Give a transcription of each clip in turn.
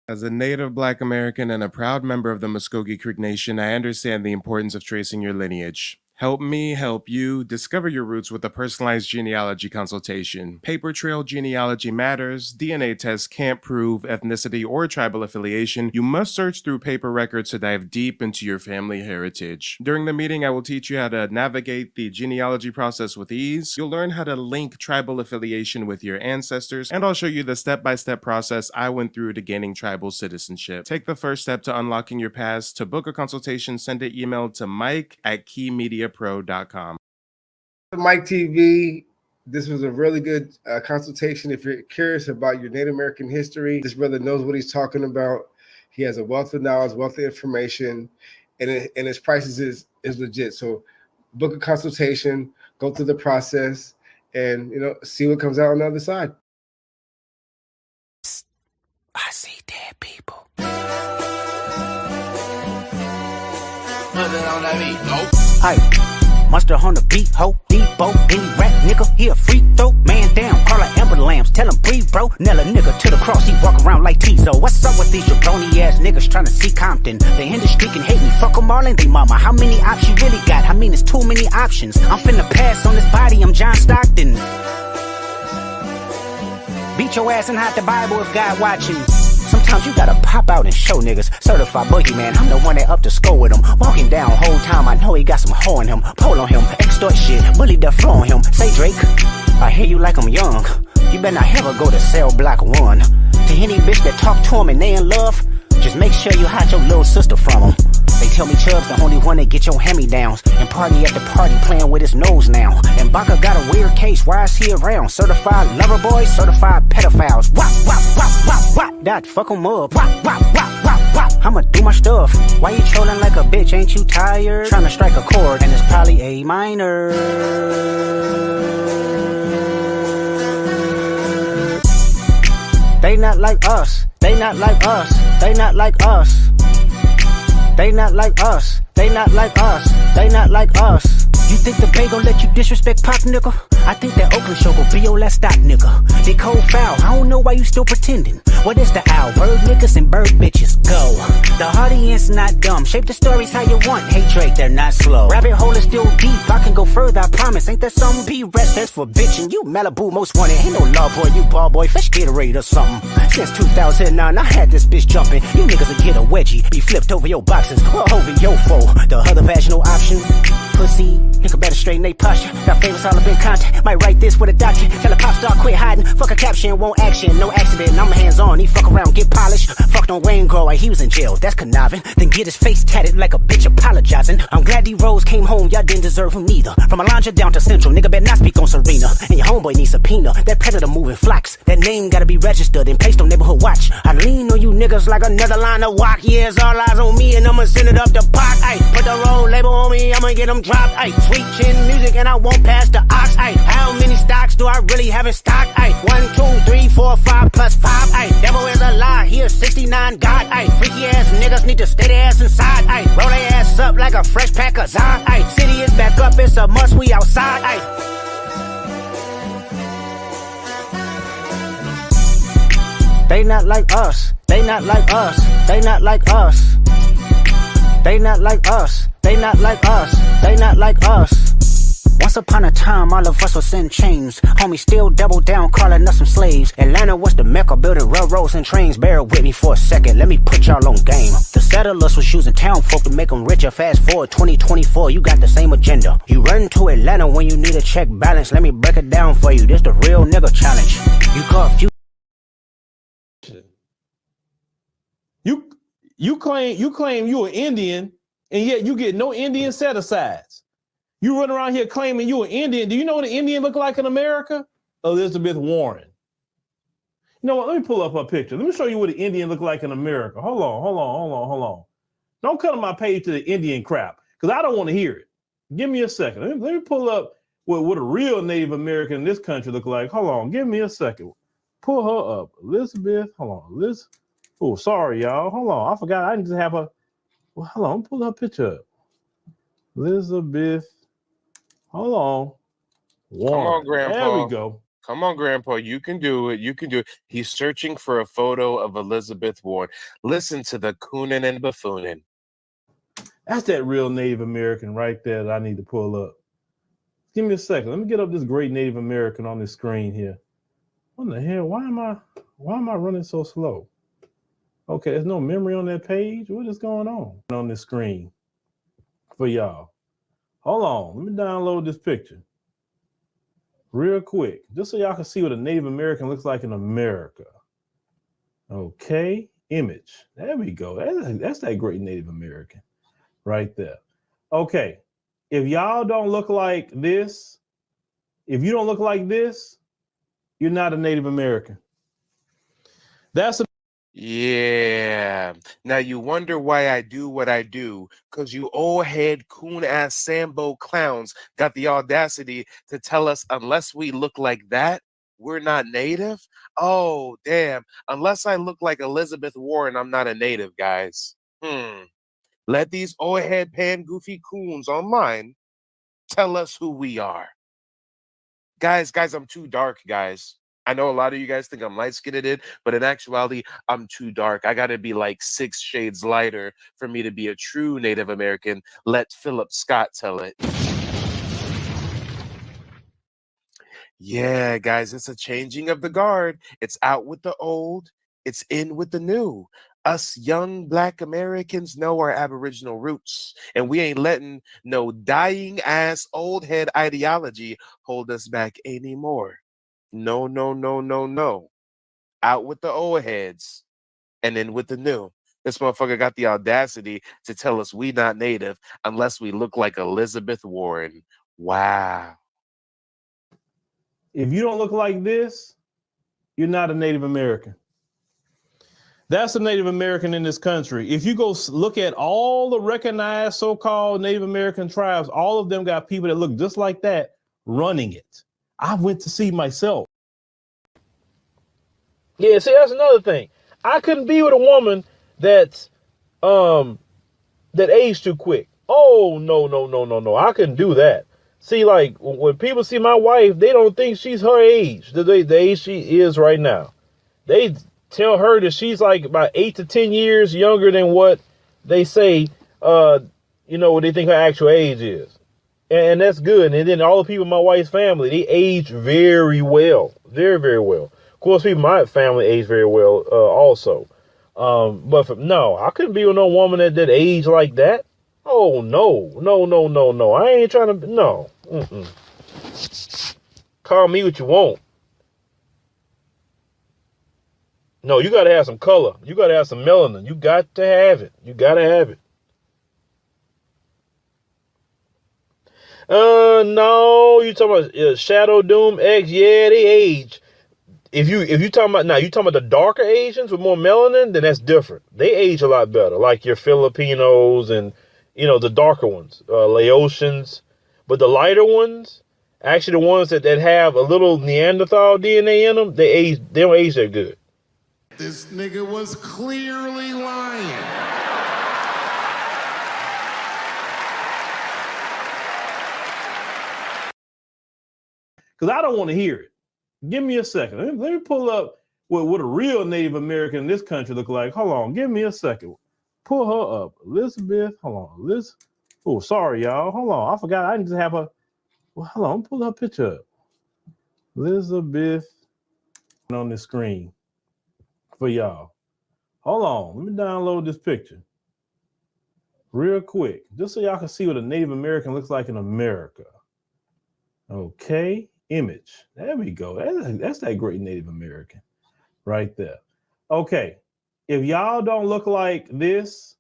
As a native Black American and a proud member of the Muscogee Creek Nation, I understand the importance of tracing your lineage. Help me help you discover your roots with a personalized genealogy consultation. Paper trail genealogy matters. DNA tests can't prove ethnicity or tribal affiliation. You must search through paper records to dive deep into your family heritage. During the meeting, I will teach you how to navigate the genealogy process with ease. You'll learn how to link tribal affiliation with your ancestors, and I'll show you the step-by-step process I went through to gaining tribal citizenship. Take the first step to unlocking your past. To book a consultation, send an email to mike@keymediapro.com. Mike TV. This was a really good consultation. If you're curious about your Native American history, this brother knows what he's talking about. He has a wealth of knowledge, wealth of information, and his prices is legit. So book a consultation, go through the process, and see what comes out on the other side. I see dead people. Hey, monster on the beat, ho, Debo, any rap nigga, he a free throw, man down, call her Amber Lambs, tell him breathe, bro, nail a nigga to the cross, he walk around like Tizo. What's up with these jabroni ass niggas trying to see Compton? They in the street and hate me, fuck them all and they mama. How many options you really got? I mean, it's too many options. I'm finna pass on this body, I'm John Stockton. Beat your ass and hide the Bible if God watching. Sometimes you gotta pop out and show niggas. Certified boogeyman, I'm the one that up to score with him. Walking down whole time, I know he got some hoe in him. Pull on him, extort shit, bully the flow on him. Say Drake, I hear you like I'm young. You better not ever go to cell block 1. To any bitch that talk to him and they in love, just make sure you hide your little sister from him. They tell me Chubb's the only one that get your hand-me-downs. And party at the party playing with his nose now. And Baca got a weird case, why is he around? Certified lover boys, certified pedophiles. Wop, wop, wop, wop, wop. That fuck him up. Wop, wop, wop, wop, wop. I'ma do my stuff. Why you trolling like a bitch, ain't you tired? Trying to strike a chord, and it's probably A minor. They not like us. They not like us. They not like us. They not like us, they not like us, they not like us. You think the Bay gon' let you disrespect Pop, nigga? I think that Oakland show gon' be your last stop, nigga. They cold foul, I don't know why you still pretending. What is the owl? Bird niggas and bird bitches, go. The audience not dumb, shape the stories how you want. Hey Drake, they're not slow. Rabbit hole is still deep, I can go further, I promise. Ain't that something? P-Rest stands for bitchin'. You Malibu most wanted, ain't no love boy, you ball boy, fresh Gatorade or something. Since 2009, I had this bitch jumping. You niggas will get a wedgie, be flipped over your boxes, or over your foe. The other vaginal option, pussy, nigga better straighten they posture. Got favorites all up in contact, might write this with a doctor. Tell a pop star quit hiding, fuck a caption, won't action. No accident, I'm hands on, he fuck around, get polished. Fucked on Wayne Grow, he was in jail, that's conniving. Then get his face tatted like a bitch apologizing. I'm glad D-Rose came home, y'all didn't deserve him neither. From Alondra down to Central, nigga better not speak on Serena. And your homeboy needs subpoena, that predator moving flocks. That name gotta be registered and placed on neighborhood watch. I lean on you niggas like another line of walk. Yeah, it's all eyes on me and I'ma send it up the pot. Ay, put the roll label on me, I'ma get them dropped. Ay, sweet chin music and I won't pass the ox. Ay, how many stocks do I really have in stock? Ay, 1, 2, 3, 4, 5 plus 5. Ay, devil is a lie, he a 69 God. Ay, freaky ass niggas need to stay their ass inside. Ay, roll their ass up like a fresh pack of Zod. Ay, city is back up, it's a must, we outside. Ay. They not like us, they not like us, they not like us. They not like us, they not like us, they not like us. Once upon a time, all of us was in chains. Homie still double down, calling us some slaves. Atlanta was the mecca, building railroads and trains. Bear with me for a second, let me put y'all on game. The settlers was using town folk to make them richer. Fast forward 2024, you got the same agenda. You run to Atlanta when you need a check balance. Let me break it down for you, this the real nigga challenge. You caught few. You claim you an Indian, and yet you get no Indian set-asides. You run around here claiming you an Indian. Do you know what an Indian look like in America? Elizabeth Warren. You know what? Let me pull up her picture. Let me show you what an Indian look like in America. Hold on. Don't cut on my page to the Indian crap, because I don't want to hear it. Give me a second. Let me pull up what a real Native American in this country look like. Hold on. Give me a second. Pull her up. Elizabeth. Hold on. Liz. Oh, sorry, y'all. Hold on. I forgot. I didn't have her. Well, hold on. Pull her picture up. Elizabeth. Hold on. Warren. Come on, Grandpa. There we go. Come on, Grandpa. You can do it. You can do it. He's searching for a photo of Elizabeth Warren. Listen to the cooning and buffooning. That's that real Native American right there that I need to pull up. Give me a second. Let me get up this great Native American on this screen here. What the hell? Why am I running so slow? Okay, there's no memory on that page. What is going on this screen for y'all? Hold on. Let me download this picture real quick, just so y'all can see what a Native American looks like in America. Okay, image. There we go. That's that great Native American right there. Okay, if y'all don't look like this, if you don't look like this, you're not a Native American. Yeah. Now you wonder why I do what I do, because you old head coon ass Sambo clowns got the audacity to tell us unless we look like that, we're not native? Oh, damn. Unless I look like Elizabeth Warren, I'm not a native, guys. Let these old head pan goofy coons online tell us who we are. Guys, I'm too dark, guys. I know a lot of you guys think I'm light-skinned, but in actuality, I'm too dark. I gotta be like 6 shades lighter for me to be a true Native American. Let Philip Scott tell it. Yeah, guys, it's a changing of the guard. It's out with the old, it's in with the new. Us young Black Americans know our Aboriginal roots, and we ain't letting no dying ass old head ideology hold us back anymore. No, no, no, no, no. Out with the old heads and in with the new. This motherfucker got the audacity to tell us we not native unless we look like Elizabeth Warren. Wow. If you don't look like this, you're not a Native American. That's a Native American in this country. If you go look at all the recognized so-called Native American tribes, all of them got people that look just like that running it. I went to see myself. Yeah, see, that's another thing. I couldn't be with a woman that's that aged too quick. Oh, no. I couldn't do that. See, like when people see my wife, they don't think she's her age, the age she is right now. They tell her that she's like about 8 to 10 years younger than what they say, what they think her actual age is. And that's good. And then all the people in my wife's family, they age very well. Very, very well. Of course, people in my family age very well also. But no, I couldn't be with no woman that age like that. Oh, no. I ain't trying to, no. Call me what you want. No, you got to have some color. You got to have some melanin. You got to have it. You got to have it. No, you talking about Shadow Doom X? Yeah, they age. If you talking about now, you talking about the darker Asians with more melanin, then that's different. They age a lot better, like your Filipinos and the darker ones, Laotians. But the lighter ones, actually the ones that have a little Neanderthal DNA in them, they don't age that good. This nigga was clearly lying. Because I don't want to hear it. Give me a second. Let me pull up what a real Native American in this country look like. Hold on. Give me a second. Pull her up. Elizabeth. Hold on. Liz. Oh, sorry, y'all. Hold on. I forgot. I didn't just have her. Well, hold on. Pull her picture up. Elizabeth on the screen for y'all. Hold on. Let me download this picture real quick, just so y'all can see what a Native American looks like in America. Okay. Image. There we go. That's that great Native American right there. Okay. If y'all don't look like this,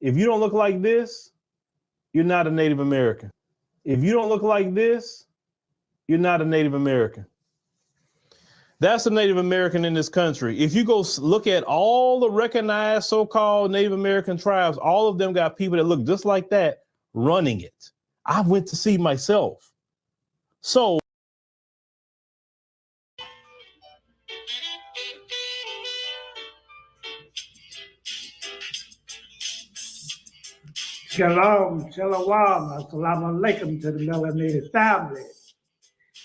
if you don't look like this, you're not a Native American. If you don't look like this, you're not a Native American. That's a Native American in this country. If you go look at all the recognized so-called Native American tribes, all of them got people that look just like that running it. I went to see myself. So Shalom, shalom, assalamu alaikum to the melanated family.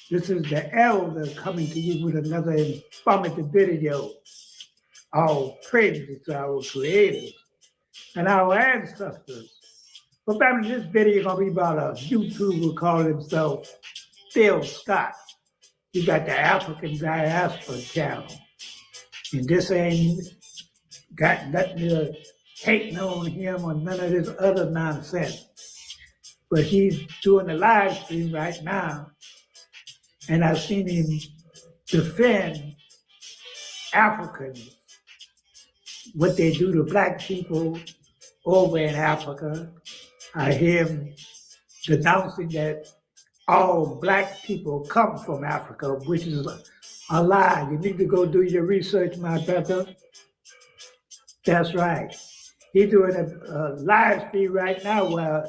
This is the elder coming to you with another informative video. All praises to our creators and our ancestors. But family, this video is gonna be about a YouTuber calling himself Phil Scott. You got the African Diaspora channel. And this ain't got nothing to hating on him or none of this other nonsense. But he's doing a live stream right now. And I've seen him defend Africans, what they do to Black people over in Africa. I hear him denouncing that all Black people come from Africa, which is a lie. You need to go do your research, my brother. That's right. He's doing a live stream right now where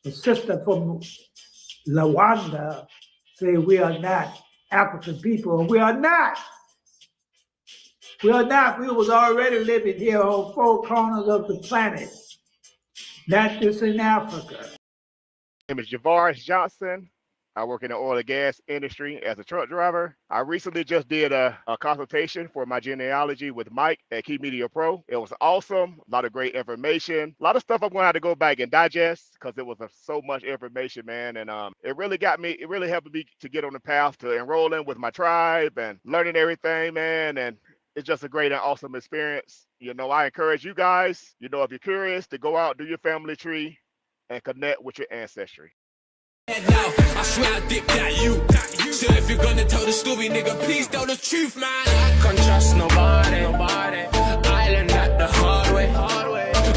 a sister from Rwanda say we are not African people, and we are not. We are not. We was already living here on four corners of the planet, not just in Africa. My name is Javaris Johnson. I work in the oil and gas industry as a truck driver. I recently just did a consultation for my genealogy with Mike at Key Media Pro. It was awesome, a lot of great information, a lot of stuff I'm going to have to go back and digest because it was so much information, man. And it really helped me to get on the path to enrolling with my tribe and learning everything, man. And it's just a great and awesome experience. You know, I encourage you guys, you know, if you're curious, to go out, do your family tree and connect with your ancestry. Now, I swear I dip that you. So if you're gonna tell the story, nigga, please tell the truth, man. I can't trust nobody. Island at the hard way.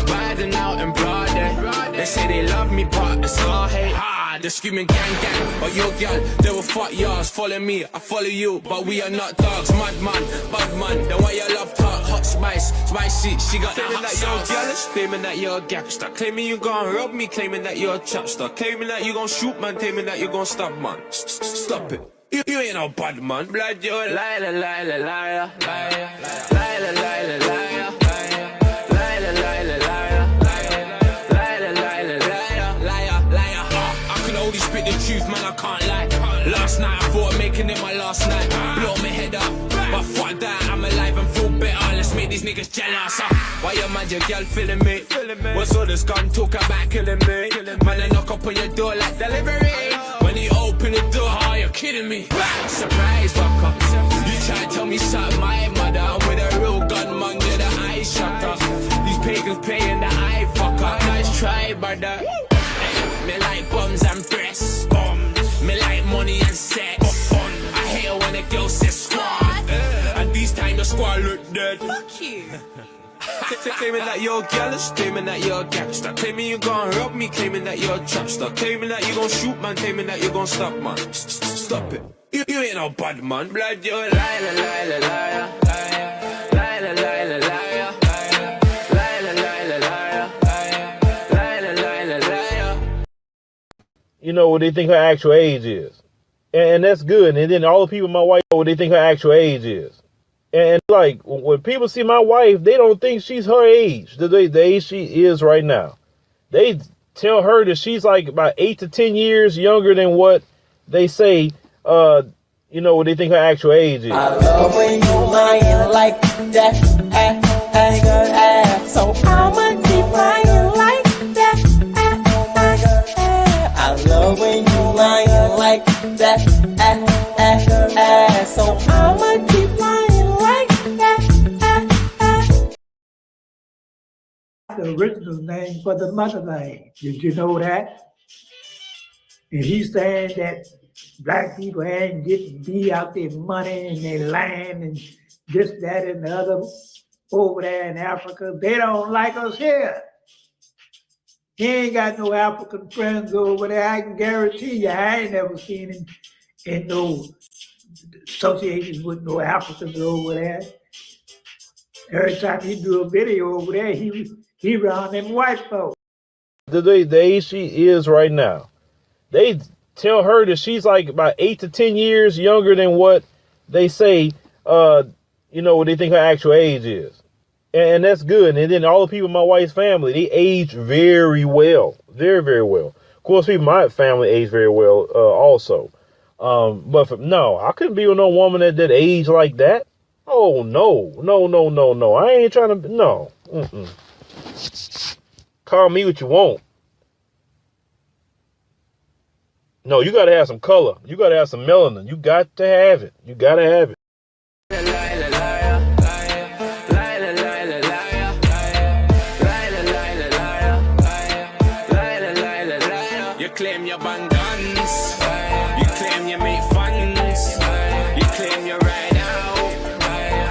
Riding out in broad day. They say they love me, but it's all hate. They're screaming gang, but your girl, they will fuck yours. Follow me, I follow you, but we are not dogs. Bad man, the way you love talk, hot spicy. She got claiming that you're jealous, claiming that you're a gangster, claiming you gon' rob me, claiming that you're a chapster, claiming that you gon' shoot man, claiming that you gon' stab man. Stop it. You ain't no bad man. Blood, you're a liar. Spit the truth, man, I can't lie. Last night I thought of making it my last night. Blow my head up, but fuck that, I'm alive and feel better. Let's make these niggas jealous. Why you mad, your girl feeling me? What's all this gun talk about killing me? Man, I knock up on your door like delivery. When you open the door, oh, you're kidding me. Surprise, fuck up. You try to tell me something, my mother. I'm with a real gunman, get the eye shut up. These pagans playing the eye fuck up. Nice try, brother. Me like bums and breasts. Me like money and sex. I hate it when a girl says squad. And this time the squad look dead. Fuck you. Claiming that you're jealous, claiming that you're a gangster, claiming you gon' rob me, claiming that you're a trapster, claiming that you gon' shoot man, claiming that you gon' stop man. Stop it. You ain't no bad man. Blood, you're a liar. You know what they think her actual age is. And that's good. And then all the people my wife know what they think her actual age is. And like when people see my wife, they don't think she's her age, the age she is right now. They tell her that she's like about 8 to 10 years younger than what they say, you know what they think her actual age is. I love when you lying like that. So I'ma keep lying like that. I love when you lying like that. So I'ma keep lying like that. The original name for the mother name. Did you know that? And he's saying that Black people ain't getting beat out their money and their land and this, that, and the other over there in Africa. They don't like us here. He ain't got no African friends over there. I can guarantee you, I ain't never seen him in no associations with no Africans over there. Every time he do a video over there, he around them white folks. The age she is right now, they tell her that she's like about 8 to 10 years younger than what they say, you know what they think her actual age is. And that's good. And then all the people in my wife's family, they age very well. Very, very well. Of course, people in my family age very well also. But no, I couldn't be with no woman that age like that. Oh no. I ain't trying to. No. Call me what you want. No, you gotta have some color. You gotta have some melanin. You got to have it. You gotta have it. You claim your bang guns. You claim you make funds. You claim you ride out.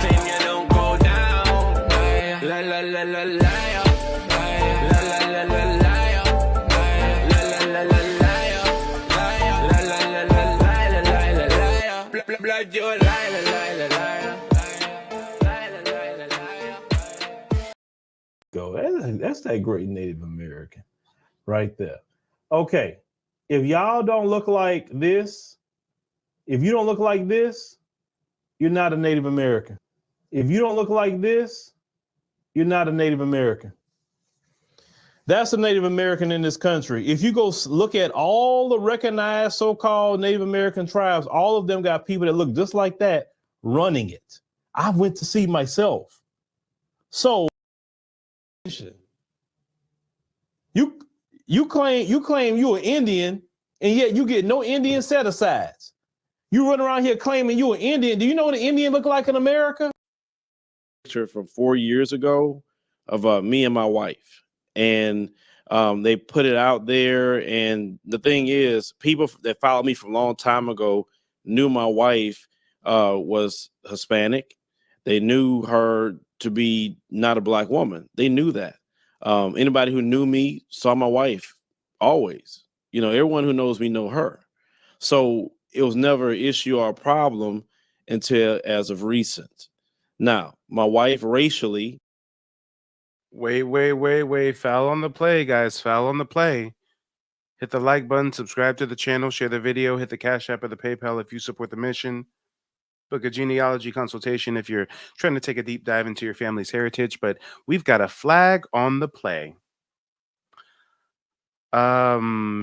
Claim you don't go down. La la la la liar. La la la la liar. La la la la liar. La la la la liar. Blood you liar. Go. That's that great Native American right there. Okay, if y'all don't look like this, if you don't look like this, you're not a Native American. If you don't look like this, you're not a Native American. That's a Native American in this country. If you go look at all the recognized so-called Native American tribes, all of them got people that look just like that running it. I went to see myself. So you claim you an Indian, and yet you get no Indian set-asides. You run around here claiming you an Indian. Do you know what an Indian look like in America? Picture from 4 years ago of me and my wife, and they put it out there. And the thing is, people that followed me from a long time ago knew my wife was Hispanic. They knew her to be not a Black woman. They knew that. Anybody who knew me saw my wife always. You know, everyone who knows me know her. So it was never an issue or a problem until as of recent. Now, my wife racially. Wait. Foul on the play, guys. Foul on the play. Hit the like button, subscribe to the channel, share the video, hit the Cash App or the PayPal if you support the mission. Book a genealogy consultation if you're trying to take a deep dive into your family's heritage. But we've got a flag on the play.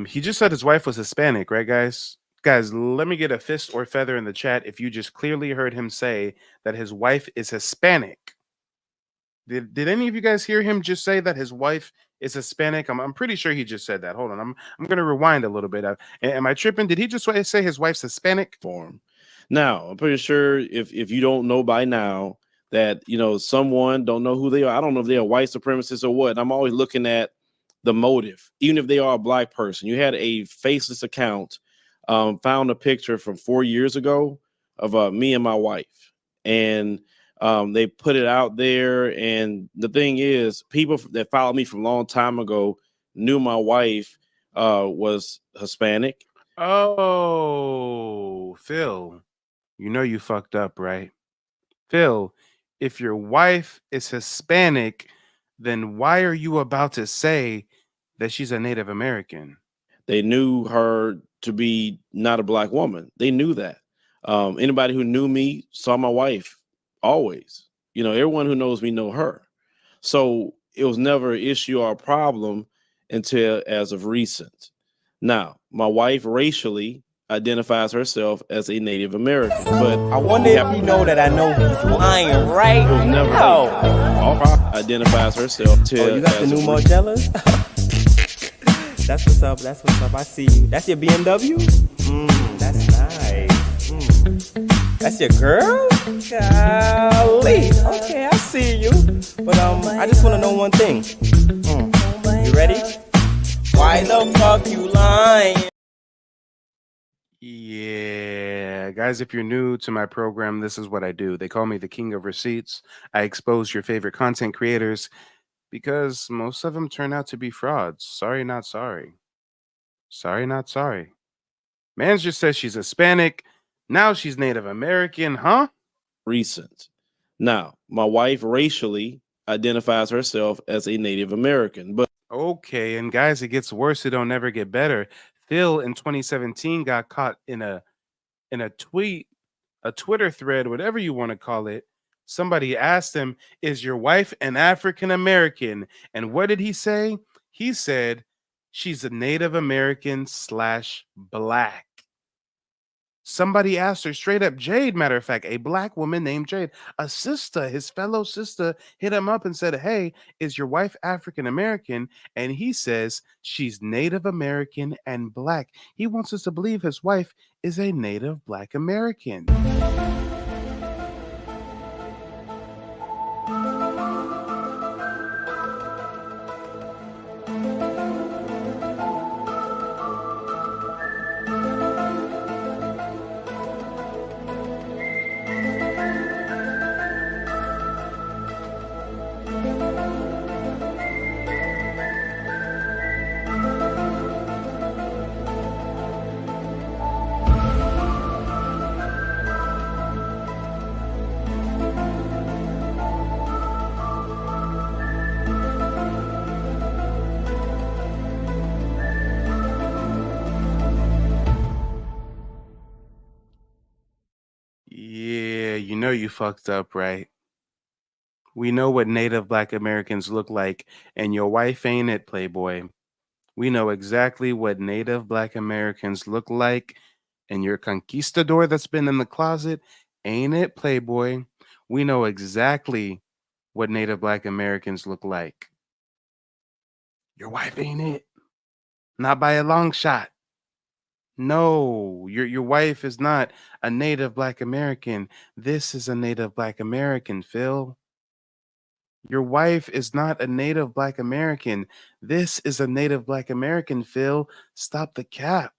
He just said his wife was Hispanic, right, guys? Guys, let me get a fist or feather in the chat if you just clearly heard him say that his wife is Hispanic. Did any of you guys hear him just say that his wife is Hispanic? I'm pretty sure he just said that. Hold on, I'm gonna rewind a little bit. Am I tripping? Did he just say his wife's Hispanic? Form. Now, I'm pretty sure if you don't know by now that, you know, someone don't know who they are. I don't know if they're white supremacists or what. I'm always looking at the motive, even if they are a Black person. You had a faceless account, found a picture from 4 years ago of me and my wife, and they put it out there. And the thing is, people that followed me from a long time ago knew my wife was Hispanic. Oh, Phil, you know you fucked up, right? Phil, if your wife is Hispanic, then why are you about to say that she's a Native American? They knew her to be not a Black woman. They knew that. Anybody who knew me saw my wife always. You know, everyone who knows me know her. So it was never an issue or a problem until as of recent. Now, my wife racially identifies herself as a Native American, but I wonder if you know that I know he's lying, right? it was never No. identifies herself to. Oh, you got the new Margellas? That's what's up. That's what's up. I see you. That's your BMW? That's nice. That's your girl? Golly. Okay, I see you. But I just want to know one thing. You ready? Why the fuck you lying? Yeah, guys, if you're new to my program, this is what I do. They call me the king of receipts. I expose your favorite content creators because most of them turn out to be frauds. Sorry, not sorry. Sorry, not sorry. Mans just says she's Hispanic. Now she's Native American, huh? Recent. Now, my wife racially identifies herself as a Native American, but Okay, and guys, it gets worse. It don't never get better. Phil in 2017 got caught in a tweet, a Twitter thread, whatever you want to call it. Somebody asked him, "Is your wife an African American?" And what did he say? He said, "She's a Native American / Black." Somebody asked her straight up, Jade, matter of fact, a black woman named Jade, a sister, his fellow sister, hit him up and said, hey, is your wife African American? And he says she's Native American and black. He wants us to believe his wife is a Native Black American. Yeah, you know you fucked up, right? We know what Native Black Americans look like, and your wife ain't it, Playboy. We know exactly what Native Black Americans look like, and your conquistador that's been in the closet ain't it, Playboy. We know exactly what Native Black Americans look like. Your wife ain't it. Not by a long shot. No, your wife is not a Native Black American. This is a Native Black American, Phil. Your wife is not a Native Black American. This is a Native Black American, Phil. Stop the cap.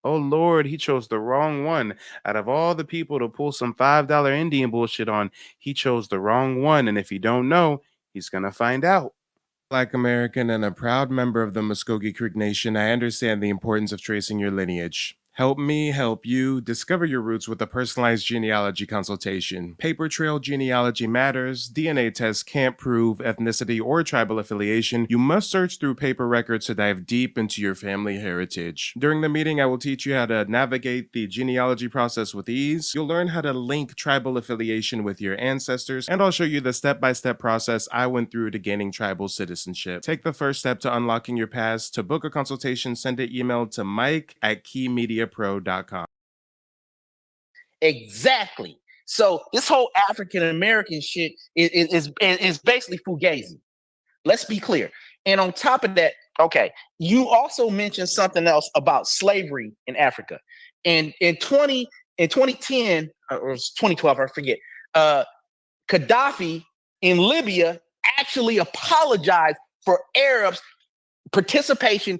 Oh Lord, he chose the wrong one. Out of all the people to pull some $5 Indian bullshit on, he chose the wrong one. And if you don't know, he's gonna find out. Black American and a proud member of the Muscogee Creek Nation, I understand the importance of tracing your lineage. Help me help you discover your roots with a personalized genealogy consultation. Paper trail genealogy matters. DNA tests can't prove ethnicity or tribal affiliation. You must search through paper records to dive deep into your family heritage. During the meeting, I will teach you how to navigate the genealogy process with ease. You'll learn how to link tribal affiliation with your ancestors, and I'll show you the step-by-step process I went through to gaining tribal citizenship. Take the first step to unlocking your past. To book a consultation, send an email to mike@keymediapro.com. Exactly. So this whole African American shit is basically fugazi. Let's be clear. And on top of that, okay, you also mentioned something else about slavery in Africa. And in 2010 or it was 2012, I forget. Gaddafi in Libya actually apologized for Arabs' participation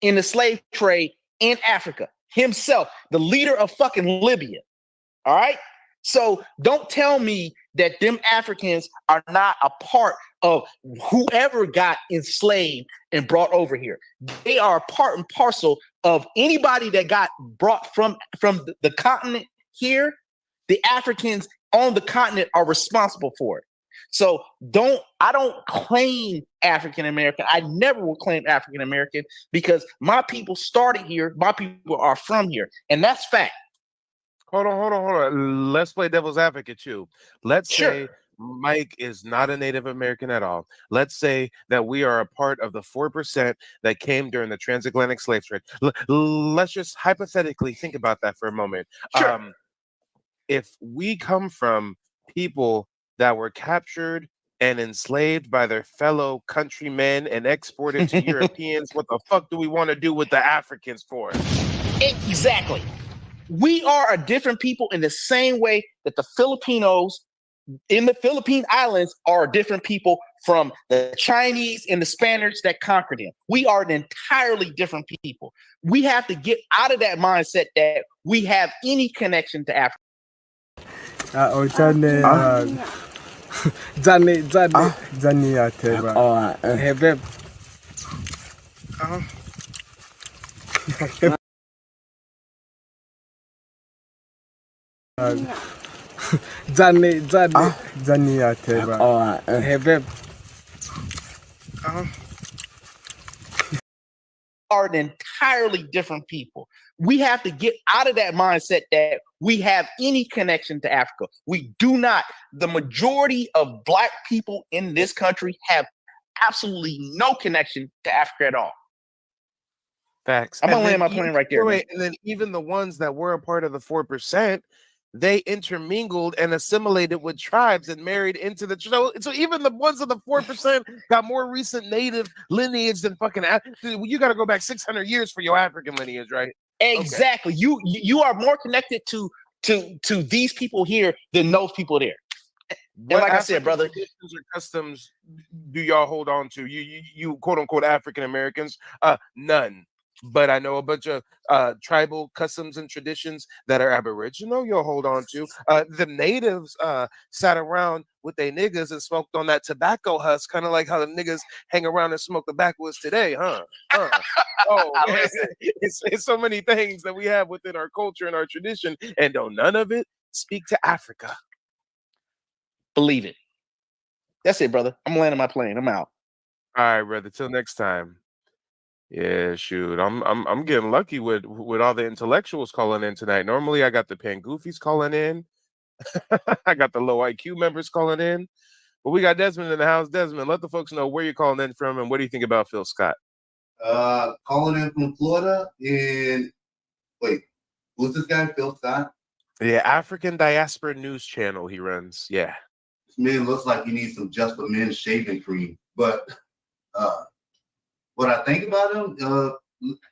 in the slave trade in Africa. Himself, the leader of fucking Libya. All right. So don't tell me that them Africans are not a part of whoever got enslaved and brought over here. They are part and parcel of anybody that got brought from the continent here. The Africans on the continent are responsible for it. So I don't claim African American. I never will claim African American because my people started here. My people are from here. And that's fact. Hold on. Let's play devil's advocate, too. Let's say Mike is not a Native American at all. Let's say that we are a part of the 4% that came during the transatlantic slave trade. Let's just hypothetically think about that for a moment. Sure. If we come from people that were captured and enslaved by their fellow countrymen and exported to Europeans, what the fuck do we want to do with the Africans for? Exactly. We are a different people in the same way that the Filipinos in the Philippine Islands are different people from the Chinese and the Spaniards that conquered them. We are an entirely different people. We have to get out of that mindset that we have any connection to Africa. Are an entirely different people. We have to get out of that mindset that we have any connection to Africa. We do not. The majority of Black people in this country have absolutely no connection to Africa at all. Facts. I'm And gonna land then my plane right there, man. and then even the ones that were a part of the 4%, they intermingled and assimilated with tribes and married into the so even the ones of the 4% got more recent native lineage than fucking you got to go back 600 years for your African lineage, right? Exactly. Okay. You are more connected to these people here than those people there. What like I African said, brother, traditions or customs do y'all hold on to? You quote unquote African Americans? None. But I know a bunch of tribal customs and traditions that are Aboriginal. You'll hold on to. The natives sat around with their niggas and smoked on that tobacco husk, kind of like how the niggas hang around and smoke tobacco today, huh? Oh, man. It's so many things that we have within our culture and our tradition, and don't none of it speak to Africa. Believe it. That's it, brother. I'm landing my plane. I'm out. All right, brother. Till next time. Yeah, shoot. I'm getting lucky with all the intellectuals calling in tonight. Normally, I got the pan goofies calling in. I got the low IQ members calling in. But we got Desmond in the house. Desmond, let the folks know where you're calling in from and what do you think about Phil Scott? Calling in from Florida. And wait, who's this guy? Phil Scott? Yeah, African Diaspora News Channel he runs. Yeah. This man looks like he needs some Just for Men shaving cream. But what I think about him,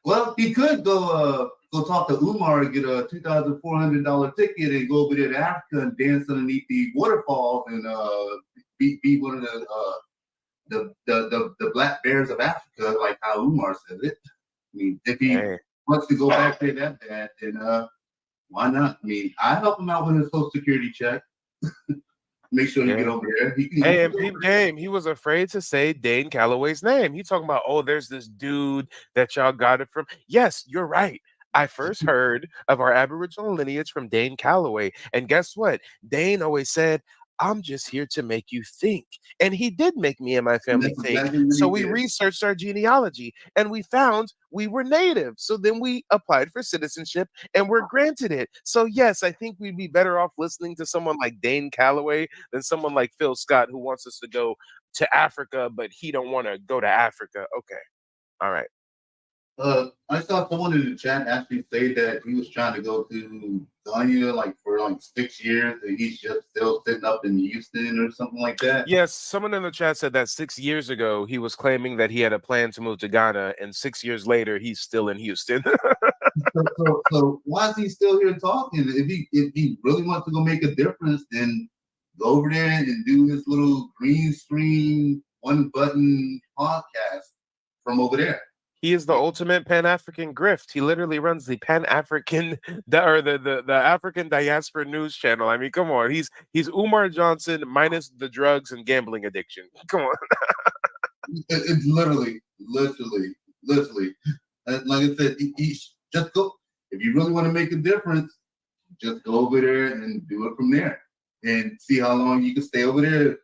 well, he could go talk to Umar and get a $2,400 ticket and go over there to Africa and dance underneath the waterfalls and be one of the black bears of Africa, like how Umar says it. I mean, if he wants to go back there that bad, then why not? I mean, I help him out with his Social Security check. Make sure you get over there. And Pete Game, he was afraid to say Dane Calloway's name. He talking about, oh, there's this dude that y'all got it from. Yes, you're right. I first heard of our Aboriginal lineage from Dane Calloway. And guess what? Dane always said, I'm just here to make you think. And he did make me and my family think. So we researched our genealogy and we found we were native. So then we applied for citizenship and we're granted it. So yes, I think we'd be better off listening to someone like Dane Calloway than someone like Phil Scott who wants us to go to Africa, but he don't want to go to Africa. Okay. All right. I saw someone in the chat actually say that he was trying to go to Ghana for 6 years and he's just still sitting up in Houston or something like that. Yes, someone in the chat said that 6 years ago he was claiming that he had a plan to move to Ghana, and 6 years later he's still in Houston. so why is he still here talking? If he really wants to go make a difference, then go over there and do his little green screen one button podcast from over there. He is the ultimate Pan-African grift. He literally runs the Pan-African or the African Diaspora News Channel. I mean, come on. He's Umar Johnson minus the drugs and gambling addiction. Come on. It's literally. Like I said, just go. If you really want to make a difference, just go over there and do it from there, and see how long you can stay over there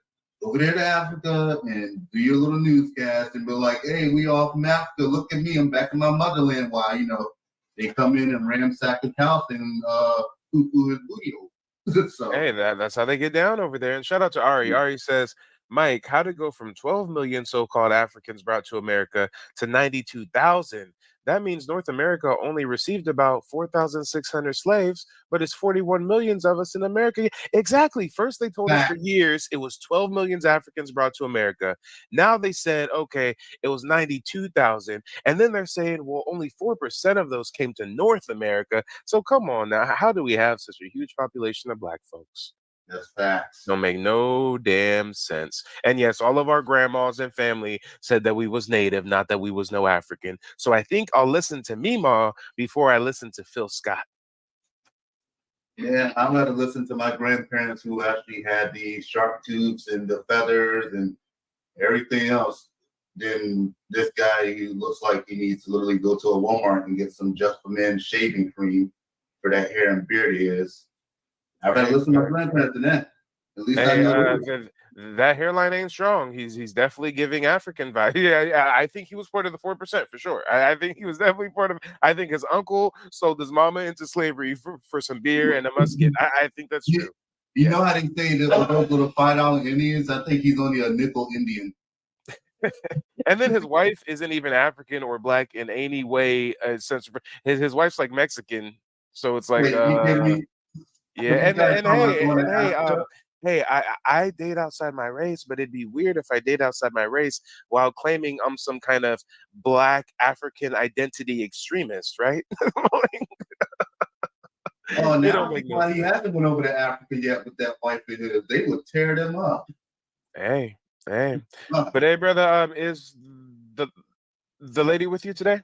to Africa and do your little newscast and be like, hey, we all from Africa. Look at me. I'm back in my motherland. While, they come in and ransack the house and poo-poo his booty. So, hey, that's how they get down over there. And shout out to Ari. Ari says, Mike, how to go from 12 million so-called Africans brought to America to 92,000? That means North America only received about 4,600 slaves, but it's 41 millions of us in America. Exactly. First, they told us for years it was 12 million Africans brought to America. Now they said, okay, it was 92,000. And then they're saying, well, only 4% of those came to North America. So come on now. How do we have such a huge population of Black folks? That's facts. Don't make no damn sense. And yes, all of our grandmas and family said that we was native, not that we was no African. So I think I'll listen to Meemaw before I listen to Phil Scott. Yeah, I'm gonna listen to my grandparents who actually had the shark tooths and the feathers and everything else. Then this guy, he looks like he needs to literally go to a Walmart and get some Just for Men shaving cream for that hair and beard he is. I'd rather listen to my grandparents than that. At least I know that hairline ain't strong. He's definitely giving African vibe. Yeah, I think he was part of the 4% for sure. I think he was definitely part of. I think his uncle sold his mama into slavery for some beer and a musket. I think that's true. You know how they say that those little $5 Indians? I think he's only a nickel Indian. And then his wife isn't even African or black in any way. His wife's like Mexican, so it's like, Wait, you kidding me? yeah. You guys And talking about hey, going and to hey, Africa? hey, I date outside my race, but it'd be weird if I date outside my race while claiming I'm some kind of black African identity extremist, right? Like, Oh, it now don't that's make no why he sense. hasn't went over to Africa yet with that wife of his. They would tear them up. Hey, hey, Huh. but hey, brother, is the the lady with you today?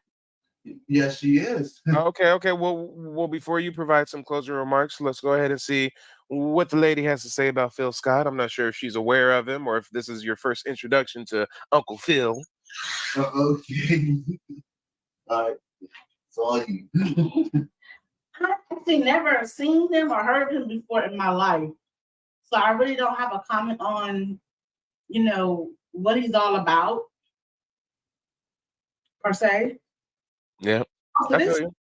Yes, she is. Okay, okay. Well, before you provide some closing remarks, let's go ahead and see what the lady has to say about Phil Scott. I'm not sure if she's aware of him or if this is your first introduction to Uncle Phil. Okay. All right. It's all you. I actually never seen him or heard of him before in my life. So I really don't have a comment on, what he's all about, per se. Yeah, So I this, feel you.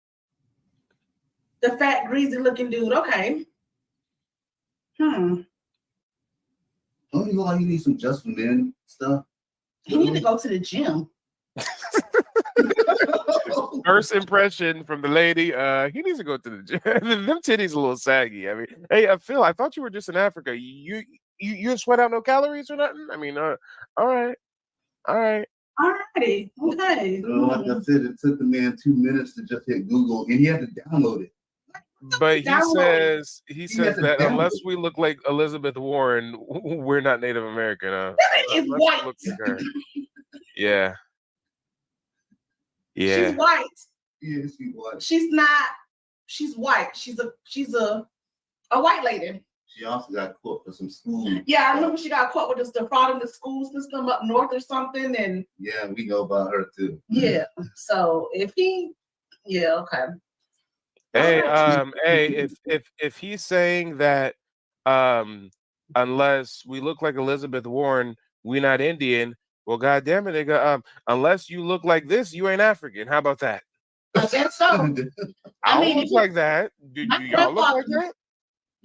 the fat, greasy looking dude, okay. Don't you look like you need some just for men stuff? He need to go to the gym. First impression from the lady, he needs to go to the gym. Them titties a little saggy. I mean, hey, Phil, I thought you were just in Africa. You sweat out no calories or nothing? I mean, all right, all right. Alrighty, okay. Like I said, it took the man 2 minutes to just hit Google, and he had to download it. But he Download. says had to that download unless it. we look like Elizabeth Warren, we're not Native American. That is Unless we white. look like her. Yeah. She's Yeah. white. Yeah, she was. She's not. She's white. She's a white lady. She also got caught for some school. Yeah, I remember she got caught with the fraud in the school system up north or something, and Yeah, we know about her too. yeah. So if he, yeah, okay. Hey, Alright. hey, if he's saying that unless we look like Elizabeth Warren, we not Indian, well, goddamn it, nigga, unless you look like this, you ain't African. How about that? I guess so. I don't mean, look like that. Do y'all look like that?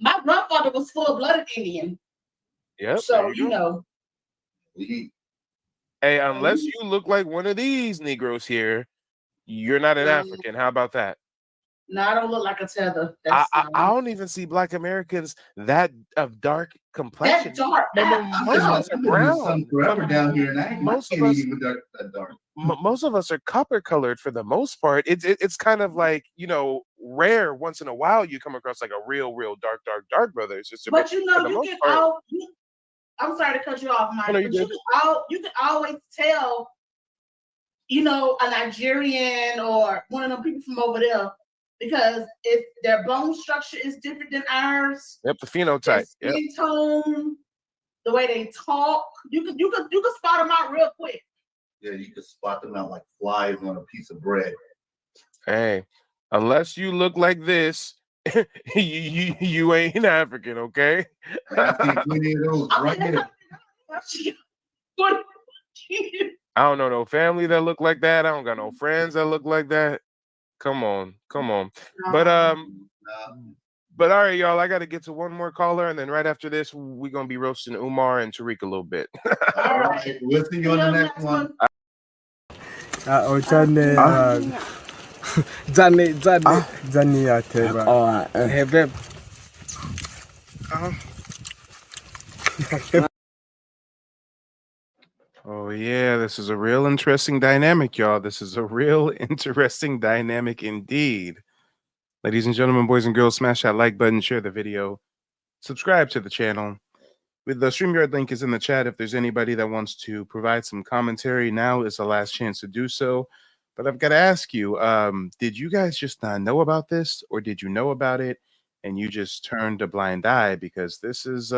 My grandfather was full-blooded Indian, Yep. so there you go. Hey, unless you look like one of these Negroes here, you're not an African. How about that? No, I don't look like a tether. I That's don't even see Black Americans that of dark complexion. that dark. Most of us are brown. Forever down here, and I Most of can't us, even that dark. most of us are copper colored for the most part. It's kind of like, rare once in a while you come across like a real dark brother. It's just But for the you most can part. all. I'm sorry to cut you off, Mike. No, you But good. you can always tell, a Nigerian or one of them people from over there, because if their bone structure is different than ours, Yep, the phenotype. their Yep. skin tone, the way they talk, you can spot them out real quick. Yeah, you can spot them out like flies on a piece of bread. Hey, unless you look like this, you ain't African, okay? I've seen plenty of those right here. I don't know no family that look like that. I don't got no friends that look like that. Come on. But all right, y'all. I got to get to one more caller, and then right after this, we're gonna be roasting Umar and Tariq a little bit. All right, we'll see you on the next one. Oh yeah, this is a real interesting dynamic, y'all. This is a real interesting dynamic indeed. Ladies and gentlemen, boys and girls, smash that like button, share the video, subscribe to the channel. The StreamYard link is in the chat. If there's anybody that wants to provide some commentary, now is the last chance to do so. But I've got to ask you, did you guys just not know about this, or did you know about it and you just turned a blind eye? Because this is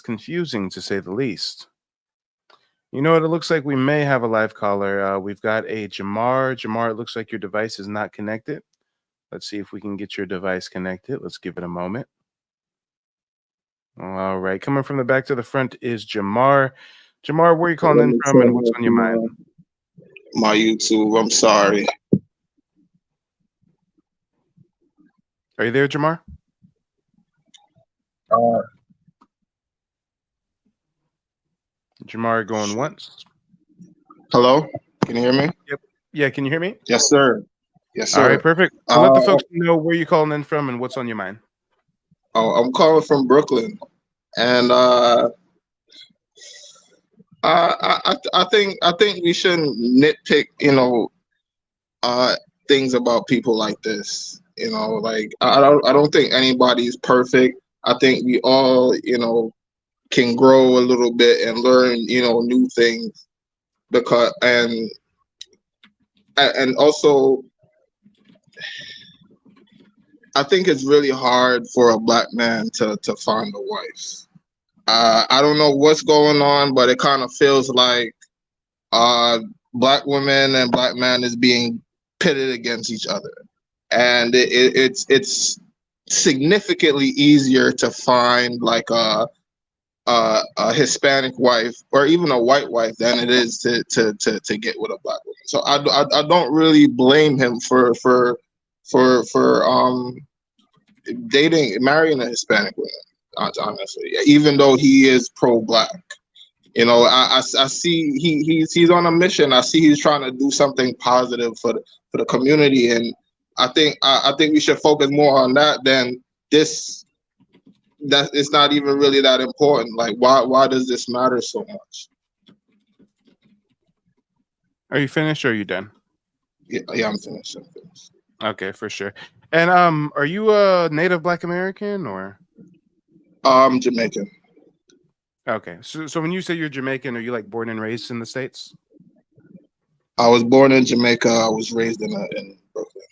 confusing to say the least. You know what? It looks like we may have a live caller. We've got a Jamar. Jamar, it looks like your device is not connected. Let's see if we can get your device connected. Let's give it a moment. All right. Coming from the back to the front is Jamar. Jamar, where are you calling in from and what's on your mind? My YouTube. I'm sorry. Are you there, Jamar? Jamar going once. Hello, can you hear me? Yep. Yeah, can you hear me? Yes, sir. Yes, All right, sir. perfect. So let the folks know where you're calling in from and what's on your mind. I'm calling from Brooklyn, and I think we shouldn't nitpick, things about people like this. Like I don't think anybody's perfect. I think we all, can grow a little bit and learn, new things, because and also I think it's really hard for a black man to find a wife. I don't know what's going on, but it kind of feels like black women and black men is being pitted against each other, and it's significantly easier to find like a Hispanic wife or even a white wife than it is to get with a black woman. So I don't really blame him for marrying a Hispanic woman, honestly, even though he is pro-black. I see he's on a mission. I see he's trying to do something positive for the community, and I think we should focus more on that than this. That it's not even really that important. Like, why does this matter so much? Are you finished or are you done? Yeah, I'm finished. Okay, for sure. And are you a native Black American or? Jamaican. Okay, so when you say you're Jamaican, are you like born and raised in the States? I was born in Jamaica. I was raised in Brooklyn.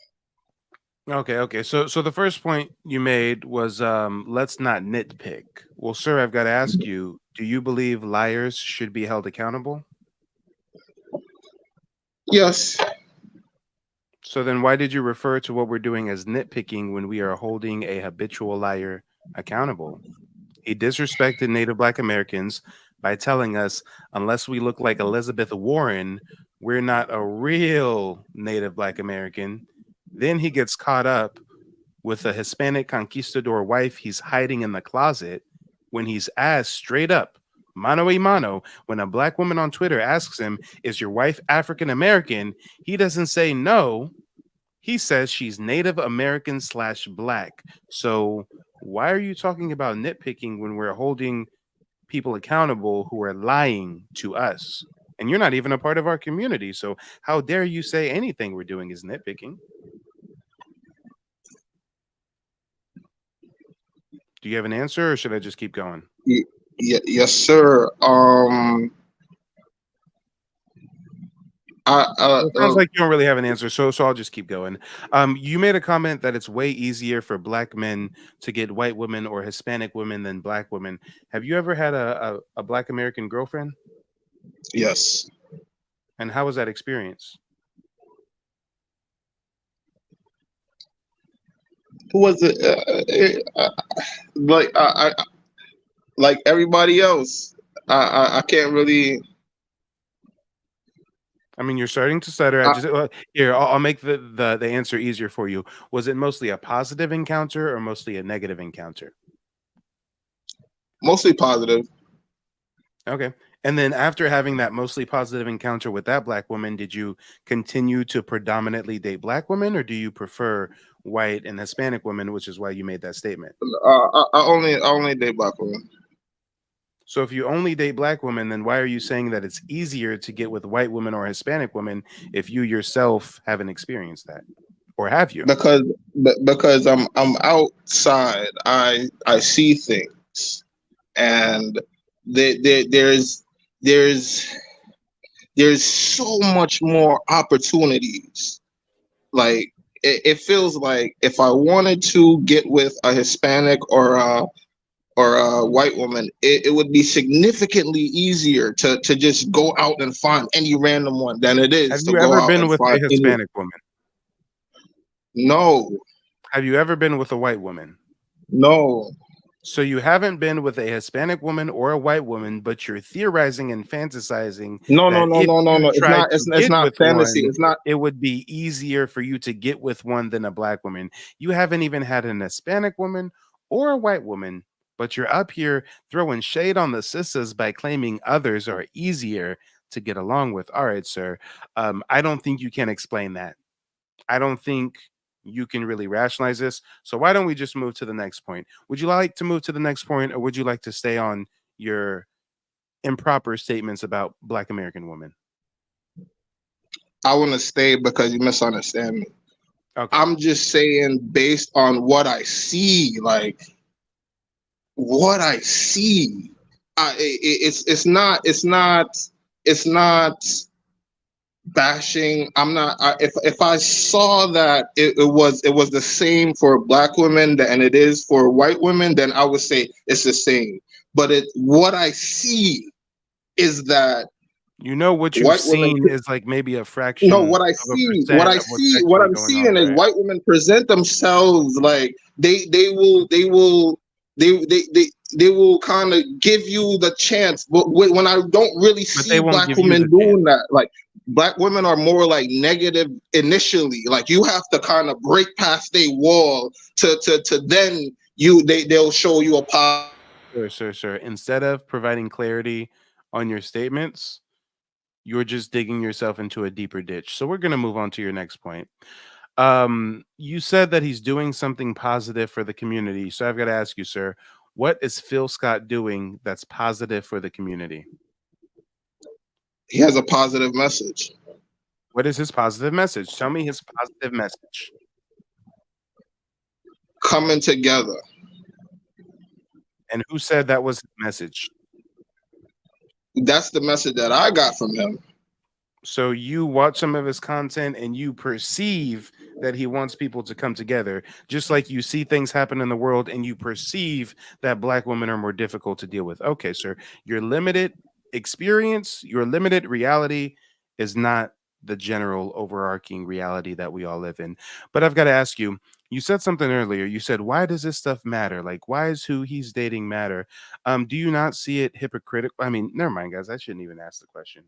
Okay. So the first point you made was let's not nitpick. Well, sir, I've got to ask you, do you believe liars should be held accountable? Yes. So then why did you refer to what we're doing as nitpicking when we are holding a habitual liar accountable? He disrespected Native Black Americans by telling us unless we look like Elizabeth Warren, we're not a real Native Black American. Then he gets caught up with a Hispanic conquistador wife he's hiding in the closet when he's asked straight up, mano a mano, when a black woman on Twitter asks him, is your wife African American? He doesn't say no. He says she's Native American / black. So why are you talking about nitpicking when we're holding people accountable who are lying to us? And you're not even a part of our community. So how dare you say anything we're doing is nitpicking? Do you have an answer or should I just keep going? Yes, sir. It sounds like you don't really have an answer, so I'll just keep going. You made a comment that it's way easier for black men to get white women or Hispanic women than black women. Have you ever had a Black American girlfriend? Yes. And how was that experience? Who was it? Like everybody else. I can't really. I mean, you're starting to stutter. Here, I'll make the answer easier for you. Was it mostly a positive encounter or mostly a negative encounter? Mostly positive. Okay. And then after having that mostly positive encounter with that black woman, did you continue to predominantly date black women, or do you prefer white and Hispanic women, which is why you made that statement? I only date black women. So if you only date black women, then why are you saying that it's easier to get with white women or Hispanic women if you yourself haven't experienced that? Or have you? Because I'm outside. I see things, and there's so much more opportunities. Like it feels like if I wanted to get with a Hispanic or a white woman, it would be significantly easier to just go out and find any random one than it is to go out and find. Have you ever been with a Hispanic woman? No. Have you ever been with a white woman? No. So you haven't been with a Hispanic woman or a white woman, but you're theorizing and fantasizing. No. It's not fantasy. It's not. It would be easier for you to get with one than a black woman. You haven't even had an Hispanic woman or a white woman, but you're up here throwing shade on the sisters by claiming others are easier. to get along with. All right, sir. I don't think you can explain that. I don't think you can really rationalize this. So why don't we just move to the next point? Would you like to move to the next point, or would you like to stay on your improper statements about Black American women? I want to stay because you misunderstand me. Okay. I'm just saying based on what I see, like what I see. It's not bashing. I'm not. If I saw that it was the same for Black women and it is for white women, then I would say it's the same. But what I see is that you know what you've white women. seen is like maybe a No, fraction of a percent of what's what actually I'm going on, seeing is right? white women present themselves like they will kind of give you the chance, but when I don't really But they see won't Black give you the women doing that, like Black women are more like negative initially. Like you have to kind of break past a wall to then they'll show you a positive. Sure. Instead of providing clarity on your statements, you're just digging yourself into a deeper ditch. So we're going to move on to your next point. You said that he's doing something positive for the community. So I've got to ask you, sir, what is Phil Scott doing that's positive for the community? He has a positive message. What is his positive message? Tell me his positive message. Coming together. And who said that was his message? That's the message that I got from him. So you watch some of his content and you perceive that he wants people to come together, just like you see things happen in the world and you perceive that Black women are more difficult to deal with. Okay, sir, your limited experience, your limited reality is not the general overarching reality that we all live in. But I've got to ask you, you said something earlier. You said, why does this stuff matter? Like, why is who he's dating matter? Do you not see it hypocritical? I mean, never mind, guys. I shouldn't even ask the question.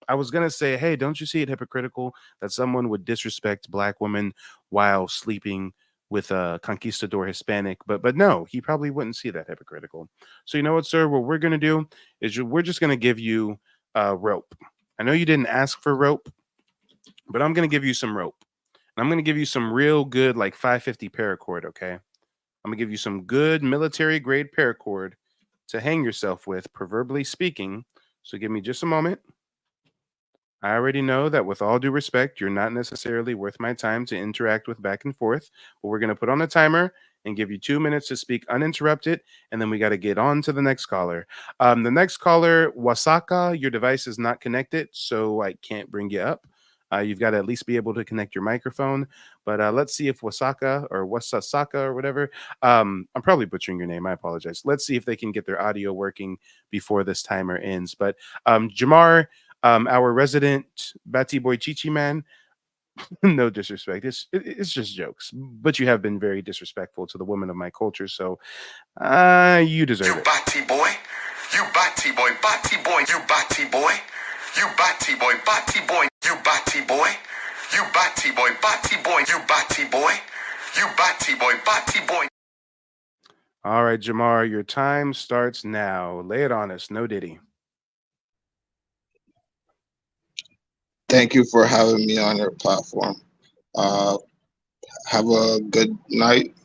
I was gonna say, hey, don't you see it hypocritical that someone would disrespect Black women while sleeping with a conquistador Hispanic? But no, he probably wouldn't see that hypocritical. So you know what, sir? What we're gonna do is we're just gonna give you rope. I know you didn't ask for rope, but I'm gonna give you some rope. And I'm gonna give you some real good, like 550 paracord. Okay, I'm gonna give you some good military grade paracord to hang yourself with, proverbially speaking. So give me just a moment. I already know that with all due respect, you're not necessarily worth my time to interact with back and forth, but we're going to put on a timer and give you 2 minutes to speak uninterrupted, and then we got to get on to the next caller. The next caller, Wasaka, your device is not connected, so I can't bring you up. You've got to at least be able to connect your microphone, but let's see if Wasaka or Wasasaka or whatever, I'm probably butchering your name, I apologize. Let's see if they can get their audio working before this timer ends. But Jamar, our resident Batty Boy Chichi man, no disrespect. It's just jokes. But you have been very disrespectful to the women of my culture, so you deserve it. Batty boy, you batty boy, you batty boy, you batty boy, you batty boy, you batty boy, you batty boy, you batty boy, batty boy. All right, Jamar, your time starts now. Lay it on us. No diddy. Thank you for having me on your platform. Have a good night.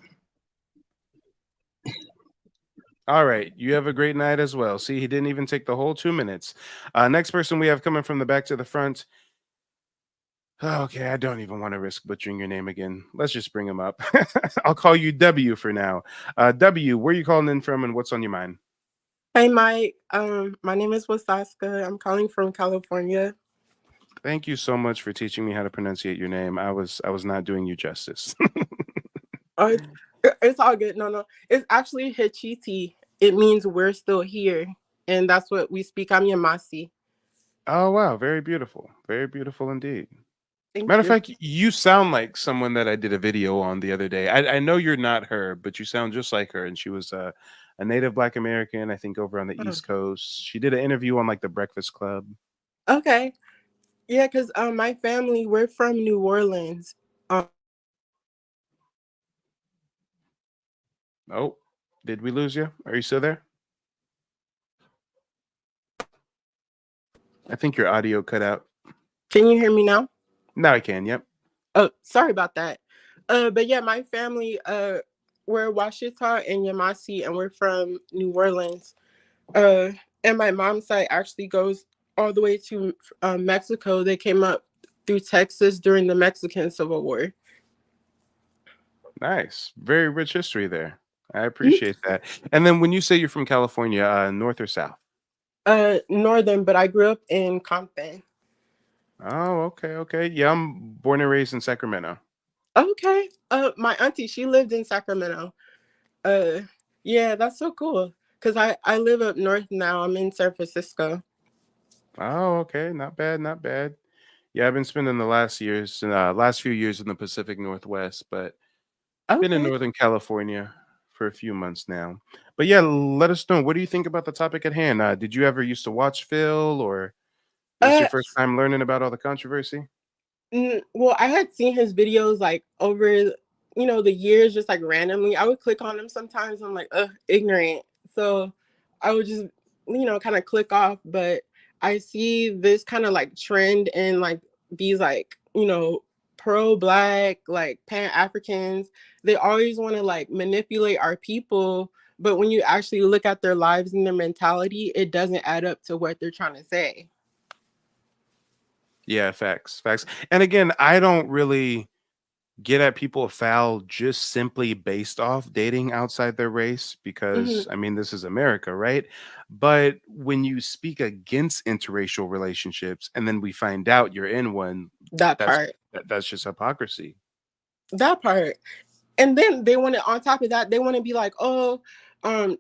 All right. You have a great night as well. See, he didn't even take the whole 2 minutes. Next person we have coming from the back to the front. Okay, I don't even want to risk butchering your name again. Let's just bring him up. I'll call you W for now. W, where are you calling in from and what's on your mind? Hey, Mike. My name is Wasaska. I'm calling from California. Thank you so much for teaching me how to pronunciate your name. I was not doing you justice. Oh, it's all good. No. It's actually Hichiti. It means we're still here. And that's what we speak. I'm Yamasi. Oh, wow. Very beautiful. Very beautiful indeed. Thank Matter of you. fact, you sound like someone that I did a video on the other day. I know you're not her, but you sound just like her. And she was a native Black American, I think, over on the East Coast. She did an interview on like the Breakfast Club. Okay. Yeah, because my family, we're from New Orleans. Oh, did we lose you? Are you still there? I think your audio cut out. Can you hear me now? Now I can. Yep. Oh, sorry about that. But yeah, my family, we're Washita and Yamasi, and we're from New Orleans. Uh, and my mom's side actually goes all the way to Mexico. They came up through Texas during the Mexican Civil War. Nice. Very rich history there. I appreciate that. And then when you say you're from California, north or south? Northern, but I grew up in Compton. Oh, okay. Yeah, I'm born and raised in Sacramento. Okay. My auntie, she lived in Sacramento. Yeah, that's so cool. Cause I live up north now. I'm in San Francisco. Oh, okay. Not bad, not bad. Yeah, I've been spending the last few years in the Pacific Northwest, but been in Okay. Northern California for a few months now. But yeah, let us know. What do you think about the topic at hand? Did you ever used to watch Phil, or is this Uh, your first time learning about all the controversy? well, I had seen his videos like over, the years, just like randomly. I would click on them sometimes. I'm like, ugh, ignorant. So I would just, kind of click off. But I see this kind of like trend in like these like, pro-black, like pan-Africans. They always want to like manipulate our people. But when you actually look at their lives and their mentality, it doesn't add up to what they're trying to say. Yeah, facts. And again, I don't really get at people foul just simply based off dating outside their race Hmm. because I mean this is America, right? But when you speak against interracial relationships and then we find out you're in one, That that's part. that's just hypocrisy. That part. And then they want to, on top of that, they want to be like, oh,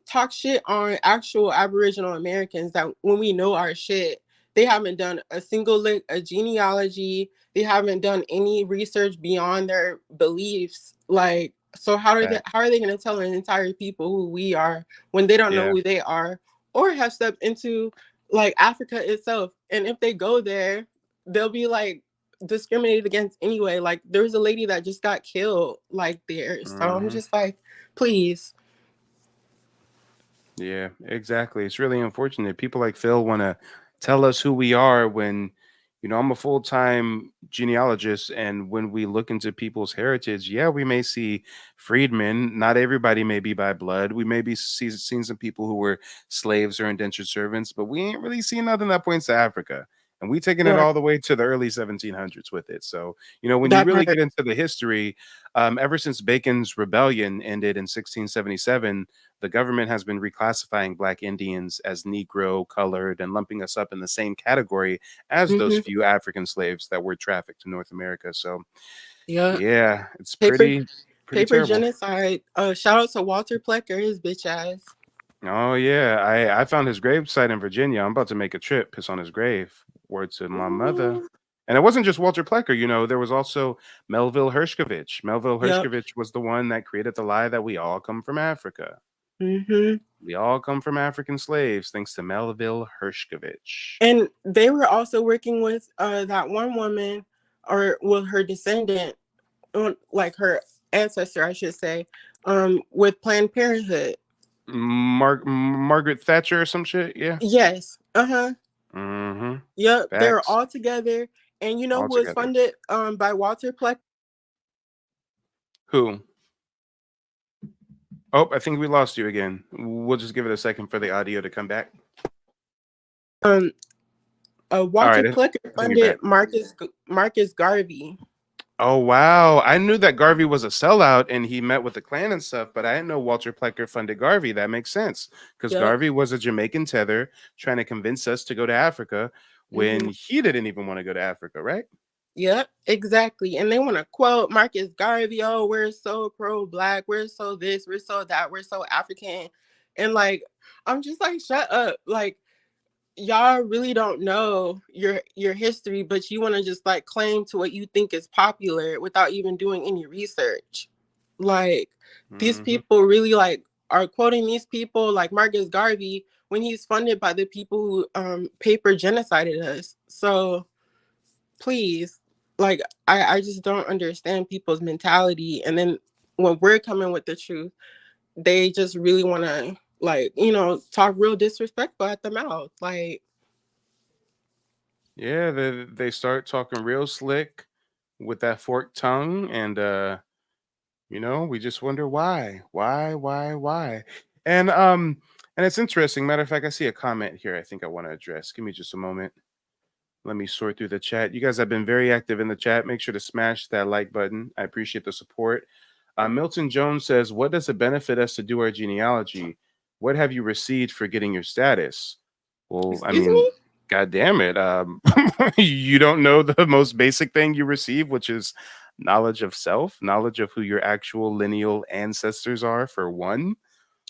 talk shit on actual Aboriginal Americans that when we know our shit, they haven't done a single lick of genealogy. They haven't done any research beyond their beliefs. Like, so how are they going to tell an entire people who we are when they don't know Yeah. who they are or have stepped into like Africa itself? And if they go there, they'll be like discriminated against anyway. Like there was a lady that just got killed like there. So I'm Mhm. just like, please. Yeah, exactly. It's really unfortunate. People like Phil want to tell us who we are when, I'm a full-time genealogist. And when we look into people's heritage, yeah, we may see freedmen. Not everybody may be by blood. We may be seen some people who were slaves or indentured servants, but we ain't really seen nothing that points to Africa. And we taking it Right. all the way to the early 1700s with it. So, when you That really part. get into the history, ever since Bacon's rebellion ended in 1677, the government has been reclassifying Black Indians as Negro, colored, and lumping us up in the same category as those Hmm. few African slaves that were trafficked to North America. So, Yeah. yeah, it's Paper pretty paper terrible. genocide. Shout out to Walter Plecker, his bitch ass. Oh yeah, I found his gravesite in Virginia. I'm about to make a trip, piss on his grave. Word to my mother. Ooh. And it wasn't just Walter Plecker, there was also Melville Hershkovich. Melville Yep. Hershkovich was the one that created the lie that we all come from Africa. Hmm. We all come from African slaves, thanks to Melville Hershkovich. And they were also working with that one woman, or with her descendant, like her ancestor, I should say, with Planned Parenthood. Margaret Thatcher or some shit, yeah. Yes. Uh-huh. Mm-hmm. Yep. They're Facts. all together. And you know All who was together. funded by Walter Plecker? Who? Oh, I think we lost you again. We'll just give it a second for the audio to come back. Walter All right, I Plecker think you're back. funded Marcus Garvey. Oh wow, I knew that Garvey was a sellout and he met with the Klan and stuff, but I didn't know Walter Plecker funded Garvey. That makes sense because Yep. Garvey was a Jamaican tether trying to convince us to go to Africa when Hmm. he didn't even want to go to Africa, right? Yep, exactly. And they want to quote Marcus Garvey, oh, we're so pro-black, we're so this, we're so that, we're so African. And like, I'm just like, shut up. Like, y'all really don't know your history, but you want to just like claim to what you think is popular without even doing any research. Like, these Mm-hmm. people really like are quoting these people like Marcus Garvey when he's funded by the people who paper genocided us. So please, like, I just don't understand people's mentality. And then when we're coming with the truth, they just really want to like, talk real disrespectful at the mouth. Like, Yeah, they start talking real slick with that forked tongue, and we just wonder why, and it's interesting. Matter of fact, I see a comment here. I think I want to address. Give me just a moment. Let me sort through the chat. You guys have been very active in the chat. Make sure to smash that like button. I appreciate the support. Milton Jones says, "What does it benefit us to do our genealogy? What have you received for getting your status?" Well, I Excuse mean, me? God damn it. You don't know the most basic thing you receive, which is knowledge of self, knowledge of who your actual lineal ancestors are, for one.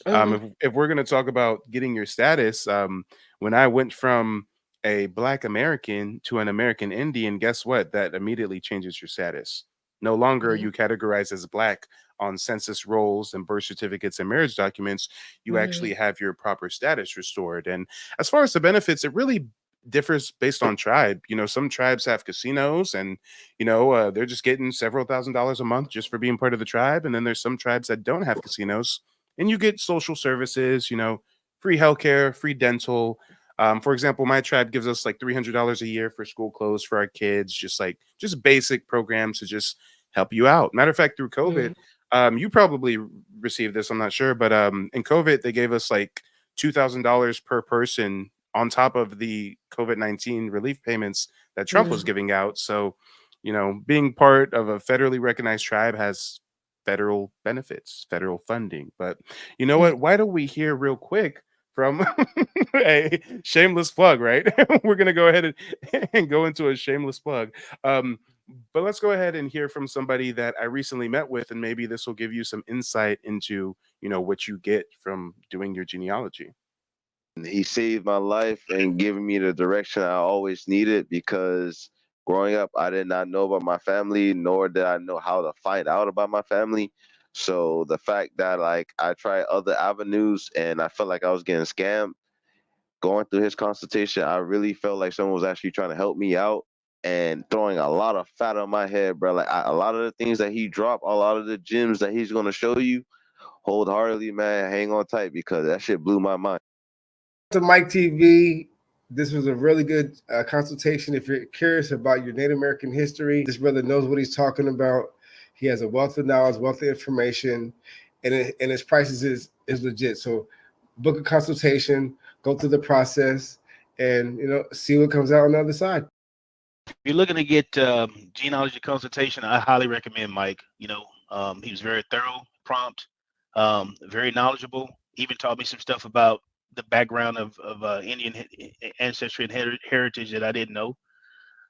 Oh, If we're going to talk about getting your status, when I went from a Black American to an American Indian, guess what? That immediately changes your status. No longer are mhm, you categorized as Black on census rolls and birth certificates and marriage documents. You actually mhm, have your proper status restored. And as far as the benefits, it really differs based on tribe. Some tribes have casinos, and they're just getting several $1,000s a month just for being part of the tribe. And then there's some tribes that don't have casinos, and you get social services, free healthcare, free dental. For example, my tribe gives us like $300 a year for school clothes for our kids, just basic programs to just help you out. Matter of fact, through COVID, mhm, you probably received this, I'm not sure, but in COVID, they gave us like $2,000 per person on top of the COVID-19 relief payments that Trump was mhm, giving out. So, being part of a federally recognized tribe has federal benefits, federal funding. But you know mhm. what? Why don't we hear real quick from a shameless plug, right? We're gonna go ahead and go into a shameless plug. Um, but let's go ahead and hear from somebody that I recently met with, and maybe this will give you some insight into, what you get from doing your genealogy. He saved my life and given me the direction I always needed because growing up, I did not know about my family, nor did I know how to find out about my family. So the fact that like I tried other avenues and I felt like I was getting scammed, going through his consultation, I really felt like someone was actually trying to help me out and throwing a lot of fat on my head, bro. Like a lot of the things that he dropped, a lot of the gems that he's gonna show you, wholeheartedly, man, hang on tight because that shit blew my mind. To Mike TV. This was a really good consultation. If you're curious about your Native American history, this brother knows what he's talking about. He has a wealth of knowledge, wealth of information, and his prices is legit. So book a consultation, go through the process, and see what comes out on the other side. If you're looking to get genealogy consultation, I highly recommend Mike. He was very thorough, prompt, very knowledgeable. Even taught me some stuff about the background of Indian ancestry and heritage that I didn't know.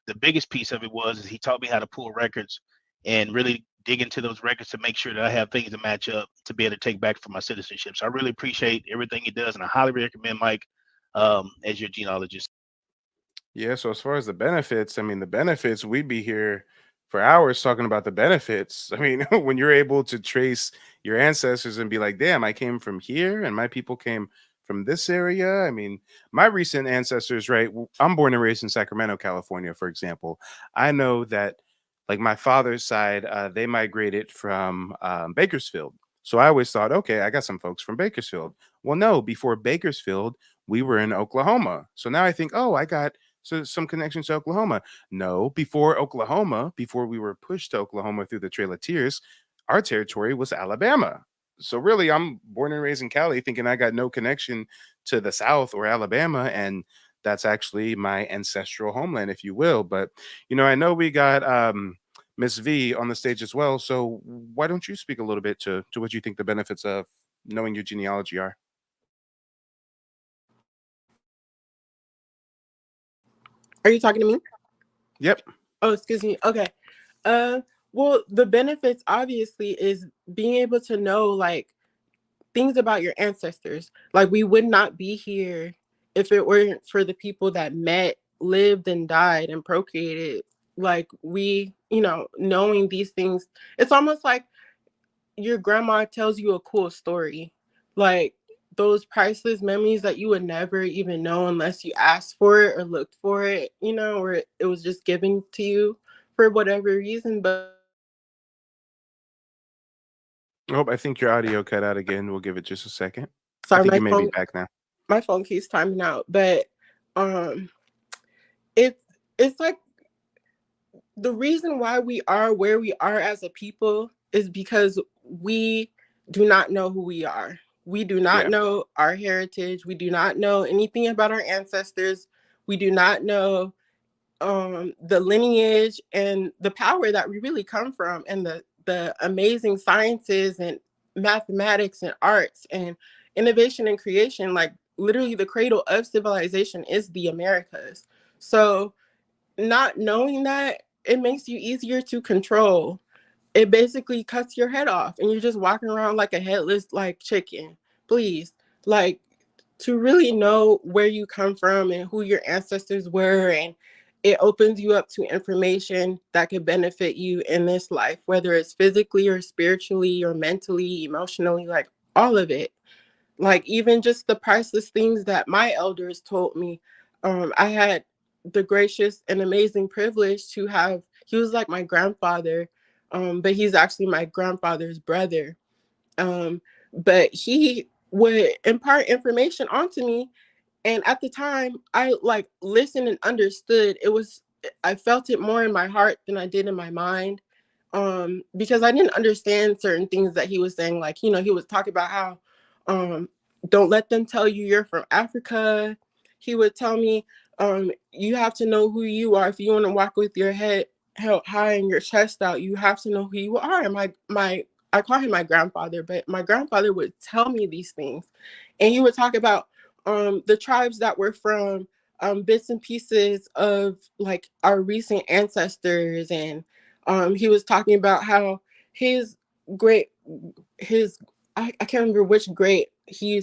The biggest piece of it was he taught me how to pull records and really dig into those records to make sure that I have things to match up to be able to take back for my citizenship. So I really appreciate everything he does, and I highly recommend Mike as your genealogist. Yeah, so as far as the benefits, I mean, the benefits, we'd be here for hours talking about the benefits. I mean, when you're able to trace your ancestors and be like, damn, I came from here and my people came from this area. I mean, my recent ancestors, right? I'm born and raised in Sacramento, California, for example. I know that, like, my father's side, they migrated from Bakersfield. So I always thought, okay, I got some folks from Bakersfield. Well, no, before Bakersfield, we were in Oklahoma. So now I think, oh, I got some connections to Oklahoma. No, before Oklahoma, before we were pushed to Oklahoma through the Trail of Tears, our territory was Alabama. So really, I'm born and raised in Cali, thinking I got no connection to the South or Alabama, and that's actually my ancestral homeland, if you will. But I know we got Miss V on the stage as well. So why don't you speak a little bit to what you think the benefits of knowing your genealogy are? Are you talking to me? Yep. Oh, excuse me. Okay. Uh, well, the benefits obviously is being able to know like things about your ancestors. Like we would not be here if it weren't for the people that met, lived, and died and procreated. Like we, knowing these things, it's almost like your grandma tells you a cool story. Like those priceless memories that you would never even know unless you asked for it or looked for it, or it was just given to you for whatever reason. But Oh, I think your audio cut out again. We'll give it just a second. I sorry, think you may be back now. my phone keeps timing out. But um it's it's like the reason why we are where we are as a people is because we do not know who we are. We do not know our heritage. We do not know anything about our ancestors. We do not know the lineage and the power that we really come from, and the amazing sciences and mathematics and arts and innovation and creation. Like literally the cradle of civilization is the Americas. So not knowing that, it makes you easier to control. It basically cuts your head off and you're just walking around like a headless like chicken. Please, like, to really know where you come from and who your ancestors were, and it opens you up to information that could benefit you in this life, whether it's physically or spiritually or mentally, emotionally, like all of it. Like even just the priceless things that my elders told me. I had the gracious and amazing privilege to have, he was like my grandfather, but he's actually my grandfather's brother. But he would impart information onto me, and at the time I like listened and understood. I felt it more in my heart than I did in my mind, because I didn't understand certain things that he was saying. Like, he was talking about how don't let them tell you you're from Africa. He would tell me, you have to know who you are. If you want to walk with your head held high and your chest out, you have to know who you are. And my I call him my grandfather, but my grandfather would tell me these things. And he would talk about the tribes that were from bits and pieces of like our recent ancestors. And he was talking about how his great his I can't remember which great he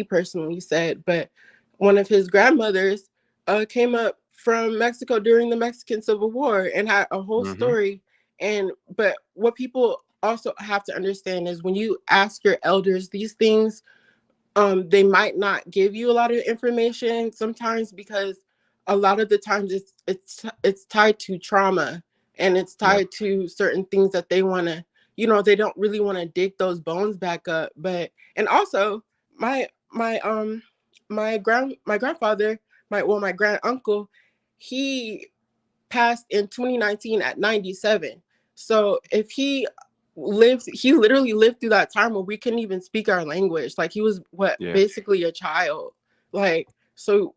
personally said, but one of his grandmothers came up from Mexico during the Mexican Civil War and had a whole story. But what people also have to understand is when you ask your elders these things, they might not give you a lot of information sometimes, because a lot of the times it's tied to trauma, and it's tied to certain things that they want to, they don't really want to dig those bones back up. But and also my grandfather, my grand uncle, he passed in 2019 at 97. So if he literally lived through that time where we couldn't even speak our language. Like he was basically a child. Like, so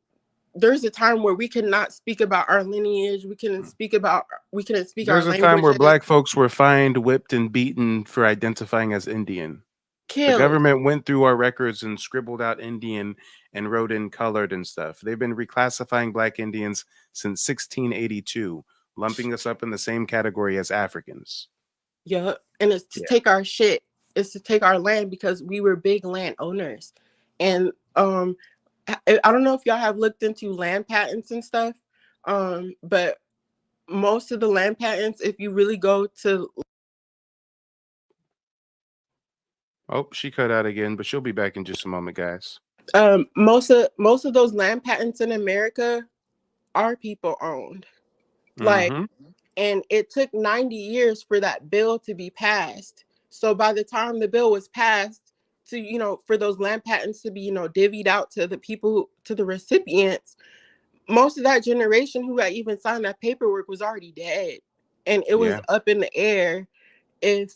there's a time where we could not speak about our lineage. We couldn't speak There's our a time where languages. black folks were fined, whipped, and beaten for identifying as Indian. The Killed. government went through our records and scribbled out Indian and wrote in colored and stuff. They've been reclassifying black Indians since 1682, lumping us up in the same category as Africans. Yeah, and it's to take our shit. It's to take our land because we were big land owners. And I don't know if y'all have looked into land patents and stuff, but most of the land patents, if you really go to... Oh, she cut out again, but she'll be back in just a moment, guys. Most of those land patents in America are people owned. Like, and it took 90 years for that bill to be passed. So by the time the bill was passed to, for those land patents to be, divvied out to the people, to the recipients, most of that generation who had even signed that paperwork was already dead. And it was up in the air if,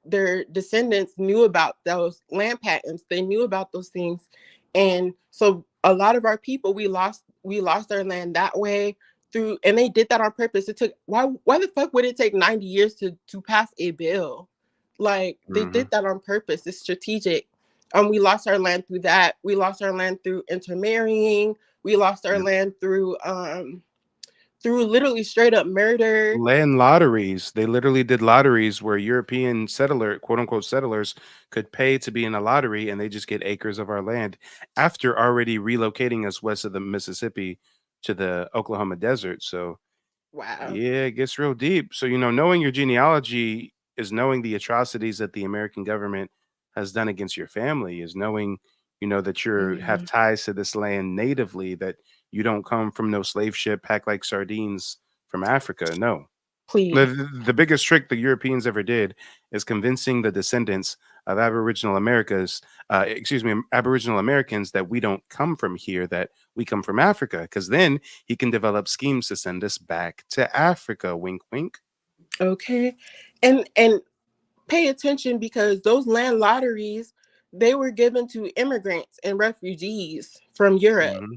their descendants knew about those land patents. They knew about those things. And so a lot of our people, we lost our land that way through, and they did that on purpose. It took, why the fuck would it take 90 years to pass a bill? Like, they did that on purpose. It's strategic. We lost our land through that. We lost our land through intermarrying. We lost our land through literally straight up murder. Land lotteries. They literally did lotteries where European quote unquote settlers, could pay to be in a lottery, and they just get acres of our land after already relocating us west of the Mississippi to the Oklahoma desert. So wow. Yeah, it gets real deep. So, knowing your genealogy is knowing the atrocities that the American government has done against your family, is knowing, that you have ties to this land natively, that you don't come from no slave ship packed like sardines from Africa. No. Please. The biggest trick the Europeans ever did is convincing the descendants of Aboriginal Aboriginal Americans that we don't come from here, that we come from Africa, because then he can develop schemes to send us back to Africa. Wink, wink. Okay. And pay attention, because those land lotteries, they were given to immigrants and refugees from Europe. Mhm.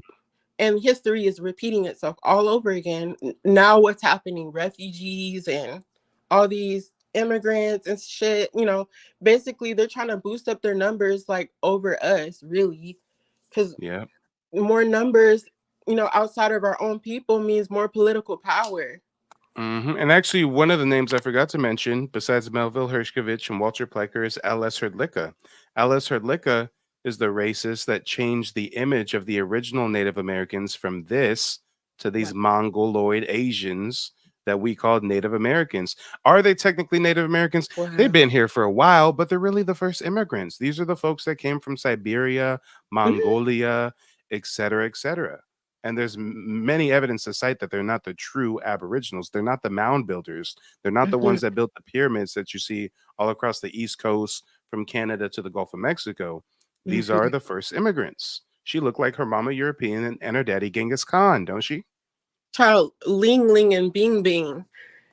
And history is repeating itself all over again. Now what's happening? Refugees and all these immigrants and shit, basically they're trying to boost up their numbers like over us, really. Because Yeah. more numbers, outside of our own people means more political power. And actually, one of the names I forgot to mention, besides Melville Hershkovich and Walter Plecker, is Alice Herdlicka. Alice Herdlicka is the racist that changed the image of the original Native Americans from this to these Mongoloid Asians that we called Native Americans. Are they technically Native Americans? They've been here for a while, but they're really the first immigrants. These are the folks that came from Siberia, Mongolia, etc., etc. And there's many evidence to cite that they're not the true Aboriginals. They're not the mound builders. They're not the ones that built the pyramids that you see all across the East Coast from Canada to the Gulf of Mexico. These are the first immigrants. She looked like her mama European and her daddy Genghis Khan, don't she? Child, Ling Ling and Bing Bing.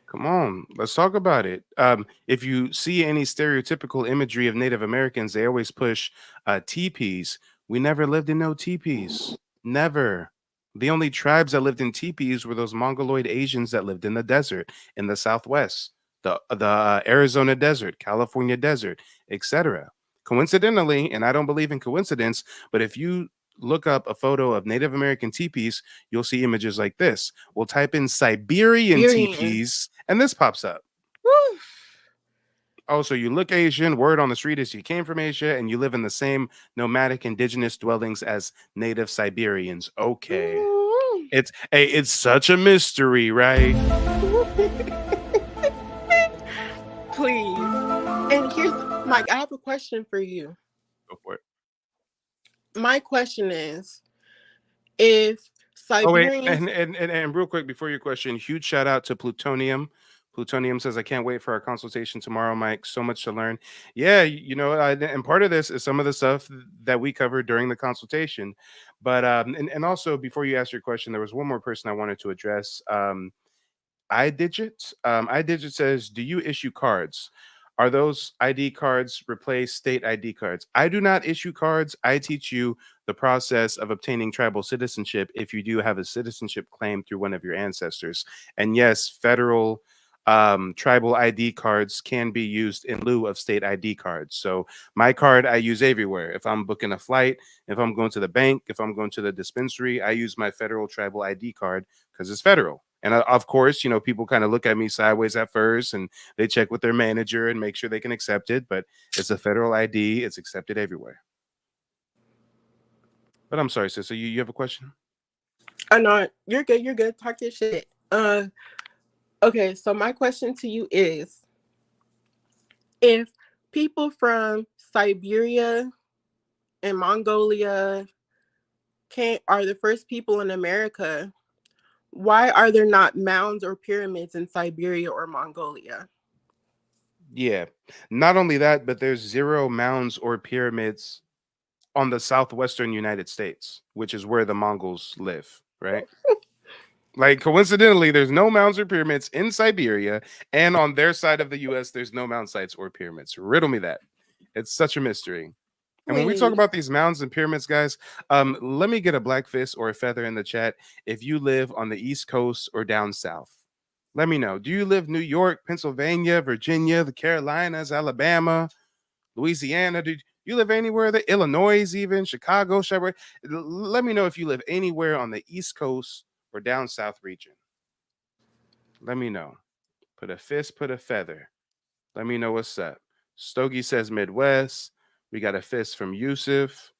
Come on, let's talk about it. If you see any stereotypical imagery of Native Americans, they always push teepees. We never lived in no teepees. Never. The only tribes that lived in teepees were those Mongoloid Asians that lived in the desert in the Southwest, the Arizona desert, California desert, etc. Coincidentally, and I don't believe in coincidence, but if you look up a photo of Native American teepees, you'll see images like this. We'll type in Siberian teepees, and this pops up. Woo. Oh, so you look Asian, word on the street is you came from Asia, and you live in the same nomadic indigenous dwellings as native Siberians. Okay. It's such a mystery, right? Please. And here's Mike, I have a question for you. Go for it. My question is, if Siberians... Oh, wait, and real quick before your question, huge shout out to Plutonium. Plutonium says, I can't wait for our consultation tomorrow, Mike. So much to learn. Yeah, and part of this is some of the stuff that we covered during the consultation. But and also before you ask your question, there was one more person I wanted to address. iDigit. iDigit says, do you issue cards? Are those ID cards replace state ID cards? I do not issue cards. I teach you the process of obtaining tribal citizenship if you do have a citizenship claim through one of your ancestors. And yes, federal tribal ID cards can be used in lieu of state ID cards. So my card I use everywhere. If I'm booking a flight, if I'm going to the bank, if I'm going to the dispensary, I use my federal tribal ID card because it's federal. And of course, people kind of look at me sideways at first and they check with their manager and make sure they can accept it. But it's a federal ID. It's accepted everywhere. But I'm sorry, sister. You have a question? No, you're good. You're good. Talk your shit. Okay, so my question to you is, if people from Siberia and Mongolia are the first people in America, why are there not mounds or pyramids in Siberia or Mongolia? Yeah. Not only that, but there's 0 mounds or pyramids on the southwestern United States, which is where the Mongols live, right? Like, coincidentally, there's no mounds or pyramids in Siberia, and on their side of the U.S., there's no mound sites or pyramids. Riddle me that. It's such a mystery. And when we talk about these mounds and pyramids, guys, let me get a black fist or a feather in the chat if you live on the East Coast or down south. Let me know. Do you live New York, Pennsylvania, Virginia, the Carolinas, Alabama, Louisiana? Do you live anywhere? The Illinois, even Chicago, Chevrolet? Let me know if you live anywhere on the East Coast or down south region. Let me know. Put a fist, put a feather. Let me know what's up. Stogie says Midwest. We got a fist from Yusuf.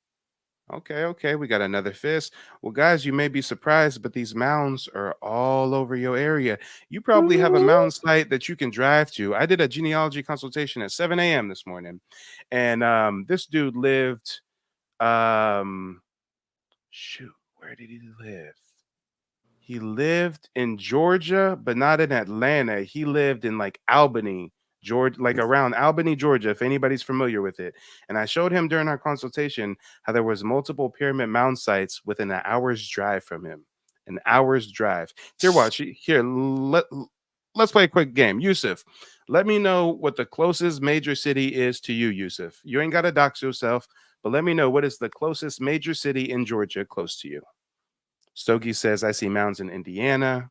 Okay. We got another fist. Well, guys, you may be surprised, but these mounds are all over your area. You probably have a mountain site that you can drive to. I did a genealogy consultation at 7 a.m. this morning, and this dude lived. Shoot, where did he live? He lived in Georgia, but not in Atlanta. He lived in like Albany, Georgia, like around Albany, Georgia, if anybody's familiar with it. And I showed him during our consultation how there was multiple pyramid mound sites within an hour's drive from him. An hour's drive. Here, watch. Here, let's play a quick game. Yusuf, let me know what the closest major city is to you, Yusuf. You ain't got to dox yourself, but let me know what is the closest major city in Georgia close to you. Stogie says, I see mounds in Indiana.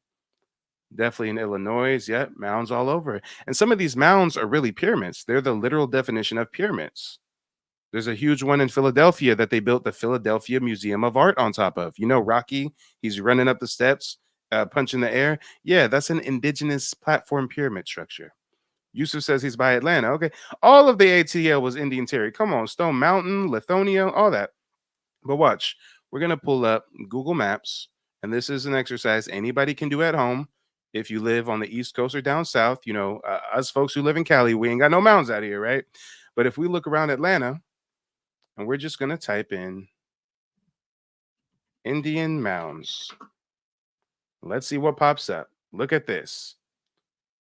Definitely in Illinois. Yep, mounds all over. And some of these mounds are really pyramids. They're the literal definition of pyramids. There's a huge one in Philadelphia that they built the Philadelphia Museum of Art on top of. You know, Rocky, he's running up the steps, punching the air. Yeah, that's an indigenous platform pyramid structure. Yusuf says he's by Atlanta. Okay. All of the ATL was Indian Territory. Come on, Stone Mountain, Lithonia, all that. But watch, we're going to pull up Google Maps, and this is an exercise anybody can do at home. If you live on the East Coast or down south, you know, us folks who live in Cali, we ain't got no mountains out here, right? But if we look around Atlanta, and we're just going to type in Indian mounds. Let's see what pops up. Look at this.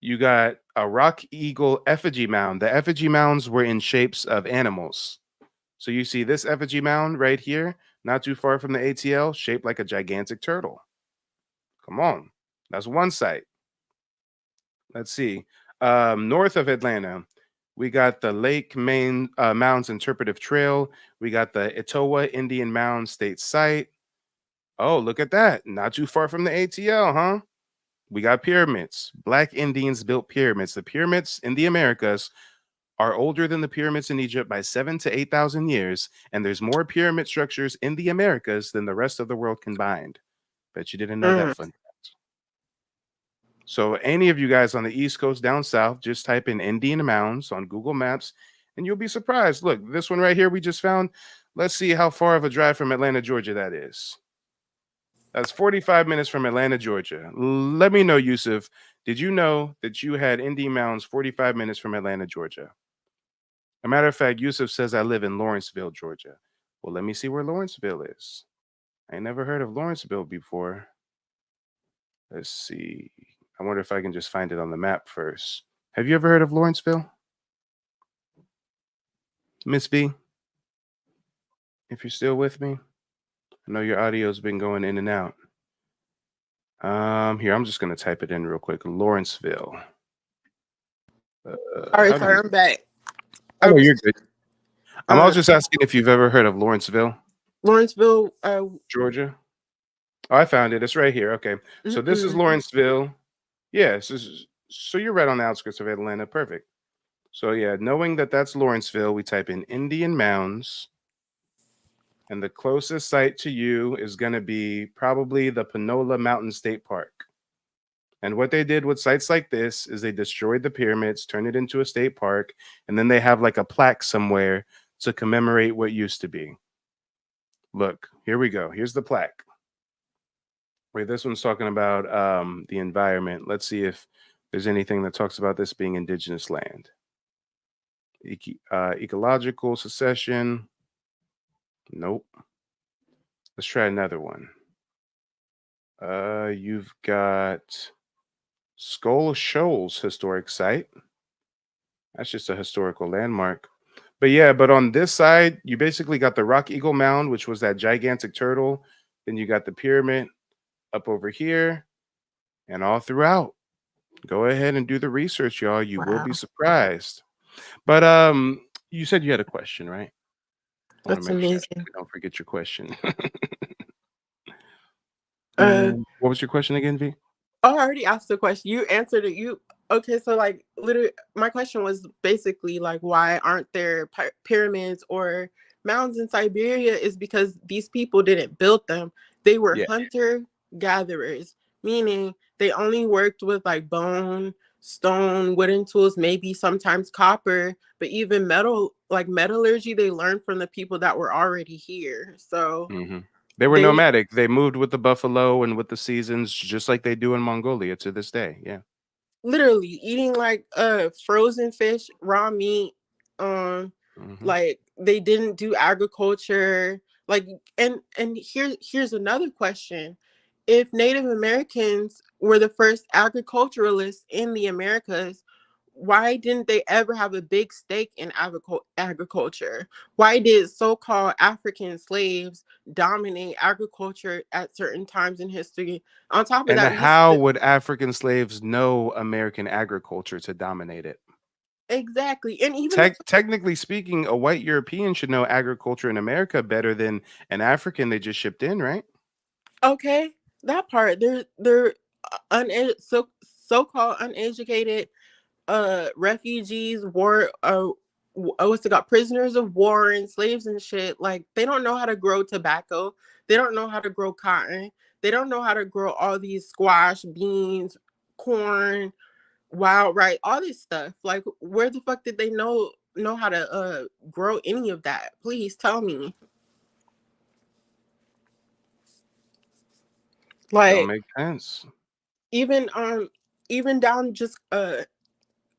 You got a rock eagle effigy mound. The effigy mounds were in shapes of animals. So you see this effigy mound right here, not too far from the ATL, shaped like a gigantic turtle. Come on. That's one site. Let's see. North of Atlanta, we got the Lake Mounds Interpretive Trail. We got the Etowah Indian Mound State Site. Oh, look at that. Not too far from the ATL, huh? We got pyramids. Black Indians built pyramids. The pyramids in the Americas are older than the pyramids in Egypt by 7,000 to 8,000 years, and there's more pyramid structures in the Americas than the rest of the world combined. Bet you didn't know that fun fact. So any of you guys on the East Coast down south, just type in Indian mounds on Google Maps, and you'll be surprised. Look, this one right here we just found. Let's see how far of a drive from Atlanta, Georgia that is. That's 45 minutes from Atlanta, Georgia. Let me know, Yusuf. Did you know that you had Indian mounds 45 minutes from Atlanta, Georgia? A matter of fact, Yusuf says I live in Lawrenceville, Georgia. Well, let me see where Lawrenceville is. I ain't never heard of Lawrenceville before. Let's see. I wonder if I can just find it on the map first. Have you ever heard of Lawrenceville? Miss B? If you're still with me? I know your audio's been going in and out. Here, I'm just going to type it in real quick. Lawrenceville. All right, sorry, I'm back. Oh, you're good. I'm also just asking if you've ever heard of Lawrenceville. Lawrenceville, Georgia. Oh, I found it. It's right here. Okay. So this is Lawrenceville. Yeah. So you're right on the outskirts of Atlanta. Perfect. So yeah, knowing that that's Lawrenceville, we type in Indian Mounds. And the closest site to you is going to be probably the Panola Mountain State Park. And what they did with sites like this is they destroyed the pyramids, turned it into a state park, and then they have like a plaque somewhere to commemorate what used to be. Look, here we go. Here's the plaque. Wait, this one's talking about the environment. Let's see if there's anything that talks about this being indigenous land. Ecological succession. Nope. Let's try another one. You've got Skull Shoals Historic Site. That's just a historical landmark. But yeah, but on this side, you basically got the Rock Eagle Mound, which was that gigantic turtle. Then you got the pyramid up over here and all throughout. Go ahead and do the research, y'all. You will be surprised. But you said you had a question, right? That's amazing. Sure don't forget your question. What was your question again, V? Oh, I already asked the question. You answered it. Okay, so like literally my question was basically like, why aren't there pyramids or mounds in Siberia? Is because these people didn't build them. They were hunter gatherers, meaning they only worked with like bone, stone, wooden tools, maybe sometimes copper, but even metal, like metallurgy, they learned from the people that were already here. So they were nomadic. They moved with the buffalo and with the seasons, just like they do in Mongolia to this day. Yeah. Literally eating like frozen fish, raw meat. Like they didn't do agriculture. Like and here's another question. if Native Americans were the first agriculturalists in the Americas, why didn't they ever have a big stake in agriculture? Why did so-called African slaves dominate agriculture at certain times in history? On top of And that, how would African slaves know American agriculture to dominate it? exactly, and even the Technically speaking, a white European should know agriculture in America better than an African they just shipped in, right? okay, that part they're so-called uneducated refugees, what's it called, prisoners of war and slaves and shit. Like, they don't know how to grow tobacco, they don't know how to grow cotton, they don't know how to grow all these squash, beans, corn, wild rice, all this stuff. Like, where the fuck did they know how to grow any of that? Please tell me. Don't Like, make sense. even down just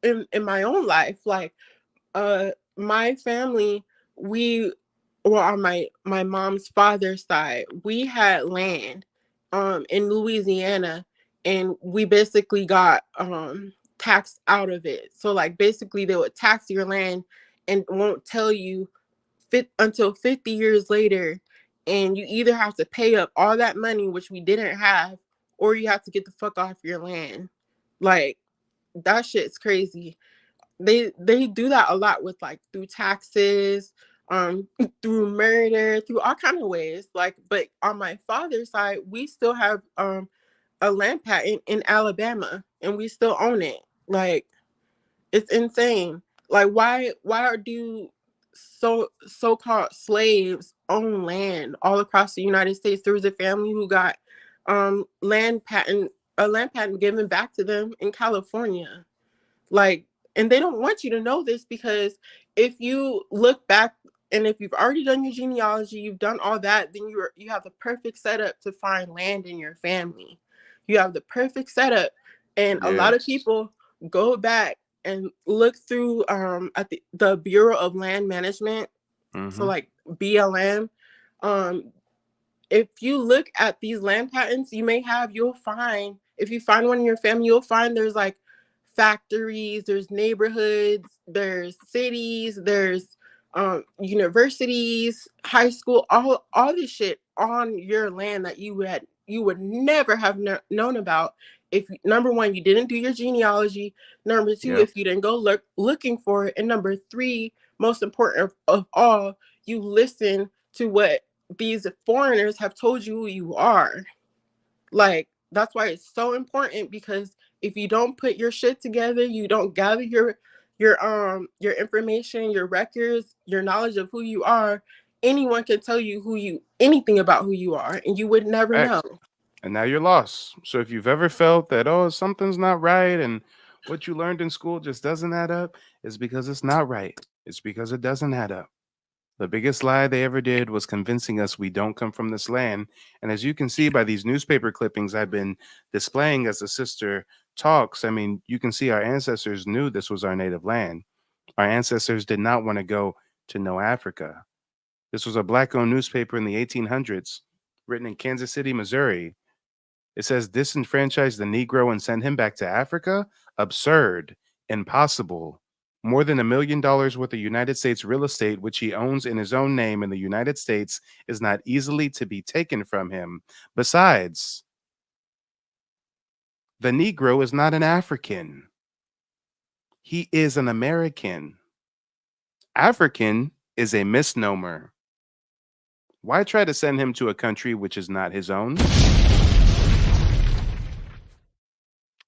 in my own life, like my family, we, well, on my mom's father's side, we had land in Louisiana, and we basically got taxed out of it. So, like, basically they would tax your land and won't tell you until 50 years later, and you either have to pay up all that money, which we didn't have, or you have to get the fuck off your land. Like, that shit's crazy. They do that a lot with, like, through taxes, through murder, through all kind of ways. Like, but on my father's side, we still have a land patent in Alabama, and we still own it. Like, it's insane. Like, why do so-called slaves own land all across the United States? There was a family who got land patent a land patent given back to them in California. Like, and they don't want you to know this, because if you look back and if you've already done your genealogy, you've done all that, then you have the perfect setup to find land in your family. You have the perfect setup. And a lot of Yes. people go back and look through at the Bureau of Land Management, so, Mhm. like, BLM. If you look at these land patents, you'll find, if you find one in your family, you'll find there's, like, factories, there's neighborhoods, there's cities, there's universities, high school, all this shit on your land that you would never have known about if, number one, you didn't do your genealogy, number two, Yep. if you didn't go looking for it, and number three, most important of all, you listen to what these foreigners have told you who you are. Like, that's why it's so important, because if you don't put your shit together, you don't gather your information, your records, your knowledge of who you are, anyone can tell you anything about who you are, and you would never know. Facts. And now you're lost. So if you've ever felt that, oh, something's not right and what you learned in school just doesn't add up, it's because it's not right. It's because it doesn't add up. The biggest lie they ever did was convincing us we don't come from this land. And as you can see by these newspaper clippings I've been displaying as the sister talks, I mean, you can see our ancestors knew this was our native land. Our ancestors did not want to go to No Africa. This was a black-owned newspaper in the 1800s, written in Kansas City, Missouri. It says disenfranchise the Negro and send him back to Africa? Absurd. Impossible. More than $1 million worth of United States real estate, which he owns in his own name in the United States, is not easily to be taken from him. Besides, the Negro is not an African. He is an American. African is a misnomer. Why try to send him to a country which is not his own?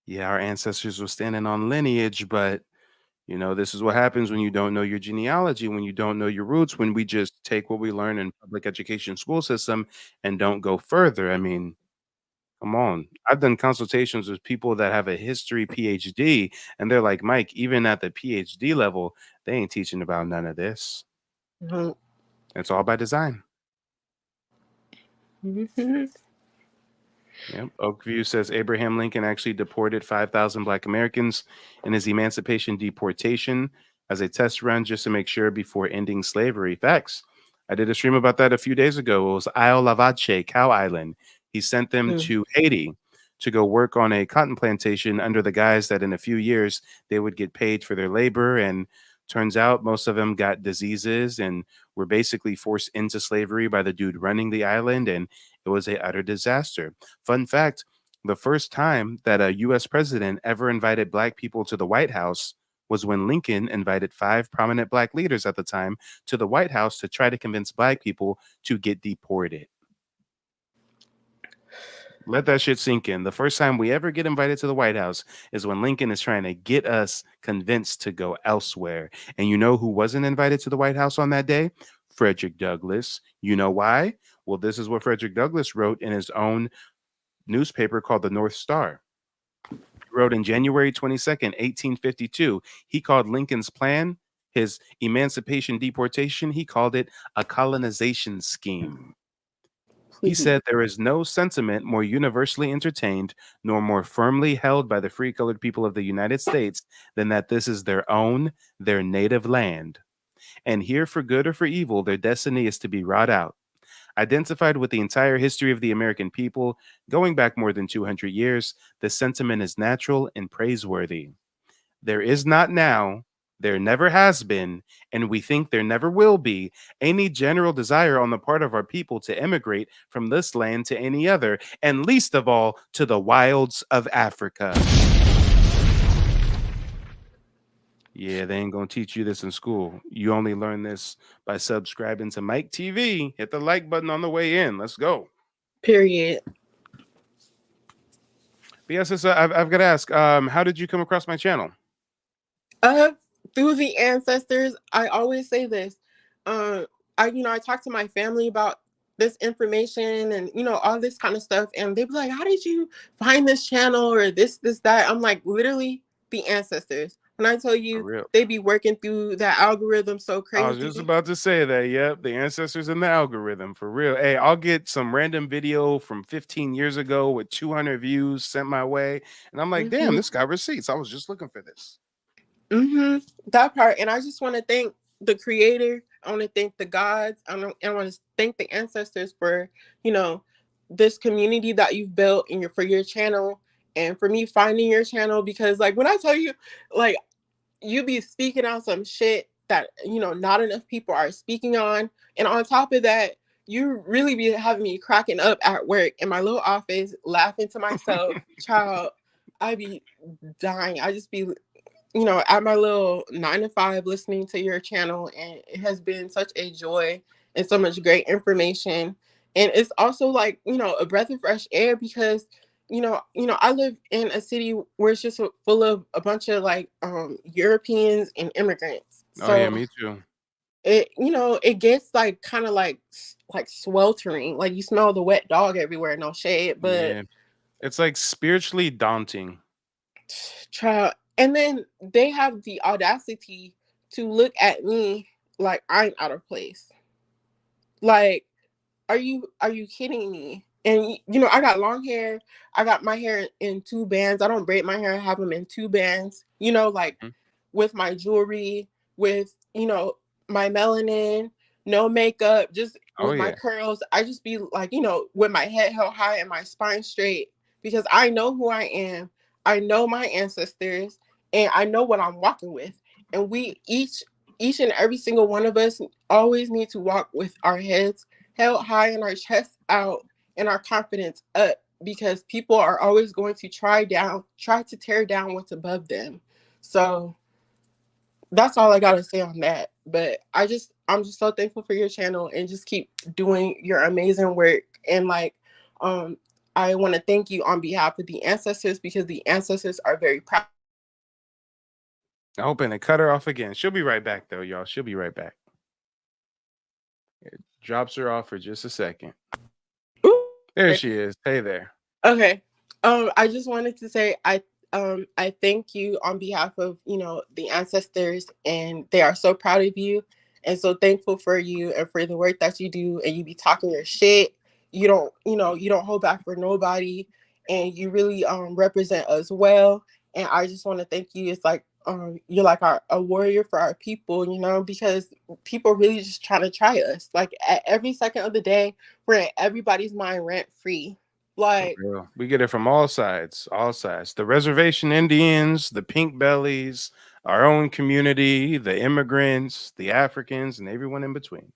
Yeah, our ancestors were standing on lineage, but this is what happens when you don't know your genealogy, when you don't know your roots, when we just take what we learn in public education school system and don't go further. I mean, come on. I've done consultations with people that have a history PhD, and they're like, Mike, even at the PhD level, they ain't teaching about none of this. Mhm. It's all by design. Mhm. Yep. Oakview says Abraham Lincoln actually deported 5,000 Black Americans in his emancipation deportation as a test run just to make sure before ending slavery. Facts. I did a stream about that a few days ago. It was Isle Lavache, Cow Island. He sent them Mm. to Haiti to go work on a cotton plantation under the guise that in a few years they would get paid for their labor. And turns out most of them got diseases and were basically forced into slavery by the dude running the island. And it was a utter disaster. Fun fact, the first time that a US president ever invited black people to the White House was when Lincoln invited 5 prominent black leaders at the time to the White House to try to convince black people to get deported. Let that shit sink in. The first time we ever get invited to the White House is when Lincoln is trying to get us convinced to go elsewhere. And you know who wasn't invited to the White House on that day? Frederick Douglass. You know why? Well, this is what Frederick Douglass wrote in his own newspaper called the North Star. He wrote in January 22nd, 1852, he called Lincoln's plan, his emancipation deportation, he called it a colonization scheme. He said there is no sentiment more universally entertained nor more firmly held by the free colored people of the United States than that this is their own, their native land. And here, for good or for evil, their destiny is to be wrought out. Identified with the entire history of the American people, going back more than 200 years, the sentiment is natural and praiseworthy. There is not now, there never has been, and we think there never will be any general desire on the part of our people to emigrate from this land to any other, and least of all to the wilds of Africa. Yeah, they ain't gonna teach you this in school. You only learn this by subscribing to Mike TV. Hit the like button on the way in. Let's go. Period. But yes, I've got to ask, how did you come across my channel? Through the ancestors. I always say this. I talk to my family about this information and all this kind of stuff, and they be like, "How did you find this channel or this, that?" I'm like, literally the ancestors. When I tell you, they be working through that algorithm so crazy. I was just about to say that. Yep, the ancestors in the algorithm for real. Hey, I'll get some random video from 15 years ago with 200 views sent my way, and I'm like, damn, this got receipts. I was just looking for this. That part. And I just want to thank the creator. I want to thank the gods. I want to thank the ancestors for, this community that you've built for your channel, and for me finding your channel, because like when I tell you, like, you be speaking on some shit that, not enough people are speaking on. And on top of that, you really be having me cracking up at work in my little office, laughing to myself. Child, I be dying. I just be at my little 9 to 5 listening to your channel, and it has been such a joy and so much great information. And it's also like, a breath of fresh air, because I live in a city where it's just full of a bunch of like Europeans and immigrants. Oh yeah, me too. It gets like kind of like sweltering, like you smell the wet dog everywhere. No shade, but yeah. It's like spiritually daunting. Child. And then they have the audacity to look at me like I'm out of place. Like, are you kidding me? And I got long hair. I got my hair in 2 bands. I don't braid my hair. I have them in 2 bands. With my jewelry, with my melanin, no makeup, just with my curls. I just be like, with my head held high and my spine straight, because I know who I am. I know my ancestors, and I know what I'm walking with. And we each and every single one of us always need to walk with our heads held high and our chests out and our confidence up, because people are always going to try to tear down what's above them. So that's all I gotta say on that. But I'm just so thankful for your channel, and just keep doing your amazing work. And like, I want to thank you on behalf of the ancestors, because the ancestors are very proud. I hope and cut her off again. She'll be right back though, y'all. She'll be right back. It drops her off for just a second. There she is. Hey there. Okay. I just wanted to say I thank you on behalf of the ancestors, and they are so proud of you and so thankful for you and for the work that you do. And you be talking your shit. You don't hold back for nobody, and you really represent us well. And I just want to thank you. It's like you're like a warrior for our people, because people really just trying to try us. Like at every second of the day, we're in everybody's mind rent free. Like, Real. We get it from all sides, all sides. The reservation Indians, the pink bellies, our own community, the immigrants, the Africans, and everyone in between.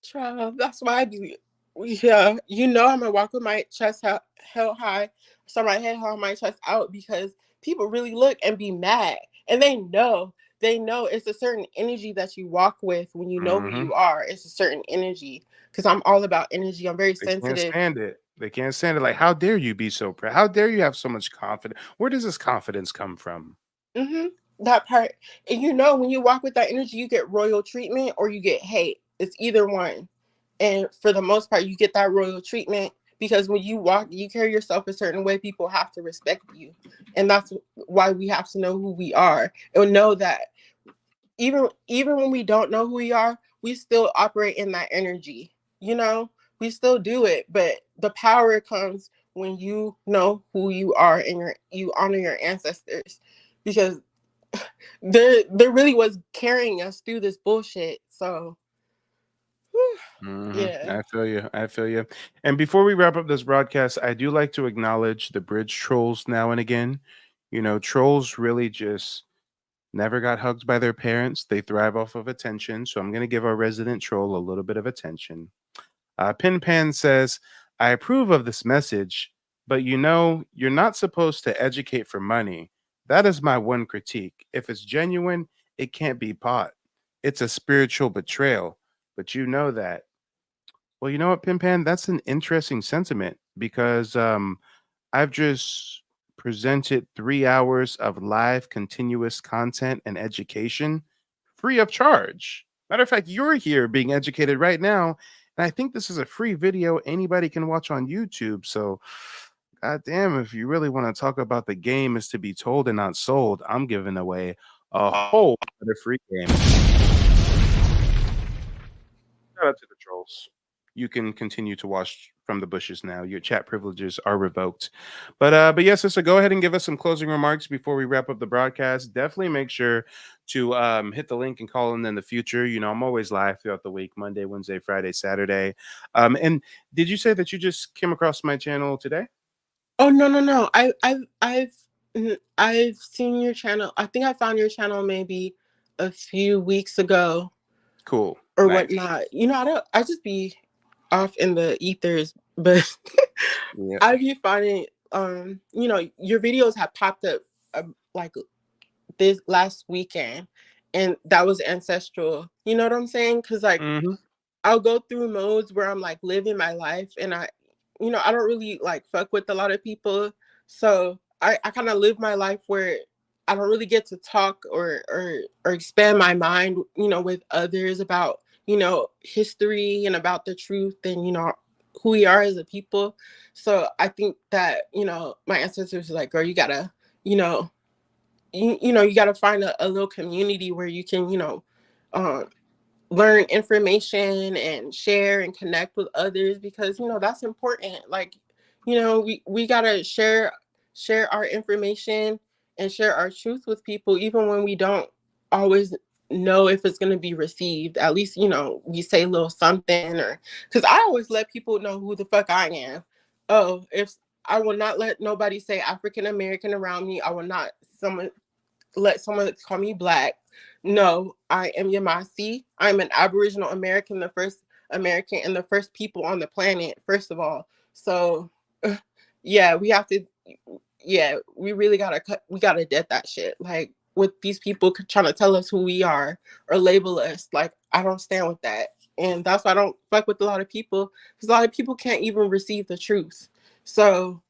child, that's why I be, yeah, I'm gonna walk with my chest held high, so my head held, my chest out, because people really look and be mad, and they know it's a certain energy that you walk with when you know who Hmm. you are. It's a certain energy, because I'm all about energy. I'm very They can't sensitive. stand it. They can't stand it. Like, how dare you be so proud? How dare you have so much confidence? Where does this confidence come from? Hmm. That part, and when you walk with that energy, you get royal treatment or you get hate. It's either one, and for the most part, you get that royal treatment because when you walk, you carry yourself a certain way. People have to respect you, and that's why we have to know who we are and know that even when we don't know who we are, we still operate in that energy. We still do it, but the power comes when you know who you are and you honor your ancestors, because there really was carrying us through this bullshit. So yeah. I feel you. I feel you. And before we wrap up this broadcast, I do like to acknowledge the bridge trolls now and again. Trolls really just never got hugged by their parents. They thrive off of attention. So I'm going to give our resident troll a little bit of attention. Pin Pan says, I approve of this message, but you're not supposed to educate for money. That is my one critique. If it's genuine, it can't be bought. It's a spiritual betrayal, but you know that. Well, you know what, Pin Pan? That's an interesting sentiment because I've just presented 3 hours of live continuous content and education free of charge. Matter of fact, you're here being educated right now. And I think this is a free video anybody can watch on YouTube. So, god damn, if you really want to talk about the game is to be told and not sold, I'm giving away a whole other free game. Shout out to the trolls. You can continue to watch from the bushes now. Your chat privileges are revoked. But yes, sister, go ahead and give us some closing remarks before we wrap up the broadcast. Definitely make sure to hit the link and call in the future. I'm always live throughout the week, Monday, Wednesday, Friday, Saturday. And did you say that you just came across my channel today? Oh, no. I've seen your channel. I think I found your channel maybe a few weeks ago Cool. or Nice. whatnot. I just be off in the ethers, but Yeah. I be finding your videos have popped up like this last weekend, and that was ancestral. You know what I'm saying? Because I'll go through modes where I'm like living my life, and I don't really like fuck with a lot of people. So I kind of live my life where I don't really get to talk or expand my mind, with others about, history and about the truth and, who we are as a people. So I think that, my ancestors are like, girl, you gotta, you know, you gotta find a little community where you can, um, learn information and share and connect with others, because that's important. Like, we gotta share our information and share our truth with people, even when we don't always know if it's going to be received. At least we say a little something, or because I always let people know who the fuck I am. Oh, if I will not let nobody say African American around me. I will not let someone call me black. No, I am Yamasi. I'm an Aboriginal American, the first American and the first people on the planet, first of all. So, yeah, we have to, yeah, we really we gotta dead that shit. Like, with these people trying to tell us who we are or label us, like, I don't stand with that. And that's why I don't fuck with a lot of people, because a lot of people can't even receive the truth. So,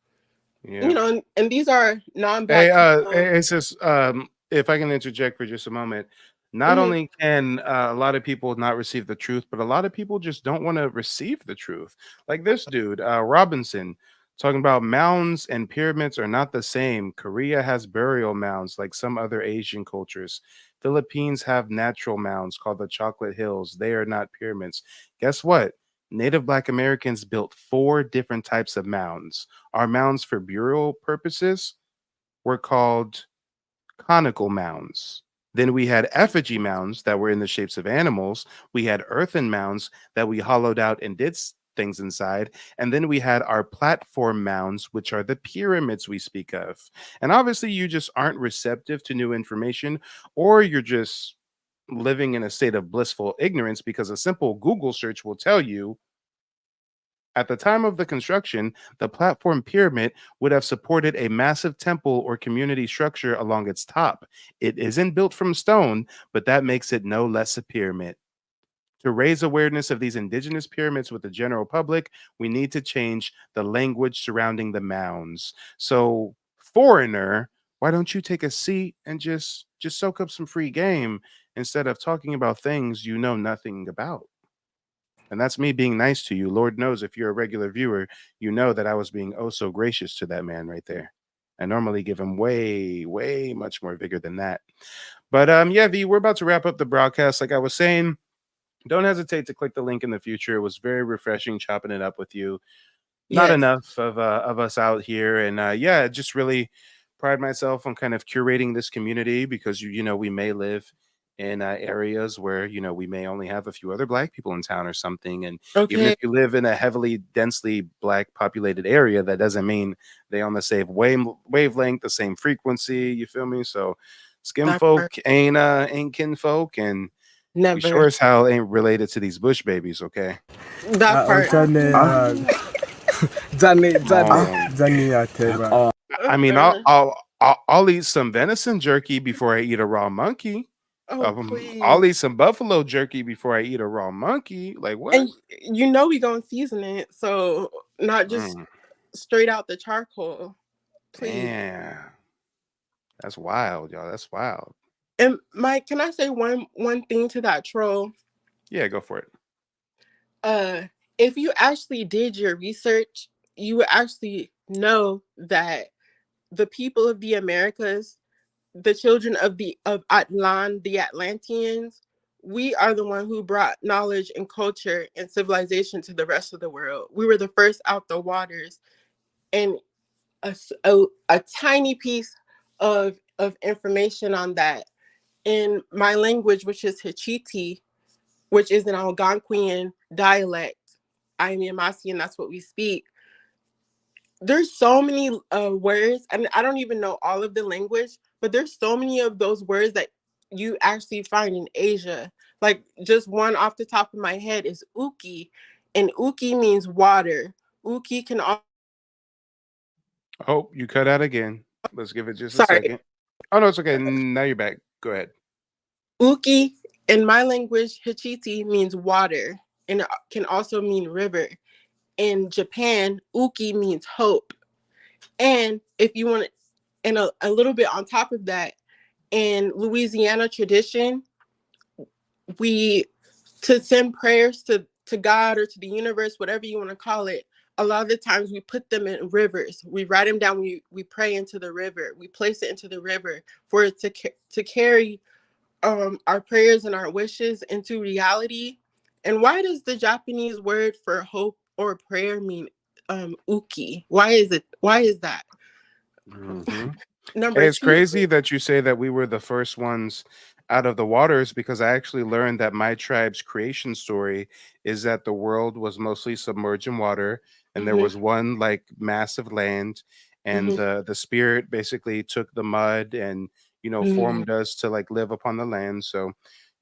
Yeah. and these are non-black people. It's just if I can interject for just a moment. Not Mhm. only can a lot of people not receive the truth, but a lot of people just don't want to receive the truth. Like this dude, Robinson, talking about mounds and pyramids are not the same. Korea has burial mounds like some other Asian cultures. Philippines have natural mounds called the Chocolate Hills. They are not pyramids. Guess what? Native Black Americans built 4 different types of mounds. Our mounds for burial purposes were called conical mounds. Then we had effigy mounds that were in the shapes of animals. We had earthen mounds that we hollowed out and did things inside. And then we had our platform mounds, which are the pyramids we speak of. And obviously, you just aren't receptive to new information, or you're just living in a state of blissful ignorance, because a simple Google search will tell you at the time of the construction, the platform pyramid would have supported a massive temple or community structure along its top. It isn't built from stone, but that makes it no less a pyramid. To raise awareness of these indigenous pyramids with the general public, we need to change the language surrounding the mounds. So, foreigner, why don't you take a seat and just soak up some free game instead of talking about things you know nothing about? And that's me being nice to you. Lord knows if you're a regular viewer, you know that I was being oh so gracious to that man right there. I normally give him way, way much more vigor than that. But yeah, V, we're about to wrap up the broadcast. Like I was saying, don't hesitate to click the link in the future. It was very refreshing chopping it up with you. Not Yes. enough of us out here, and yeah, just really pride myself on kind of curating this community, because you know we may live in areas where we may only have a few other Black people in town or something, and even if Okay. you live in a heavily densely Black populated area, that doesn't mean they on the same wavelength, the same frequency. You feel me? So skin That folk part. ain't kinfolk, and we Never. sure as hell ain't related to these bush babies. Okay. That part. I mean, I'll eat some venison jerky before I eat a raw monkey. Oh, I'll please. eat some buffalo jerky before I eat a raw monkey. Like what? And you know we gonna season it, so not just straight out the charcoal. Please. Damn, that's wild, y'all. That's wild. And Mike, can I say one thing to that troll? Yeah, go for it. If you actually did your research, you would actually know that the people of the Americas, the children of Atlan, the Atlanteans, we are the one who brought knowledge and culture and civilization to the rest of the world. We were the first out the waters, and a tiny piece of information on that in my language, which is Hichiti, which is an Algonquian dialect. I'm Yamasi, and that's what we speak. There's so many words, and I don't even know all of the language, but there's so many of those words that you actually find in Asia. Like just one off the top of my head is uki, and uki means water. Uki can also. Oh, you cut out again. Let's give it just a Sorry. second. Oh no, it's okay. Now you're back. Go ahead. Uki in my language, Hichiti means water, and it can also mean river. In Japan, uki means hope. And if you want to, and a little bit on top of that, in Louisiana tradition, we to send prayers to God or to the universe, whatever you want to call it. A lot of the times we put them in rivers. We write them down. We pray into the river. We place it into the river for it to carry our prayers and our wishes into reality. And why does the Japanese word for hope or prayer mean uki? Why is that? Number Hey, it's two. crazy that you say that we were the first ones out of the waters, because I actually learned that my tribe's creation story is that the world was mostly submerged in water, and there was one like massive land, and the spirit basically took the mud and formed us to like live upon the land. So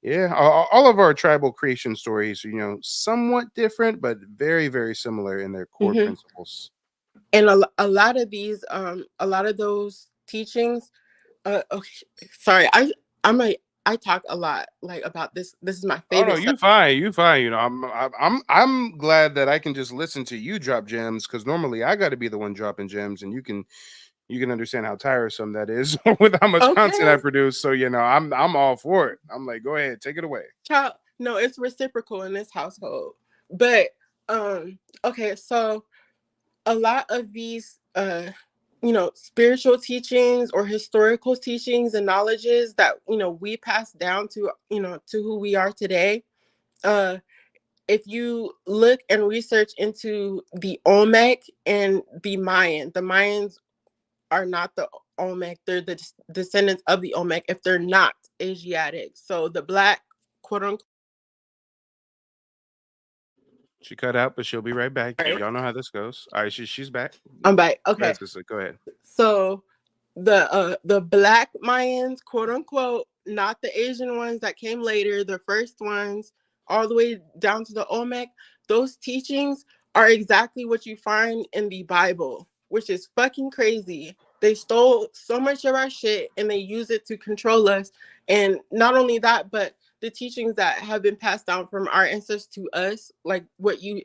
yeah, all of our tribal creation stories are somewhat different, but very, very similar in their core principles. And a lot of these a lot of those teachings okay, sorry, I talk a lot like about this is my Oh no, favorite you stuff. fine, you fine. I'm glad that I can just listen to you drop gems, because normally I got to be the one dropping gems, and you can understand how tiresome that is with how much content I Okay, produce. So I'm all for it. I'm like, go ahead, take it away. child, no, it's reciprocal in this household. But okay, so a lot of these spiritual teachings or historical teachings and knowledges that we pass down to to who we are today, if you look and research into the Olmec and the Mayans are not the Olmec, they're the descendants of the Olmec if they're not Asiatic. So the Black, quote unquote. She cut out, but she'll be right back. Y'all know how this goes. All right, she's back. I'm back. Go Okay. ahead, sister. Go ahead. So the black Mayans, quote unquote, not the Asian ones that came later, the first ones, all the way down to the Olmec, those teachings are exactly what you find in the Bible, which is fucking crazy. They stole so much of our shit and they use it to control us. And not only that, but the teachings that have been passed down from our ancestors to us, like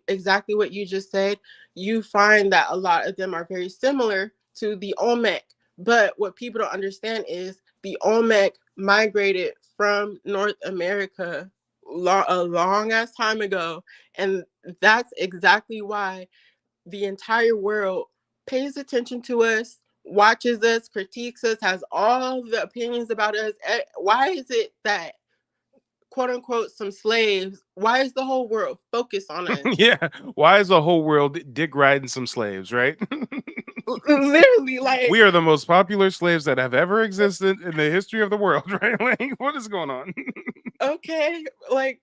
exactly what you just said, you find that a lot of them are very similar to the Olmec. But what people don't understand is the Olmec migrated from North America a long ass time ago. And that's exactly why the entire world pays attention to us, watches us, critiques us, has all the opinions about us. Why is it that, quote unquote, some slaves, why is the whole world focused on us? Yeah. Why is the whole world dick riding some slaves, right? Literally, like, we are the most popular slaves that have ever existed in the history of the world, right? Like, what is going on? Okay, like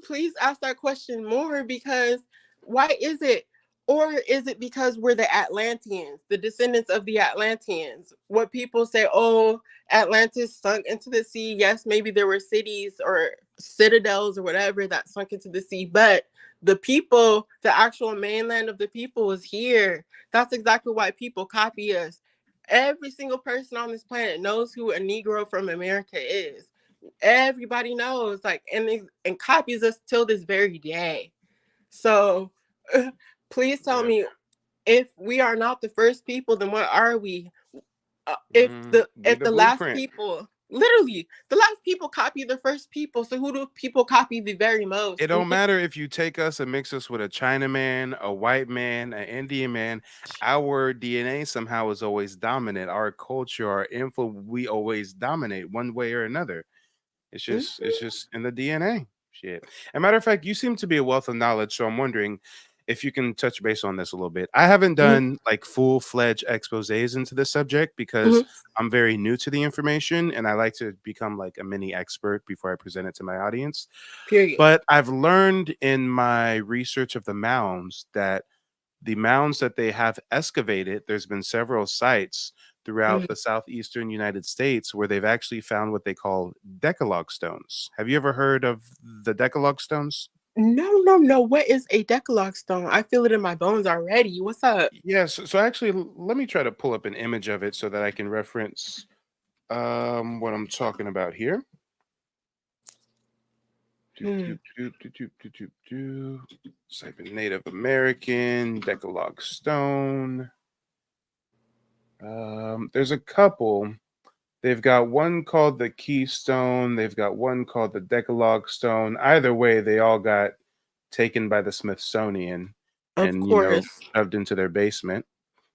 please ask that question more, because why is it? Or is it because we're the Atlanteans, the descendants of the Atlanteans? What people say, oh, Atlantis sunk into the sea. Yes, maybe there were cities or citadels or whatever that sunk into the sea, but the people, the actual mainland of the people was here. That's exactly why people copy us. Every single person on this planet knows who a Negro from America is. Everybody knows, like, and copies us till this very day. So please tell me, if we are not the first people, then what are we? If the last people, literally the last people copy the first people, so who do people copy the very most? It don't matter if you take us and mix us with a Chinaman, a white man, an Indian man. Our DNA somehow is always dominant. Our culture, our info, we always dominate one way or another. It's just in the DNA. Shit. As a matter of fact, you seem to be a wealth of knowledge, so I'm wondering if you can touch base on this a little bit. I haven't done like full-fledged exposés into this subject because I'm very new to the information and I like to become like a mini expert before I present it to my audience. Period. But I've learned in my research of the mounds that the mounds that they have excavated, there's been several sites throughout the southeastern United States where they've actually found what they call Decalogue stones. Have you ever heard of the Decalogue stones? No. What is a Decalogue stone? I feel it in my bones already. What's up? Yes. So actually, let me try to pull up an image of it so that I can reference what I'm talking about here. Type in Native American Decalogue stone. There's a couple. They've got one called the Keystone. They've got one called the Decalogue stone. Either way, they all got taken by the Smithsonian and shoved into their basement.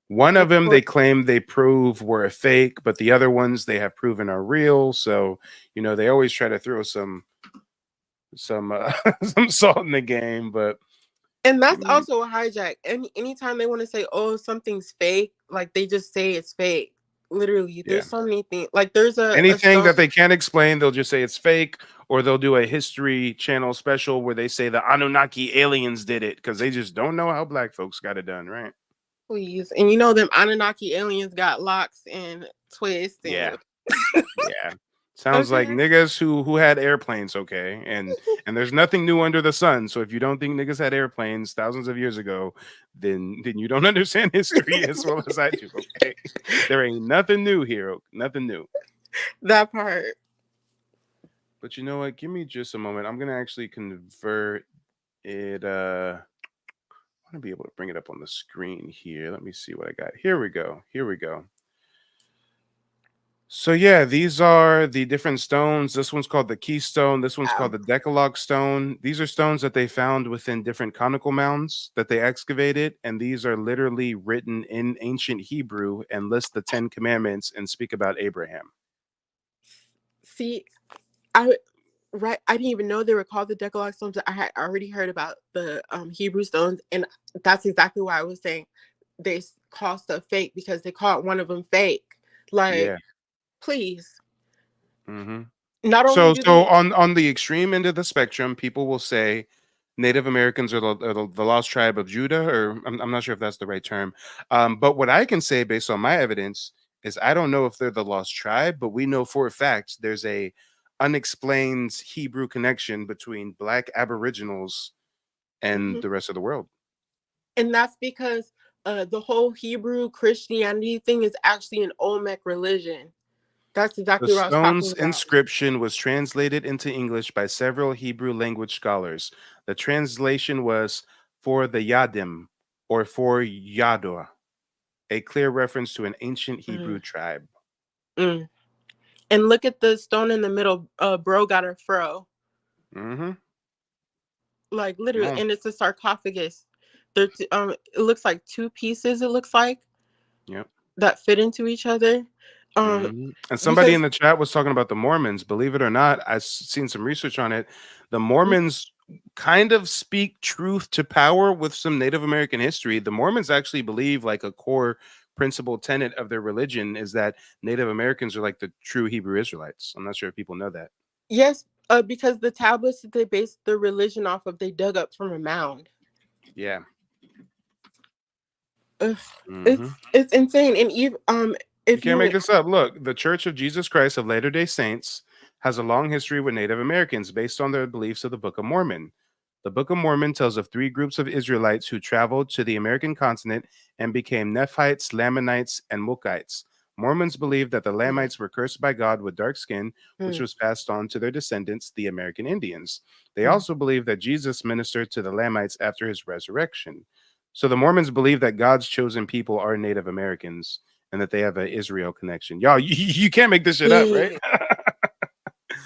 One of them they claim they prove were a fake, but the other ones they have proven are real. So they always try to throw some some salt in the game, but and that's also a hijack. Anytime they want to say, oh, something's fake, like they just say it's fake. Literally, there's so many things. Like there's anything that they can't explain, they'll just say it's fake, or they'll do a History Channel special where they say the Anunnaki aliens did it because they just don't know how black folks got it done, right? Please, and them Anunnaki aliens got locks and twists. And... yeah. Sounds like niggas who had airplanes, okay? And there's nothing new under the sun. So if you don't think niggas had airplanes thousands of years ago, then you don't understand history as well as I do, okay? There ain't nothing new here. Nothing new. That part. But you know what? Give me just a moment. I'm gonna actually convert it. I want to be able to bring it up on the screen here. Let me see what I got. Here we go. So yeah, these are the different stones. This one's called the Keystone. This one's called the Decalogue stone. These are stones that they found within different conical mounds that they excavated, and these are literally written in ancient Hebrew and list the 10 commandments and speak about Abraham. See, I didn't even know they were called the Decalogue stones. I had already heard about the Hebrew stones, and that's exactly why I was saying they call stuff fake, because they called one of them fake. Like, please. Mm-hmm. Not only so on the extreme end of the spectrum, people will say Native Americans are the lost tribe of Judah, or I'm not sure if that's the right term. But what I can say based on my evidence is I don't know if they're the lost tribe, but we know for a fact there's a unexplained Hebrew connection between Black Aboriginals and Mhm. the rest of the world. And that's because the whole Hebrew Christianity thing is actually an Olmec religion. That's The exactly what I was talking stone's about. inscription was translated into English by several Hebrew language scholars. The translation was for the Yadim or for Yador, a clear reference to an ancient Hebrew Mm. tribe. Mm. And look at the stone in the middle. Bro got a fro. Mm-hmm. Like Come literally, on. and it's a sarcophagus. It looks like two pieces. It looks like Yep. that fit into each other. And somebody in Because the chat was talking about the Mormons. Believe it or not, I've seen some research on it. The Mormons kind of speak truth to power with some Native American history. The Mormons actually believe, like, a core principal tenet of their religion is that Native Americans are like the true Hebrew Israelites. I'm not sure if people know that. yes, because the tablets that they based their religion off of, they dug up from a mound. Yeah. Ugh, Mm-hmm. it's insane. And even You if can't you make this up. Look, the Church of Jesus Christ of Latter-day Saints has a long history with Native Americans based on their beliefs of the Book of Mormon. The Book of Mormon tells of 3 groups of Israelites who traveled to the American continent and became Nephites, Lamanites, and Mukites. Mormons believe that the Lamanites were cursed by God with dark skin, which was passed on to their descendants, the American Indians. They also believe that Jesus ministered to the Lamanites after his resurrection. So the Mormons believe that God's chosen people are Native Americans and that they have an Israel connection. Y'all, you can't make this shit up, right?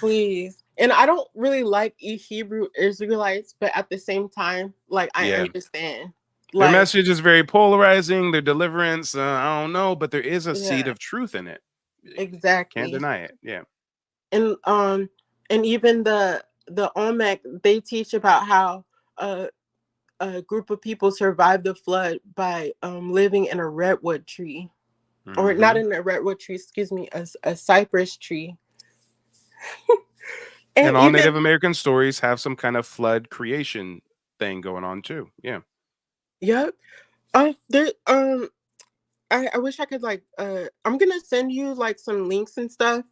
please. And I don't really like Hebrew Israelites, but at the same time, like I Yeah. understand. Their Like, message is very polarizing. Their deliverance, I don't know, but there is a seed yeah, of truth in it. Can't exactly. deny it. Yeah. And even the Olmec, they teach about how a group of people survived the flood by living in a redwood tree, or not Mhm. in a redwood tree, excuse me, a cypress tree. And And all even Native American stories have some kind of flood creation thing going on too. Yeah. yep. There I wish I could like I'm gonna send you like some links and stuff.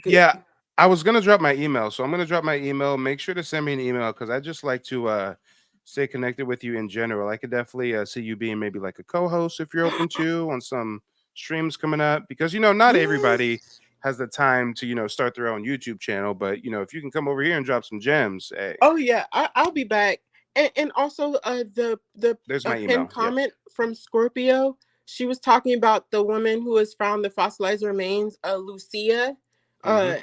Yeah. I was gonna drop my email, so I'm gonna drop my email. Make sure to send me an email because I just like to stay connected with you in general. I could definitely see you being maybe like a co-host if you're open to on some streams coming up because not everybody Yes. has the time to start their own YouTube channel, but if you can come over here and drop some gems, hey, Oh yeah, I'll be back. And also the there's my pinned email. Yep. comment from Scorpio. She was talking about the woman who has found the fossilized remains, Lucia. Mm-hmm. Uh,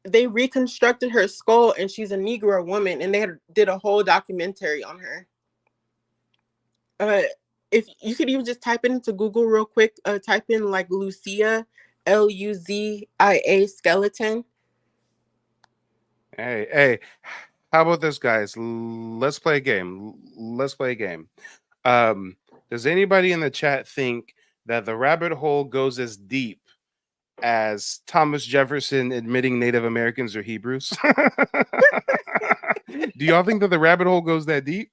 they reconstructed her skull, and she's a Negro woman, and did a whole documentary on her. If you could even just type it into Google real quick, type in like Lucia, Luzia skeleton. Hey, how about this, guys? Let's play a game. Let's play a game. Um, does anybody in the chat think that the rabbit hole goes as deep as Thomas Jefferson admitting Native Americans are Hebrews? Do y'all think that the rabbit hole goes that deep?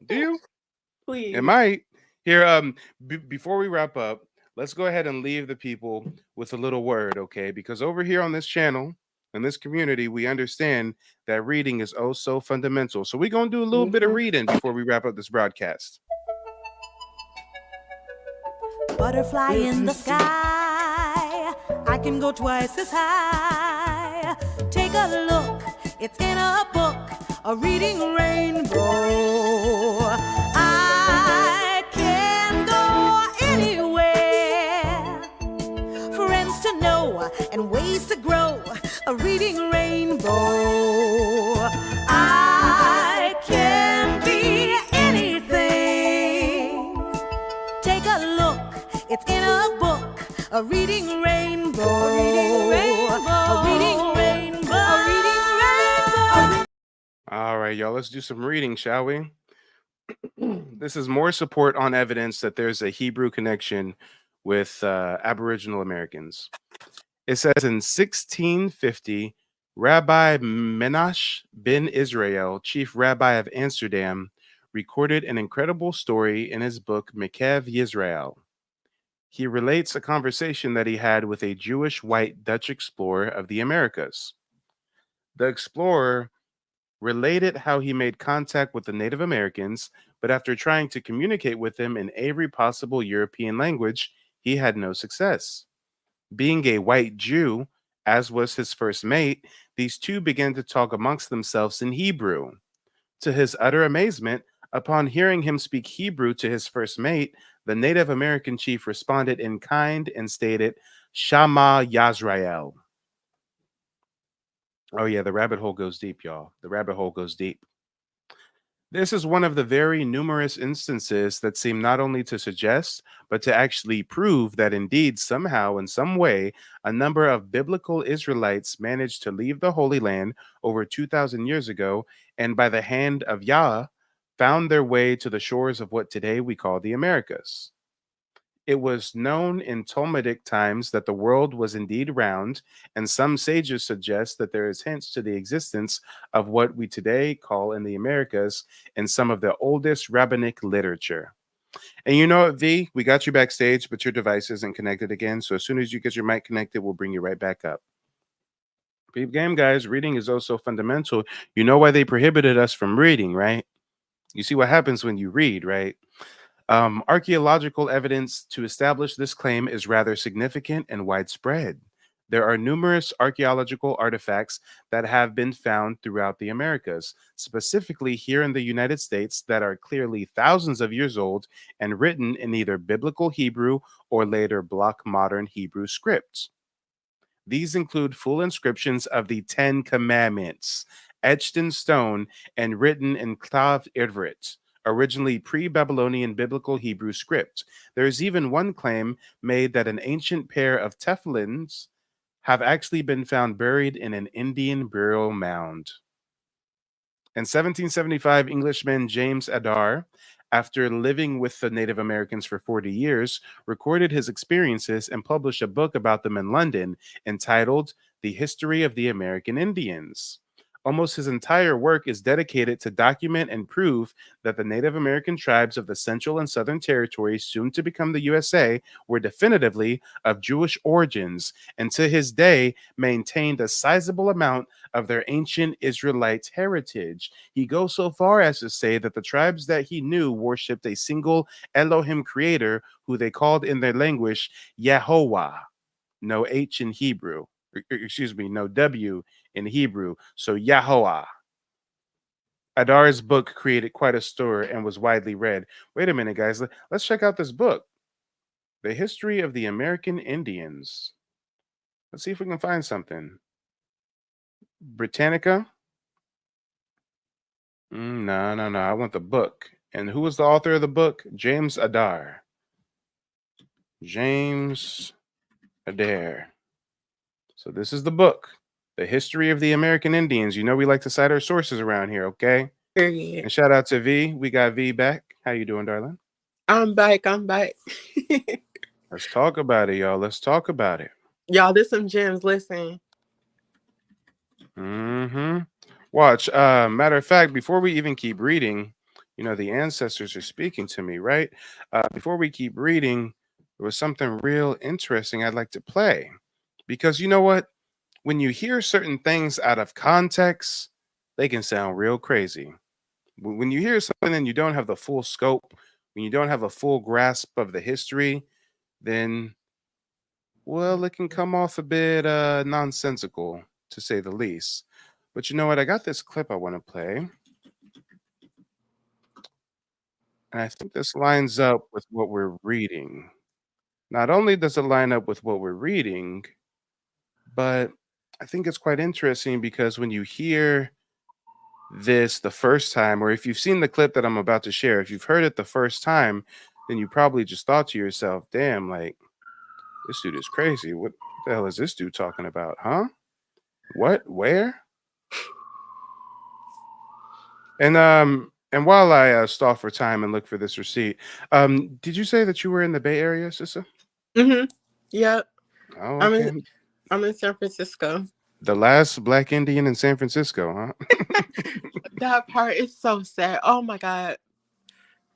Do you? Please. It might. Here, before we wrap up, let's go ahead and leave the people with a little word, okay? Because over here on this channel, in this community, we understand that reading is oh so fundamental. So we're gonna do a little bit of reading before we wrap up this broadcast. Butterfly in the sky, I can go twice as high. Take a look, it's in a book, a reading rainbow. I can go anywhere, friends to know and ways to grow, a reading rainbow. I can be anything. Take a look, it's in a book, a reading rainbow. A reading rainbow. A reading rainbow. A reading rainbow. All right, y'all, let's do some reading, shall we? This is more support on evidence that there's a Hebrew connection with Aboriginal Americans. It says in 1650, Rabbi Menashe ben Israel, chief rabbi of Amsterdam, recorded an incredible story in his book Mekev Yisrael. He relates a conversation that he had with a Jewish white Dutch explorer of the Americas. The explorer related how he made contact with the Native Americans, but after trying to communicate with them in every possible European language, he had no success. Being a white Jew, as was his first mate, these two began to talk amongst themselves in Hebrew. To his utter amazement, upon hearing him speak Hebrew to his first mate, the Native American chief responded in kind and stated, Shama Yisrael. Oh, yeah, the rabbit hole goes deep, y'all. The rabbit hole goes deep. This is one of the very numerous instances that seem not only to suggest, but to actually prove that indeed, somehow, in some way, a number of biblical Israelites managed to leave the Holy Land over 2,000 years ago and by the hand of Yah found their way to the shores of what today we call the Americas. It was known in Talmudic times that the world was indeed round, and some sages suggest that there is hints to the existence of what we today call in the Americas in some of the oldest rabbinic literature. And you know what, V? We got you backstage, but your device isn't connected again. So as soon as you get your mic connected, we'll bring you right back up. Peep game, guys. Reading is also fundamental. You know why they prohibited us from reading, right? You see what happens when you read, right? Archaeological evidence to establish this claim is rather significant and widespread. There are numerous archaeological artifacts that have been found throughout the Americas, specifically here in the United States, that are clearly thousands of years old and written in either biblical Hebrew or later block modern Hebrew scripts. These include full inscriptions of the Ten Commandments, etched in stone and written in Klav Ivrit, originally pre-Babylonian biblical Hebrew script. There is even one claim made that an ancient pair of tefillins have actually been found buried in an Indian burial mound. In 1775, Englishman James Adair, after living with the Native Americans for 40 years, recorded his experiences and published a book about them in London entitled The History of the American Indians. Almost his entire work is dedicated to document and prove that the Native American tribes of the Central and Southern Territories, soon to become the USA, were definitively of Jewish origins, and to his day maintained a sizable amount of their ancient Israelite heritage. He goes so far as to say that the tribes that he knew worshipped a single Elohim creator, who they called in their language Yehovah. No H in Hebrew. Excuse me, no W in Hebrew. So Yahweh. Adair's book created quite a stir and was widely read. Wait a minute, guys. Let's check out this book. The History of the American Indians. Let's see if we can find something. Britannica? No. I want the book. And who was the author of the book? James Adair. James Adair. So this is the book, The History of the American Indians. You know we like to cite our sources around here, okay? Period. And shout out to V. We got V back. How you doing, darling? I'm back. Let's talk about it, y'all. Let's talk about it. Y'all, there's some gems. Listen. Watch. Matter of fact, before we even keep reading, you know, the ancestors are speaking to me, right? Before we keep reading, there was something real interesting I'd like to play. Because you know what? When you hear certain things out of context, they can sound real crazy. When you hear something and you don't have the full scope, when you don't have a full grasp of the history, then, well, it can come off a bit nonsensical, to say the least. But you know what? I got this clip I want to play. And I think this lines up with what we're reading. Not only does it line up with what we're reading, but I think it's quite interesting because when you hear this the first time, or if you've seen the clip that I'm about to share, if you've heard it the first time, then you probably just thought to yourself, damn, like, this dude is crazy. What the hell is this dude talking about? Huh? What? Where? And while I stall for time and look for this receipt, did you say that you were in the Bay Area, sister? Yep. Oh, okay. I'm in San Francisco. The last black Indian in San Francisco, huh? That part is so sad. Oh my God.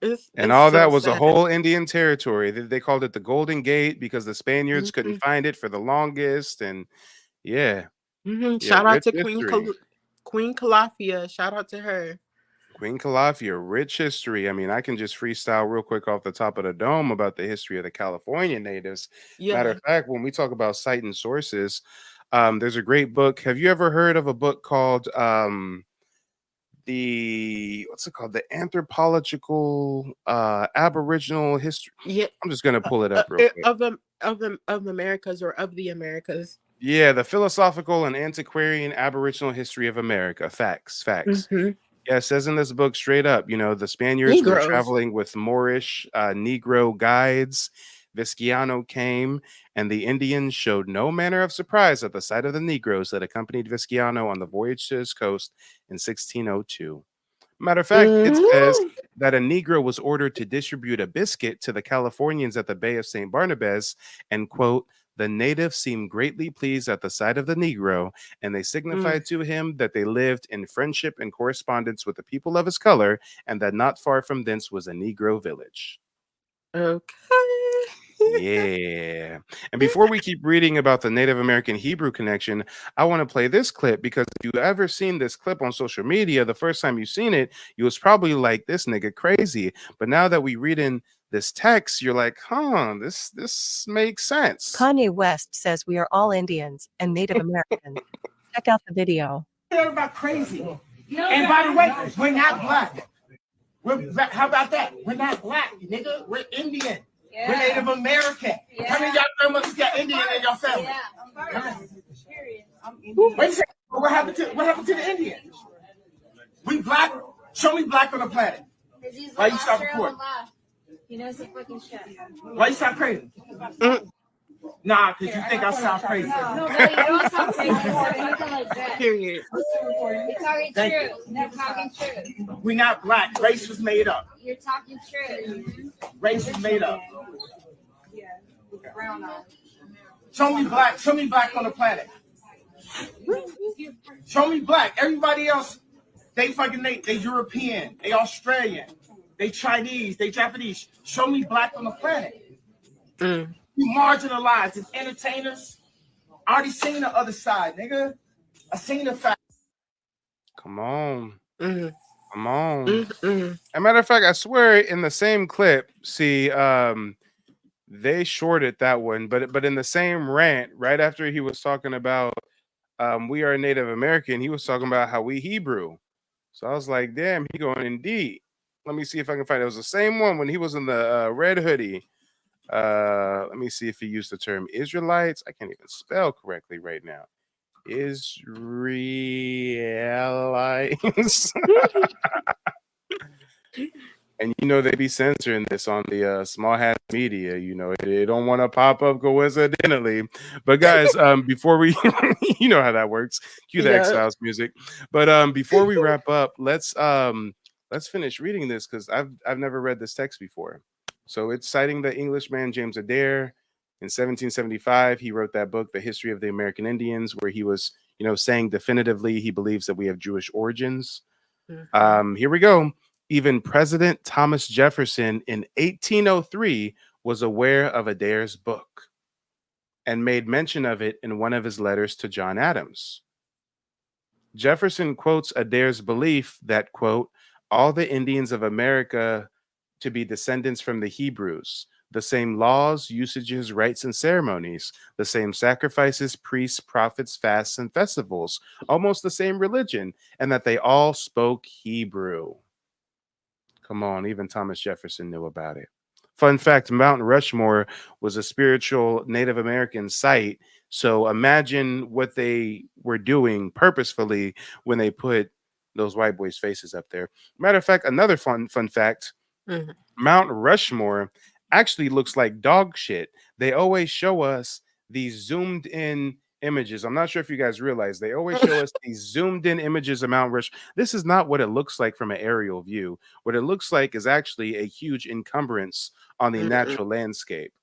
And It's all so that was a sad. whole Indian territory. They called it the Golden Gate because the Spaniards couldn't Mhm. find it for the longest. And yeah, yeah, Shout out rich to history. Queen Calafia. Shout out to her. Queen Calafia, rich history. I mean, I can just freestyle real quick off the top of the dome about the history of the California natives. Matter Yeah. of fact, when we talk about citing sources, there's a great book. Have you ever heard of a book called what's it called? The Anthropological Aboriginal History. Yeah. I'm just gonna pull it up real quick. Of Americas or of the Americas. Yeah, the Philosophical and Antiquarian Aboriginal History of America. Facts, facts. Mm-hmm. Yeah, it says in this book straight up, the Spaniards were Negroes. traveling with Moorish Negro guides. Vizcaino came, and the Indians showed no manner of surprise at the sight of the Negroes that accompanied Vizcaino on the voyage to his coast in 1602. Matter of fact, it says Mhm. that a Negro was ordered to distribute a biscuit to the Californians at the Bay of St. Barnabas, and quote, the natives seemed greatly pleased at the sight of the Negro, and they signified to him that they lived in friendship and correspondence with the people of his color, and that not far from thence was a Negro village. Okay. Yeah. And before we keep reading about the Native American Hebrew connection, I want to play this clip because if you ever seen this clip on social media, the first time you seen it, you was probably like, this nigga crazy. But now that we read in this text, you're like, this makes sense. Kanye West says we are all Indians and Native Americans. Check out the video. About crazy. And by the way, we're not black. How about that? We're not black, nigga. We're Indian. Yeah. We're Native American. Yeah. How many of y'all grandmothers got Indian in your family? Yeah, I'm wait a second. What happened to the Indians? We black. Show me black on the planet. Why you stop recording? He knows the fucking shit. Why you sound crazy? Nah, because you think I sound crazy. No, you don't sound crazy. Nothing like that. Period. You're talking true. You're talking true. We not black. Race was made up. You're talking true. Race was made up. Yeah. Brown eyes. Show me black. Show me black on the planet. Show me black. Everybody else, they European, they Australian, they Chinese, they Japanese. Show me black on the planet. You marginalized as entertainers. I already seen the other side, nigga. I seen the fact. Come on. Come on. As a matter of fact, I swear in the same clip, see, they shorted that one, but in the same rant, right after he was talking about we are Native American, he was talking about how we Hebrew. So I was like, damn, he going indeed. Let me see if I can find it. It was the same one when he was in the red hoodie. Let me see if he used the term Israelites. I can't even spell correctly right now. Israelites. And they be censoring this on the small hat media. They don't want to pop up coincidentally. But guys, before we, how that works. Cue the X-Files music. But before we wrap up, let's finish reading this because I've never read this text before. So it's citing the Englishman James Adair. In 1775, he wrote that book, The History of the American Indians, where he was, saying definitively he believes that we have Jewish origins. Here we go. Even President Thomas Jefferson in 1803 was aware of Adair's book and made mention of it in one of his letters to John Adams. Jefferson quotes Adair's belief that, quote, all the Indians of America to be descendants from the Hebrews, the same laws, usages, rites, and ceremonies, the same sacrifices, priests, prophets, fasts, and festivals, almost the same religion, and that they all spoke Hebrew. Come on, even Thomas Jefferson knew about it. Fun fact, Mount Rushmore was a spiritual Native American site. So imagine what they were doing purposefully when they put those white boys' faces up there. Matter of fact, another fun fact, Mount Rushmore actually looks like dog shit. They always show us these zoomed in images. I'm not sure if you guys realize they always show us these zoomed in images of Mount Rushmore. This is not what it looks like from an aerial view. What it looks like is actually a huge encumbrance on the natural landscape.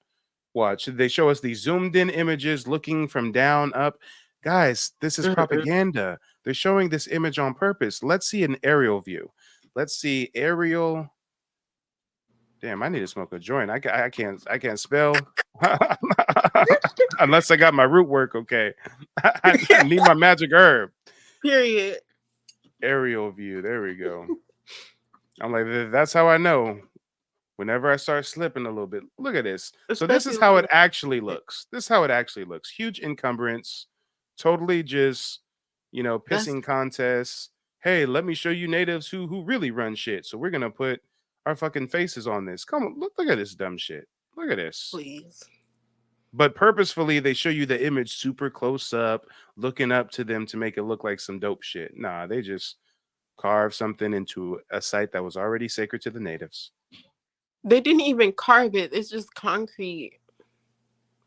Watch, they show us these zoomed in images looking from down up. Guys, this is propaganda. They're showing this image on purpose. Let's see an aerial view. Let's see aerial. Damn, I need to smoke a joint. I can't spell unless I got my root work. Okay, I need my magic herb. Period. Aerial view. There we go. I'm like, that's how I know. Whenever I start slipping a little bit, look at this. So this is how it actually looks. This is how it actually looks. Huge encumbrance. Totally just, pissing contests. Hey, let me show you natives who really run shit. So we're gonna put our fucking faces on this. Come on, look at this dumb shit. Look at this. Please. But purposefully, they show you the image super close up, looking up to them to make it look like some dope shit. Nah, they just carved something into a site that was already sacred to the natives. They didn't even carve it. It's just concrete.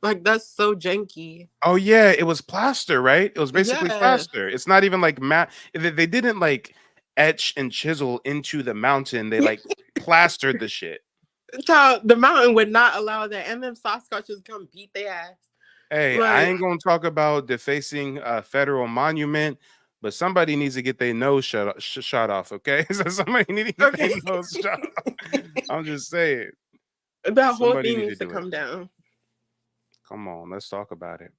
Like, that's so janky. Oh yeah, it was plaster, right? It was basically plaster. It's not even like they didn't like etch and chisel into the mountain. They like plastered the shit. Child, the mountain would not allow that. And them Sasquatches come beat their ass. Hey, I ain't gonna talk about defacing a federal monument, but somebody needs to get their nose shot off, okay? So somebody needs to get their nose shot off. I'm just saying. That whole thing needs to come down. Come on, let's talk about it.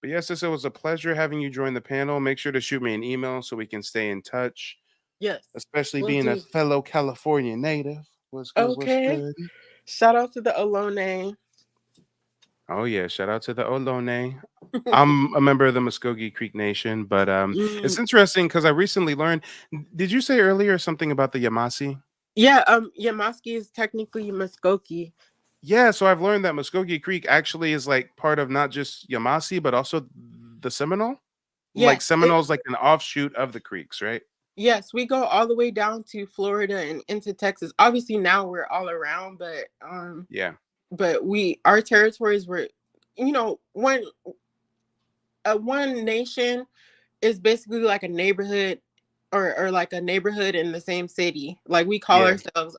But yes, it was a pleasure having you join the panel. Make sure to shoot me an email so we can stay in touch. Yes. Especially being a fellow California native. What's good? Okay. What's good? Shout out to the Ohlone. Oh yeah, shout out to the Ohlone. I'm a member of the Muscogee Creek Nation, but it's interesting because I recently learned. Did you say earlier something about the Yamasee? Yeah, Yamasee is technically Muskogee. Yeah, so I've learned that Muscogee Creek actually is like part of not just Yamasee, but also the Seminole. Yeah, like Seminole's like an offshoot of the Creeks, right? Yes, we go all the way down to Florida and into Texas. Obviously, now we're all around, but yeah. But our territories were, one nation is basically like a neighborhood. Or like a neighborhood in the same city. Like we call ourselves,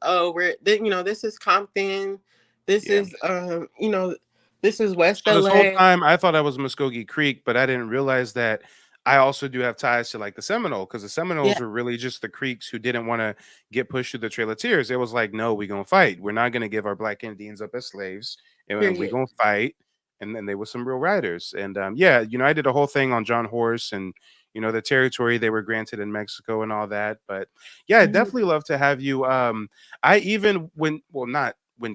this is Compton, this is this is West LA. This whole time I thought I was Muscogee Creek, but I didn't realize that I also do have ties to like the Seminole, because the Seminoles were really just the Creeks who didn't want to get pushed through the Trail of Tears. It was like, no, we're gonna fight. We're not gonna give our Black Indians up as slaves, and we're gonna fight. And then they were some real riders. And I did a whole thing on John Horse and the territory they were granted in Mexico and all that. But yeah, I'd definitely love to have you. I even when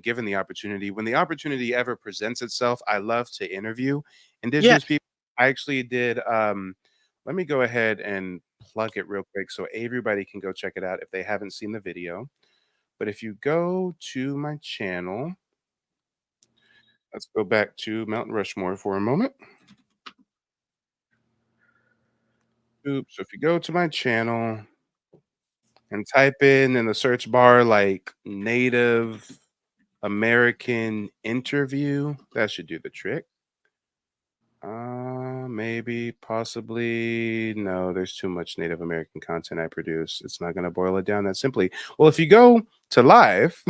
given the opportunity, when the opportunity ever presents itself, I love to interview Indigenous people. I actually did. Let me go ahead and plug it real quick so everybody can go check it out if they haven't seen the video. But if you go to my channel, let's go back to Mount Rushmore for a moment. Oops. So if you go to my channel and type in the search bar like Native American interview, that should do the trick. Maybe, possibly. No, there's too much Native American content I produce. It's not going to boil it down that simply. Well, if you go to live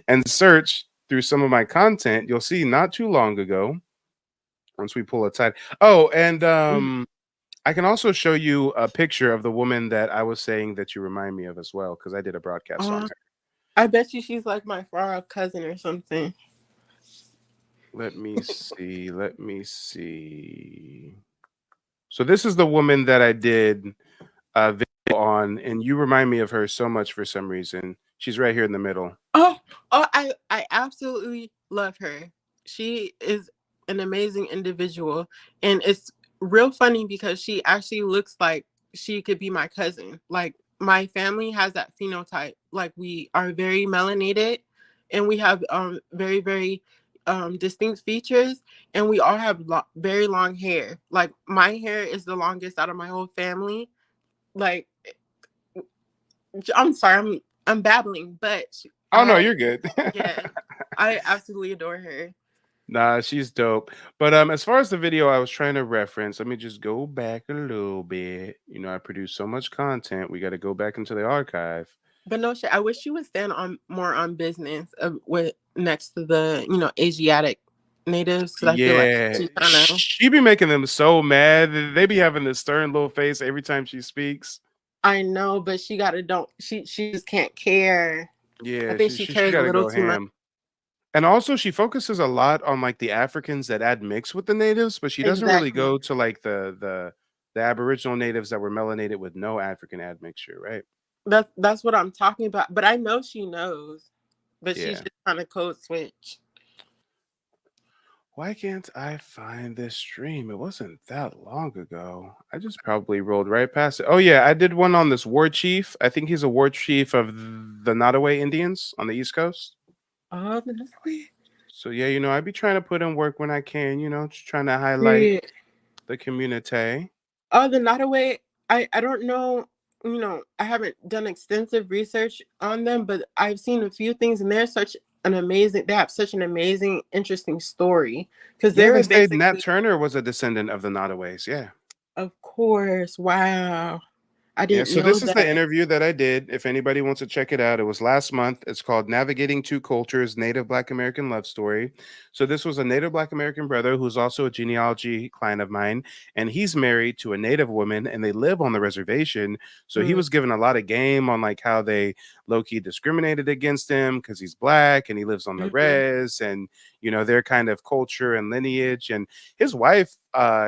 and search through some of my content, you'll see not too long ago, once we pull a title. Oh, and I can also show you a picture of the woman that I was saying that you remind me of as well, because I did a broadcast on her. I bet you she's like my far off cousin or something. Let me see. Let me see. So this is the woman that I did a video on, and you remind me of her so much for some reason. She's right here in the middle. I absolutely love her. She is an amazing individual, and it's real funny because she actually looks like she could be my cousin. Like, my family has that phenotype. Like, we are very melanated, and we have very, very distinct features, and we all have very long hair. Like, my hair is the longest out of my whole family. Like, I'm sorry, I'm babbling, but no, you're good. Yeah, I absolutely adore her. Nah, she's dope. But as far as the video I was trying to reference, let me just go back a little bit. I produce so much content. We got to go back into the archive. But no shit, I wish you would stand more on business with next to the Asiatic natives? Because I feel like Yeah, she's kind of. she be making them so mad. They be having this stern little face every time she speaks. I know, but she gotta don't. She just can't care. I Yeah, think she she she, she cares a got to little go too much. ham. And also, she focuses a lot on like the Africans that admix with the natives, but she doesn't really Exactly. go to like the Aboriginal natives that were melanated with no African admixture, right? That's what I'm talking about. But I know she knows. But she's Yeah. just trying to code switch. Why can't I find this stream? It wasn't that long ago. I just probably rolled right past it. Oh yeah, I did one on this war chief. I think he's a war chief of the Nottoway Indians on the East Coast. Oh, the Nottoway. So yeah, I be trying to put in work when I can, just trying to highlight Period. the community. Oh, the Nottoway. I don't know. I haven't done extensive research on them, but I've seen a few things, and they have such an amazing, interesting story because they Yeah, they were say Nat basically, Turner was a descendant of the Nottoways. Yeah. of course. Wow, I Yeah, didn't so know this is the that. interview that I did. If anybody wants to check it out, it was last month. It's called Navigating Two Cultures Native Black American Love Story. So, this was a Native Black American brother who's also a genealogy client of mine, and he's married to a Native woman and they live on the reservation. So, he Mm, was given a lot of game on like how they low key discriminated against him because he's black and he lives on the mhm, res and, their kind of culture and lineage. And his wife,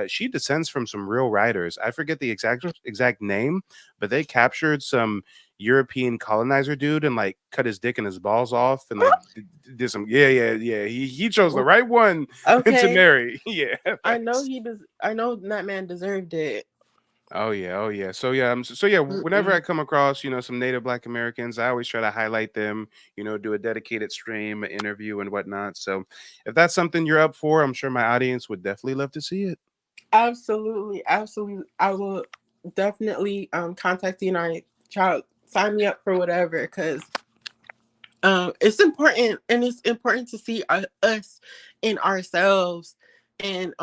she descends from some real writers. I forget the exact name, but they captured some European colonizer dude and like cut his dick and his balls off and like did some yeah. He chose the mm. right one to Okay, marry. Yeah. I know Facts. he does. I know that man deserved it. Oh yeah. So yeah, whenever I Mm-mm. come across, some Native Black Americans, I always try to highlight them, do a dedicated stream, interview and whatnot. So if that's something you're up for, I'm sure my audience would definitely love to see it. Absolutely, absolutely. I will definitely contact you and I try sign me up for whatever because it's important and it's important to see us in ourselves and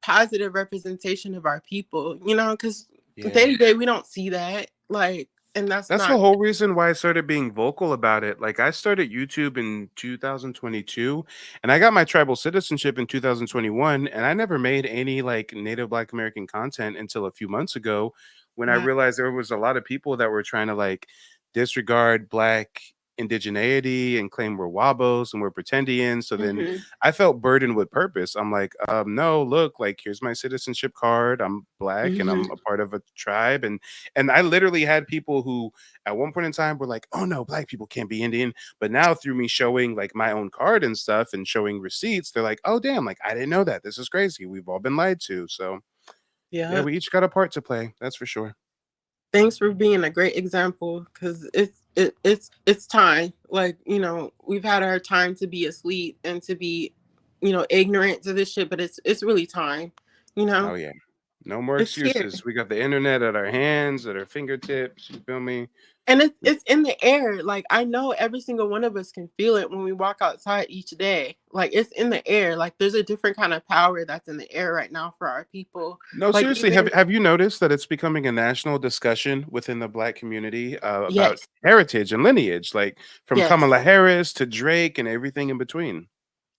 positive representation of our people, because day Yeah. to day we don't see that, like, and that's That's the not. whole reason why I started being vocal about it. Like I started YouTube in 2022 and I got my tribal citizenship in 2021 and I never made any like Native Black American content until a few months ago when I Wow. realized there was a lot of people that were trying to like disregard black indigeneity and claim we're wabos and we're pretendians. So then Hmm. I felt burdened with purpose. I'm like, no, look, like here's my citizenship card. I'm black and I'm Hmm. a part of a tribe. And I literally had people who at one point in time were like, oh no, black people can't be Indian. But now through me showing like my own card and stuff and showing receipts, they're like, oh damn, like I didn't know that. This is crazy. We've all been lied to. So yeah, Yeah. we each got a part to play. That's for sure. Thanks for being a great example because it's time. Like, we've had our time to be asleep and to be, ignorant to this shit, but it's really time. You know, Oh yeah. No more it's here. excuses. We got the internet at our hands, at our fingertips. You feel me? And it's in the air. Like, I know every single one of us can feel it when we walk outside each day. Like, it's in the air. Like, there's a different kind of power that's in the air right now for our people. No, Like, seriously, have even have you noticed that it's becoming a national discussion within the black community about yes, heritage and lineage, like from yes. Kamala Harris to Drake and everything in between?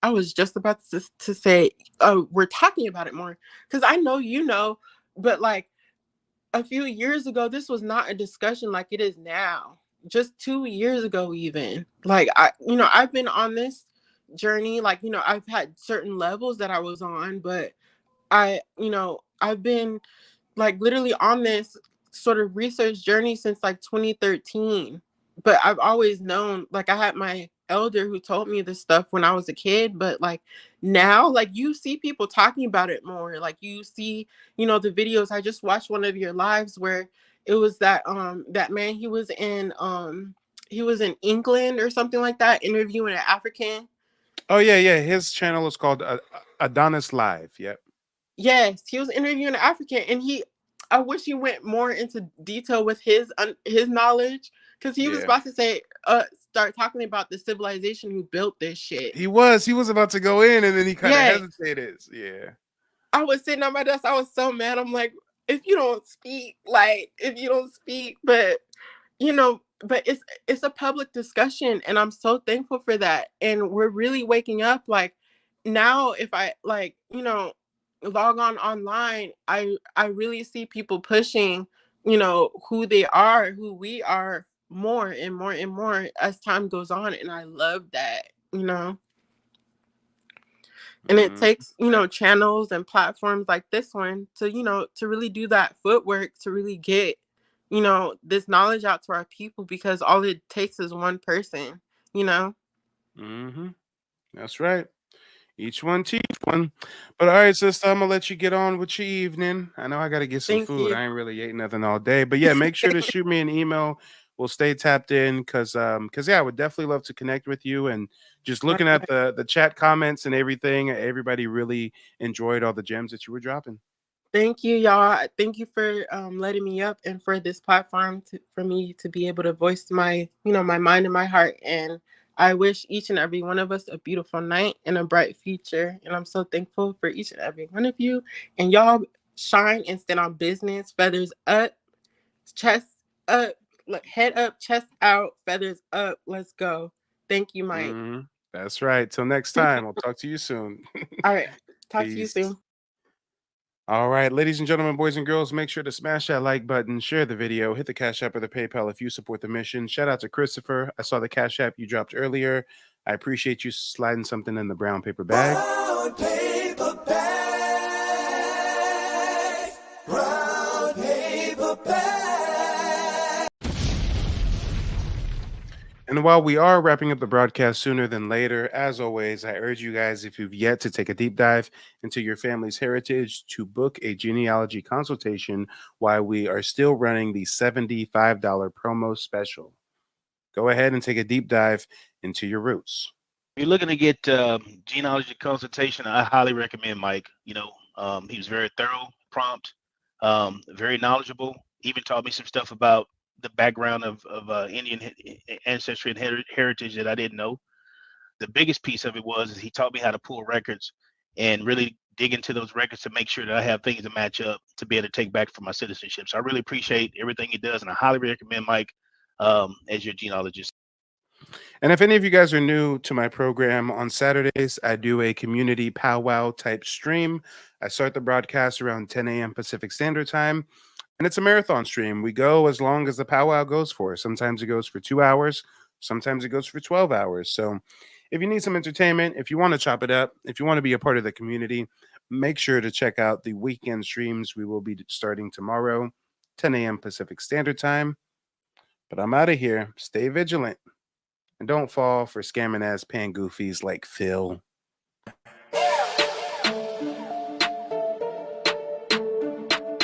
I was just about to say, oh, we're talking about it more because I know but like a few years ago, this was not a discussion like it is now. Just 2 years ago, even like I've been on this journey. Like, I've had certain levels that I was on, but I've been like literally on this sort of research journey since like 2013. But I've always known, like I had my elder who told me this stuff when I was a kid, but like now, like you see people talking about it more. Like you see, the videos. I just watched one of your lives where it was that man, he was in England or something like that, interviewing an African. Oh yeah. His channel is called Adonis Live. Yep. Yes, he was interviewing an African, and I wish he went more into detail with his knowledge, because he was Yeah. about to say, start talking about the civilization who built this shit. He was about to go in and then he kind of Yeah, hesitated. Yeah. I was sitting on my desk. I was so mad. I'm like, if you don't speak, but it's a public discussion, and I'm so thankful for that. And we're really waking up. Like, now if I like, log on online, I really see people pushing, who they are, who we are more and more and more as time goes on. And I love that, And it takes, channels and platforms like this one to, to really do that footwork, to really get, this knowledge out to our people, because all it takes is one person, Mm-hmm. That's right. Each one teach one. But all right, sister, I'm gonna let you get on with your evening. I know I gotta get some Thank food. you. I ain't really ate nothing all day. But yeah, make sure to shoot me an email. We'll stay tapped in because yeah, I would definitely love to connect with you. And just looking at the chat comments and everything, everybody really enjoyed all the gems that you were dropping. Thank you, y'all. Thank you for letting me up and for this platform for me to be able to voice my, my mind and my heart. And I wish each and every one of us a beautiful night and a bright future. And I'm so thankful for each and every one of you. And y'all shine and stand on business. Feathers up, chest up, head up, chest out, feathers up. Let's go. Thank you, Mike. That's right. Till next time. I'll talk to you soon. All right. Talk to you Peace. soon. All right, ladies and gentlemen, boys and girls, make sure to smash that like button, share the video, hit the Cash App or the PayPal if you support the mission. Shout out to Christopher. I saw the Cash App you dropped earlier. I appreciate you sliding something in the brown paper bag. Brown paper bag. Brown paper bag. And while we are wrapping up the broadcast sooner than later, as always, I urge you guys, if you've yet to take a deep dive into your family's heritage, to book a genealogy consultation while we are still running the $75 promo special. Go ahead and take a deep dive into your roots. If you're looking to get genealogy consultation, I highly recommend Mike. He was very thorough, prompt, very knowledgeable. Even taught me some stuff about the background of Indian ancestry and heritage that I didn't know. The biggest piece of it is he taught me how to pull records and really dig into those records to make sure that I have things to match up to be able to take back for my citizenship. So I really appreciate everything he does, and I highly recommend Mike as your genealogist. And if any of you guys are new to my program, on Saturdays, I do a community powwow type stream. I start the broadcast around 10 a.m. Pacific Standard Time. And it's a marathon stream. We go as long as the powwow goes for. Sometimes it goes for 2 hours. Sometimes it goes for 12 hours. So if you need some entertainment, if you want to chop it up, if you want to be a part of the community, make sure to check out the weekend streams. We will be starting tomorrow, 10 a.m. Pacific Standard Time. But I'm out of here. Stay vigilant. And don't fall for scamming ass pan goofies like Phil.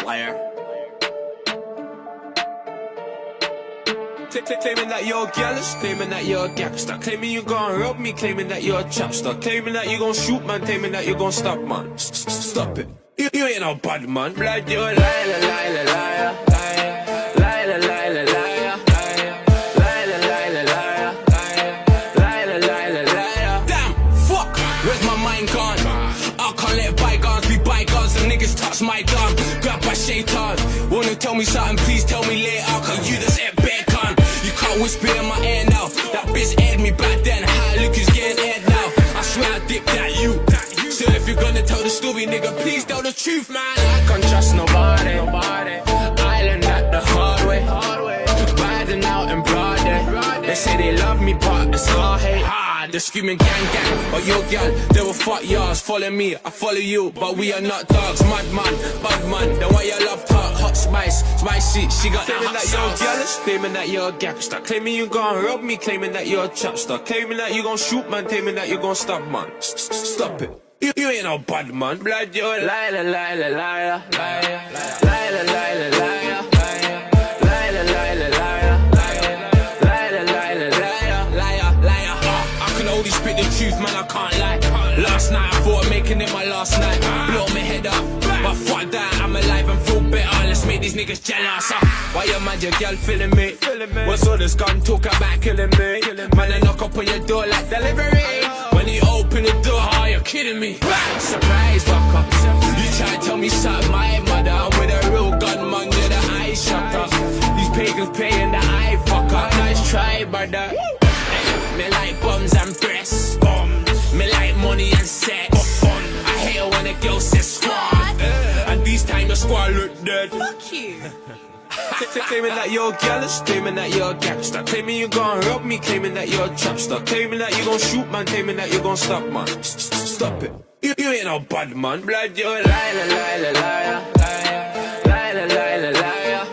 Liar. Claiming that you're jealous, claiming that you're a gangster, claiming you gon' rob me, claiming that you're a chapster, claiming that you gon' shoot man, claiming that you gon' stop man. Stop it. You ain't no bad man. Blood, you're a liar, liar, liar, liar, liar, liar, liar, liar, liar, liar, liar, liar. Damn, fuck. Where's my mind gone? I can't let bygones be bygones. The niggas touch my gun. Grab by shaitan. Wanna tell me something? Please tell me later. Cause you just ain't bad con. You can't whisper in my ear now. That bitch aired me back then. How look is getting aired now. I swear I dipped that you. So if you're gonna tell the story, nigga, please tell the truth, man. I can't trust nobody. I learned that the hard way. Riding out in broad day. They say they love me, but it's all hate. They're screaming gang gang, but your gal, they will fuck yours. Follow me, I follow you, but we are not dogs. Mad man, bad man, the way you love talk. Hot spice, spicy, she got that hot sauce. You're jealous, claiming that you're a gangster, claiming you gon' rob me, claiming that you're a chapster, claiming that you gon' shoot man, claiming that you gon' stop man. Stop it. You ain't no bad man. Blood, you're a liar, liar, liar, liar, liar, liar, liar, liar. Only spit the truth, man, I can't lie. Last night I thought of making it my last night. Blow my head up, but fuck that, I'm alive and feel better. Let's make these niggas jealous. Why you mad, your girl feeling me? What's all this gun talk about killing me? Man, I knock up on your door like delivery. When you open the door, oh, you're kidding me. Surprise, fuck up. You try to tell me something, my mother. I'm with a real gunman, with the eye shut up. These pagans paying the eye fuck up. Nice try, brother. Me like bums and breasts. Me like money and sex. girl says squad. And this time your squad look dead. Fuck you. Claiming that you're jealous, claiming that you're a gangster. Claiming you gon' rob me, claiming that you're a trapster. Claiming that you gon' shoot man, claiming that you gon' stop man. Stop it. You ain't no bad man. Blood, you're a liar, liar, liar, liar, liar, liar, liar.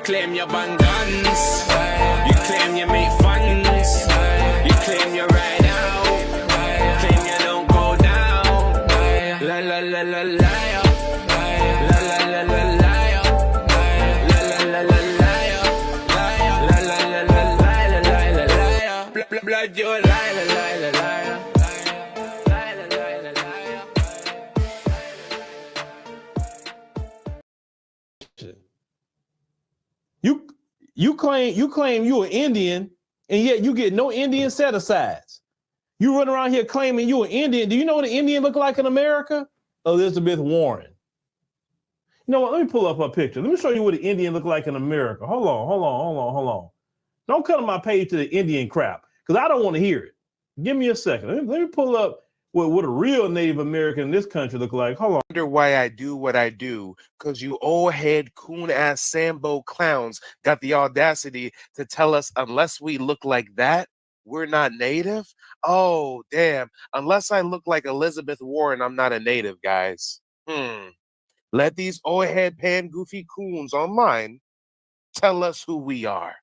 Claim your abundance, you claim you make funds, you claim you ride out, claim you don't go down. La la la la liar, la la la la liar, la la la la liar, la la la la liar, liar. Blood, you're a liar, liar, liar. You claim you an Indian, and yet you get no Indian set-asides. You run around here claiming you an Indian. Do you know what an Indian look like in America? Elizabeth Warren. You know what? Let me pull up her picture. Let me show you what an Indian look like in America. Hold on. Don't cut on my page to the Indian crap, because I don't want to hear it. Give me a second. Let me pull up what a real Native American in this country look like. Hold on. Wonder why I do what I do, because you old head coon ass Sambo clowns got the audacity to tell us unless we look like that, we're not native. Oh damn, unless I look like Elizabeth Warren, I'm not a native, guys. Let these old head pan goofy coons online tell us who we are.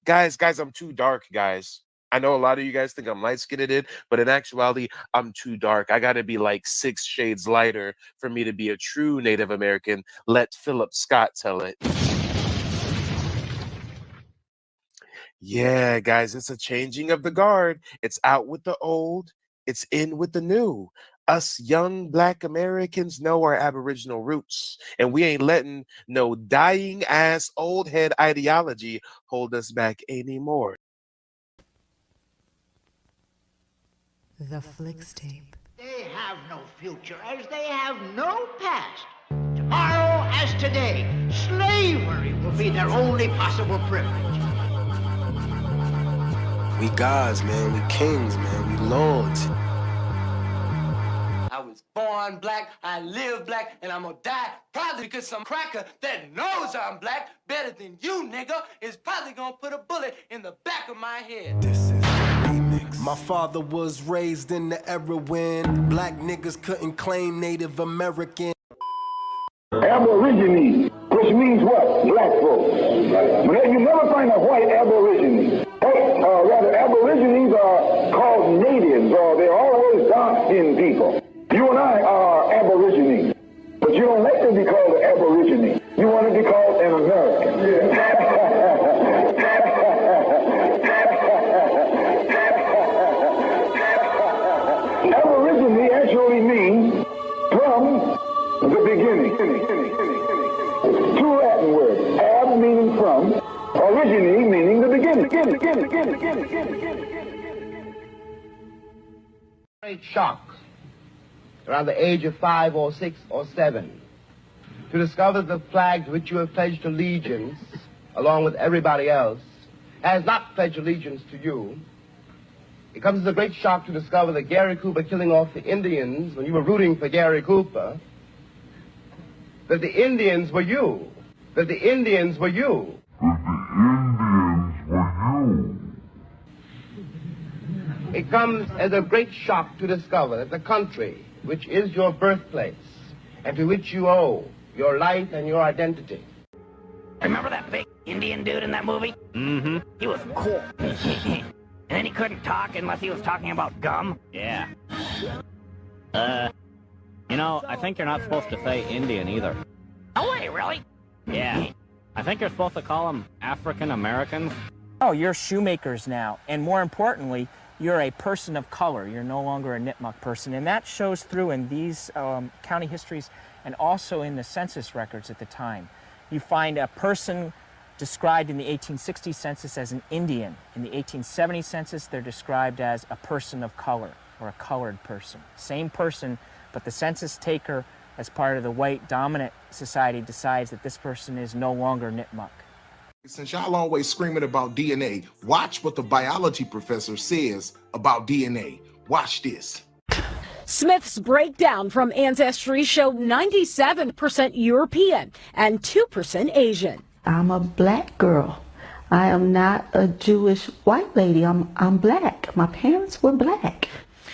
Guys, I'm too dark, guys. I know a lot of you guys think I'm light-skinned, but in actuality, I'm too dark. I gotta be like 6 shades lighter for me to be a true Native American. Let Philip Scott tell it. Yeah, guys, it's a changing of the guard. It's out with the old, it's in with the new. Us young Black Americans know our Aboriginal roots, and we ain't letting no dying-ass old head ideology hold us back anymore. The Flicks Tape. They have no future as they have no past. Tomorrow as today, slavery will be their only possible privilege. We gods, man. We kings, man. We lords. I was born black, I live black, and I'm gonna die probably because some cracker that knows I'm black better than you, nigga, is probably gonna put a bullet in the back of my head. My father was raised in the era when black niggas couldn't claim Native American. Aborigine, which means what? Black folks. But you never find a white aborigine. Rather, aborigines are called natives, or they're always dark-skinned people. You and I are aborigines, but you don't like to be called an aborigine. You want to be called an American. Aborigine actually means from the beginning. 2 Latin words, ab meaning from, origine meaning the beginning. Great shock around the age of 5 or 6 or 7 to discover the flag to which you have pledged allegiance along with everybody else has not pledged allegiance to you. It comes as a great shock to discover that Gary Cooper killing off the Indians when you were rooting for Gary Cooper, that the Indians were you. That the Indians were you. It comes as a great shock to discover that the country, which is your birthplace, and to which you owe your life and your identity. Remember that big Indian dude in that movie? Mm-hmm. He was cool. And then he couldn't talk unless he was talking about gum? Yeah. You know, I think you're not supposed to say Indian either. No way, really? Yeah. I think you're supposed to call them African Americans. Oh, you're shoemakers now. And more importantly, you're a person of color. You're no longer a Nipmuc person. And that shows through in these county histories and also in the census records at the time. You find a person described in the 1860 census as an Indian. In the 1870 census, they're described as a person of color or a colored person. Same person, but the census taker as part of the white dominant society decides that this person is no longer Nipmuc. Since y'all always screaming about DNA, watch what the biology professor says about DNA. Watch this. Smith's breakdown from Ancestry showed 97% European and 2% Asian. I'm a black girl. I am not a Jewish white lady. I'm black. My parents were black.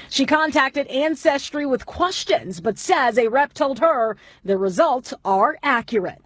She contacted Ancestry with questions, but says a rep told her the results are accurate.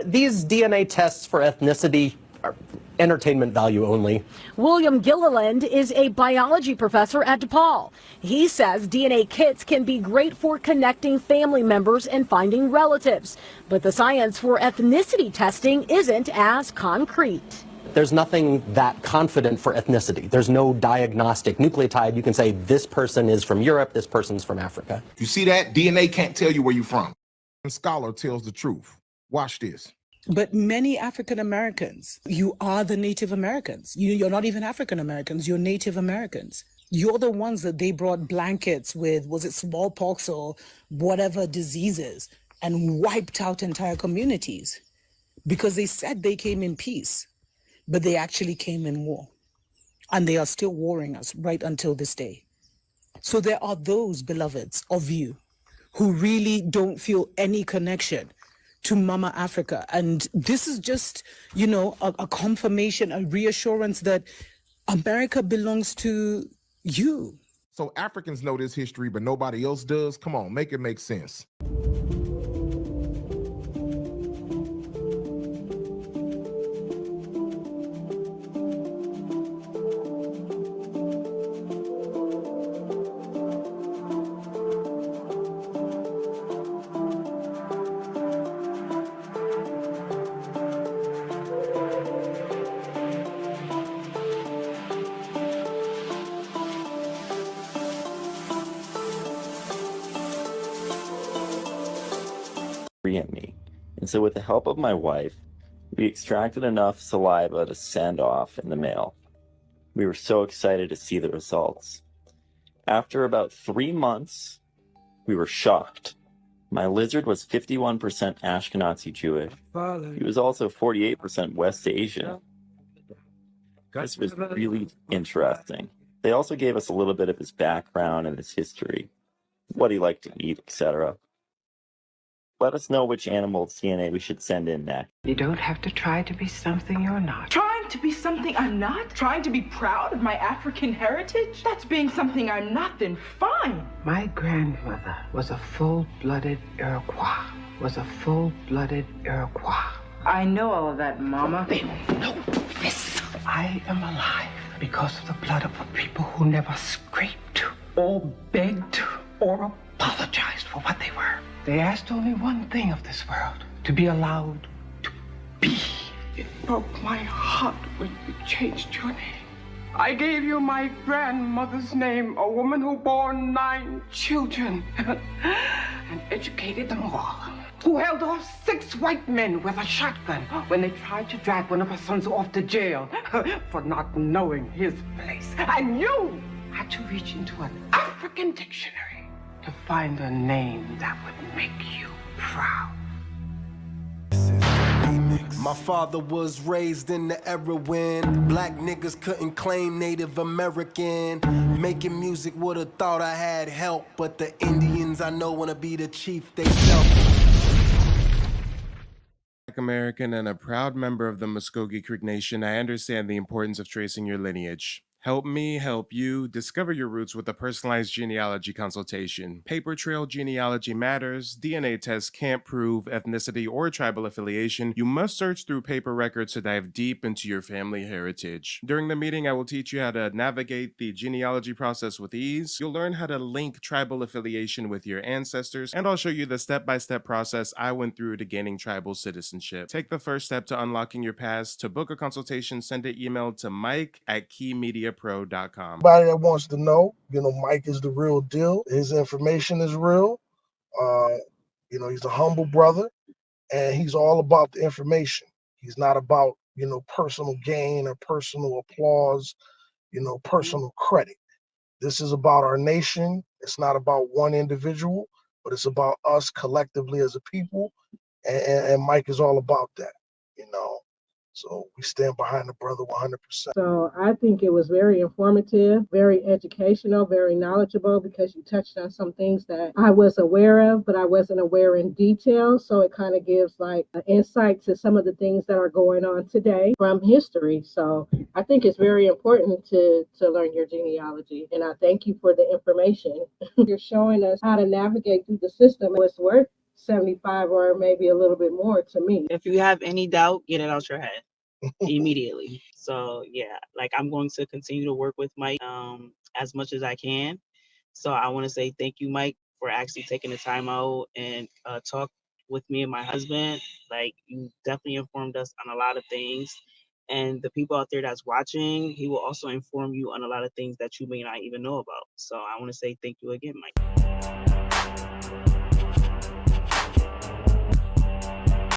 These DNA tests for ethnicity are entertainment value only. William Gilliland is a biology professor at DePaul. He says DNA kits can be great for connecting family members and finding relatives, but the science for ethnicity testing isn't as concrete. There's nothing that confident for ethnicity. There's no diagnostic nucleotide. You can say this person is from Europe, this person's from Africa. You see that? DNA can't tell you where you're from. A scholar tells the truth. Watch this. But many African Americans, you are the Native Americans. You're not even African Americans, you're Native Americans. You're the ones that they brought blankets with, was it smallpox or whatever diseases, and wiped out entire communities because they said they came in peace. But they actually came in war, and they are still warring us right until this day. So there are those beloveds of you who really don't feel any connection to Mama Africa. And this is just, you know, a confirmation, a reassurance that America belongs to you. So Africans know this history, but nobody else does? Come on, make it make sense. In me. And so with the help of my wife, we extracted enough saliva to send off in the mail. We were so excited to see the results. After about 3 months, we were shocked. My lizard was 51% Ashkenazi Jewish. He was also 48% West Asian. This was really interesting. They also gave us a little bit of his background and his history, what he liked to eat, etc. Let us know which animal's DNA we should send in next. You don't have to try to be something you're not. Trying to be something I'm not? Trying to be proud of my African heritage? That's being something I'm not, then fine. My grandmother was a full-blooded Iroquois. I know all of that, Mama. They don't know this. I am alive because of the blood of a people who never scraped or begged or apologized for what they were. They asked only one thing of this world, to be allowed to be. It broke my heart when you changed your name. I gave you my grandmother's name, a woman who bore 9 children and educated them all. Who held off 6 white men with a shotgun when they tried to drag one of her sons off to jail for not knowing his place. And you had to reach into an African dictionary to find a name that would make you proud. My father was raised in the era when black niggas couldn't claim Native American. Making music would've thought I had help, but the Indians I know wanna be the chief they self. Black American and a proud member of the Muscogee Creek Nation, I understand the importance of tracing your lineage. Help me help you discover your roots with a personalized genealogy consultation. Paper trail Genealogy Matters. DNA tests can't prove ethnicity or tribal affiliation. You must search through paper records to dive deep into your family heritage. During the meeting, I will teach you how to navigate the genealogy process with ease. You'll learn how to link tribal affiliation with your ancestors, and I'll show you the step-by-step process I went through to gaining tribal citizenship. Take the first step to unlocking your past. To book a consultation, send an email to mike@keymediapro.com. Everybody that wants to know, Mike is the real deal. His information is real. He's a humble brother, and he's all about the information. He's not about, personal gain or personal applause, personal credit. This is about our nation. It's not about one individual. but it's about us collectively as a people, and Mike is all about that, you know. So we stand behind the brother 100%. So I think it was very informative, very educational, very knowledgeable, because you touched on some things that I was aware of, but I wasn't aware in detail. So it kind of gives like an insight to some of the things that are going on today from history. So I think it's very important to learn your genealogy. And I thank you for the information. You're showing us how to navigate through the system. It's worth 75 or maybe a little bit more to me. If you have any doubt, get it out your head immediately. So yeah, like I'm going to continue to work with Mike as much as I can. So I want to say thank you, Mike, for actually taking the time out and talk with me and my husband. Like, you definitely informed us on a lot of things. And the people out there that's watching, he will also inform you on a lot of things that you may not even know about. So I want to say thank you again, Mike.